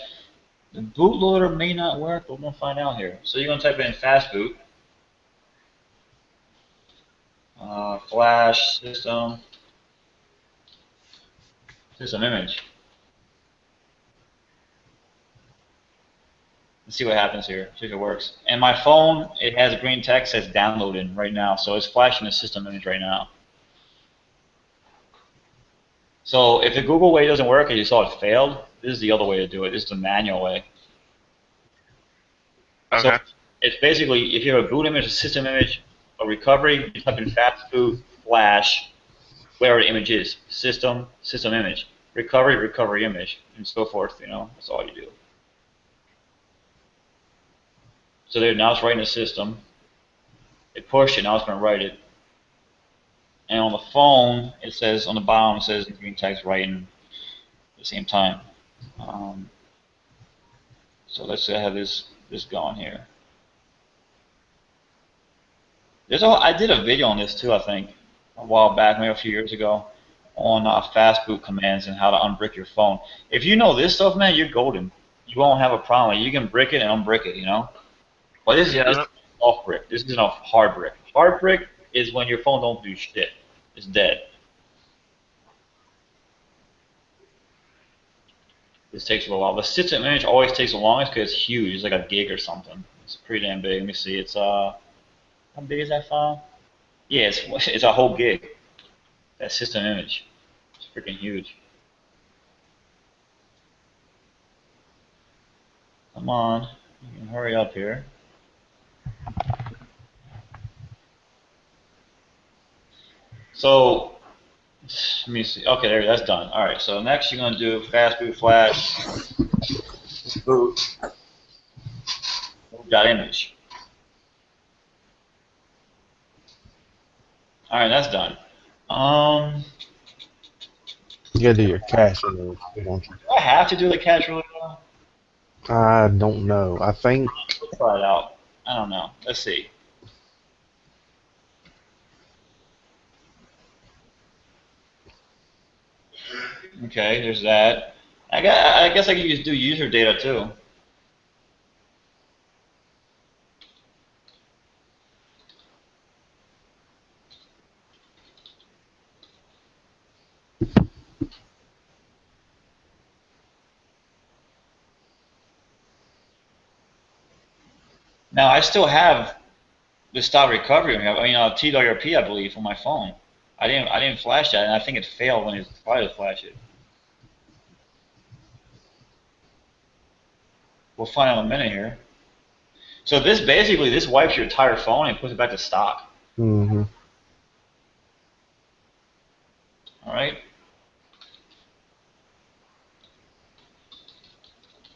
The bootloader may not work, but we're going to find out here. So you're going to type in Fastboot. Flash, system image. Let's see what happens here, see if it works. And my phone, it has a green text that says downloading right now, so it's flashing the system image right now. So if the Google way doesn't work and you saw it failed, this is the other way to do it. This is the manual way. Okay. So it's basically, if you have a boot image, a system image, a recovery, you type in Fastboot, flash, whatever the image is, system image, recovery image, and so forth, that's all you do. So there, now it's writing the system. It pushed it, now it's going to write it. And on the phone, it says, on the bottom, it says in green text, writing at the same time. So let's have this going here. I did a video on this too, I think, a while back, maybe a few years ago, on fast boot commands and how to unbrick your phone. If you know this stuff, man, you're golden. You won't have a problem. You can brick it and unbrick it, you know. But this is soft brick. This isn't a hard brick. Hard brick is when your phone don't do shit. It's dead. This takes a little while. The system image always takes the longest because it's huge. It's like a gig or something. It's pretty damn big. Let me see. It's how big is that file? Yeah, it's a whole gig. That system image. It's freaking huge. Come on. You can hurry up here. So, let me see. Okay, there, that's done. All right, so next you're going to do fast boot flash boot dot image. All right, that's done. You gotta do your cache image, don't you? Do I have to do the cache really well? I don't know. I think. Let's try it out. I don't know. Let's see. Okay, there's that. I guess I can just do user data too. Now I still have the stop recovery. I mean, TWRP, I believe, on my phone. I didn't flash that, and I think it failed when it tried to flash it. We'll find out in a minute here. So this wipes your entire phone and puts it back to stock. Mm-hmm. All right.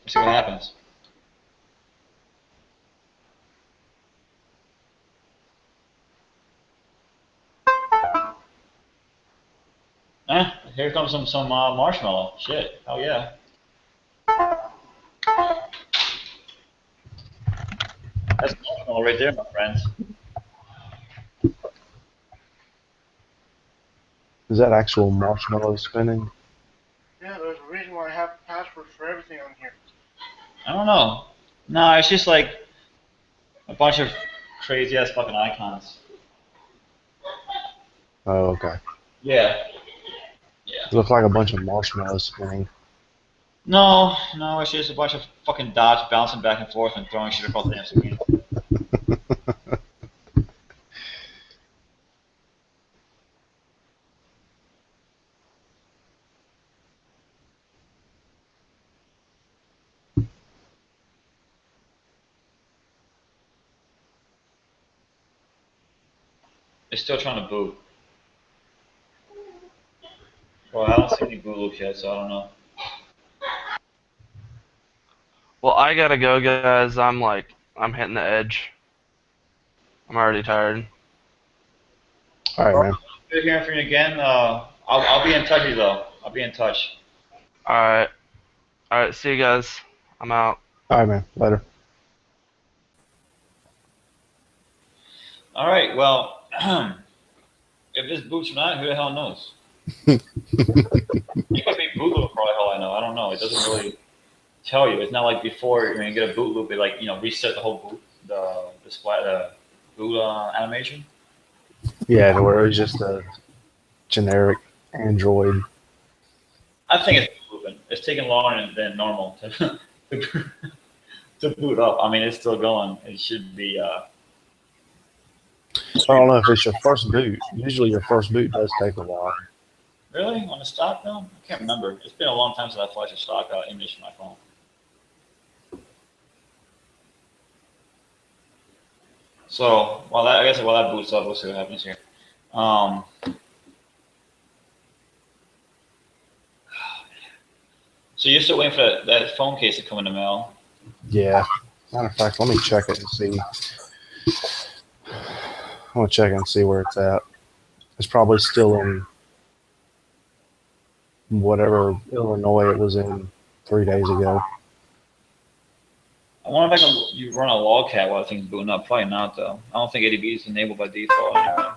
Let's see what happens. Here comes some marshmallow. Shit. Oh yeah. That's marshmallow right there, my friends. Is that actual marshmallow spinning? Yeah, there's a reason why I have passwords for everything on here. I don't know. No, it's just like a bunch of crazy ass fucking icons. Oh, okay. Yeah. Yeah. It looks like a bunch of marshmallows spinning. No, it's just a bunch of fucking dots bouncing back and forth and throwing shit across the damn screen. It's still trying to boot. Well, I don't see any boot loops yet, so I don't know. Well, I gotta go, guys. I'm hitting the edge. I'm already tired. All right, man. Good hearing from you again. I'll be in touch with you though. I'll be in touch. All right. See you guys. I'm out. All right, man. Later. All right. Well, if this boots or not, who the hell knows? It could be boot loop for all the hell I know. I don't know. It doesn't really tell you. It's not like before when you get a boot loop, it reset the whole boot, the boot animation. Yeah, to where it's just a generic Android. I think it's moving. It's taking longer than normal to boot up. I mean, it's still going. It should be. I don't know if it's your first boot. Usually your first boot does take a while. Really? On the stock though? I can't remember. It's been a long time since I flashed a stock image from my phone. So I guess while that boots up, we'll see what happens here. So you're still waiting for that phone case to come in the mail? Yeah. Matter of fact, let me check it and see. I want to check and see where it's at. It's probably still in whatever Illinois it was in 3 days ago. I wonder if you run a logcat while things booting up. Probably not though. I don't think ADB is enabled by default anyway.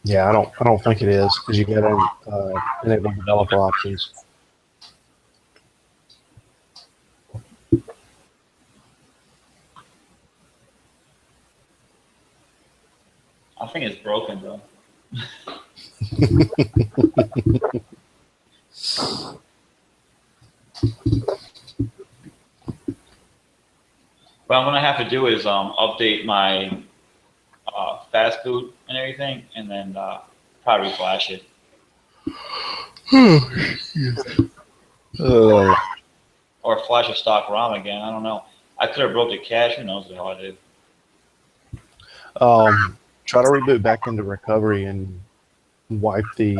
Yeah, I don't think it is because you got to enable developer options. I think it's broken though. What I'm gonna have to do is update my fast boot and everything, and then probably flash it. Or flash a stock ROM again. I don't know. I could have broke the cache. Who knows what the hell I did? Try to reboot back into recovery and wipe the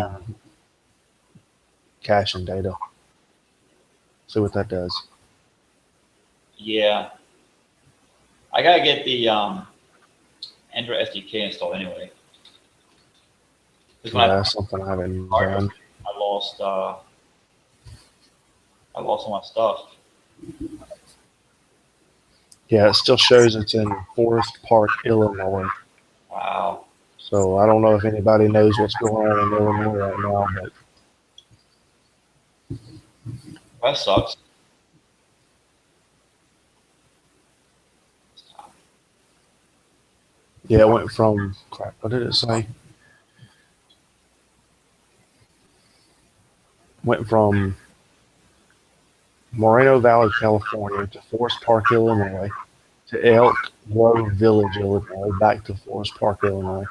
cache and data. See what that does. Yeah. I gotta get the Android SDK installed anyway. Yeah, that's something I haven't done. I lost all my stuff. Yeah, it still shows it's in Forest Park, Illinois. Wow. So I don't know if anybody knows what's going on in Illinois right now, but That sucks. yeah, it went from crap. What did it say? Went from Moreno Valley, California, to Forest Park, Illinois, to Elk Grove Village, Illinois, back to Forest Park, Illinois.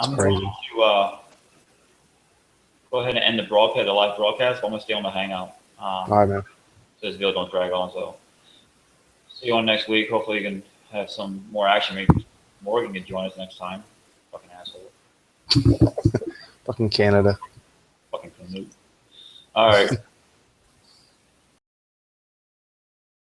I'm crazy. going to go ahead and end the broadcast, the live broadcast. I'm going to stay on the Hangout. All right, man. So this video don't drag on. So see you on next week. Hopefully you can have some more action. Maybe Morgan can join us next time. Fucking asshole. Fucking Canada. Fucking Canute. All right.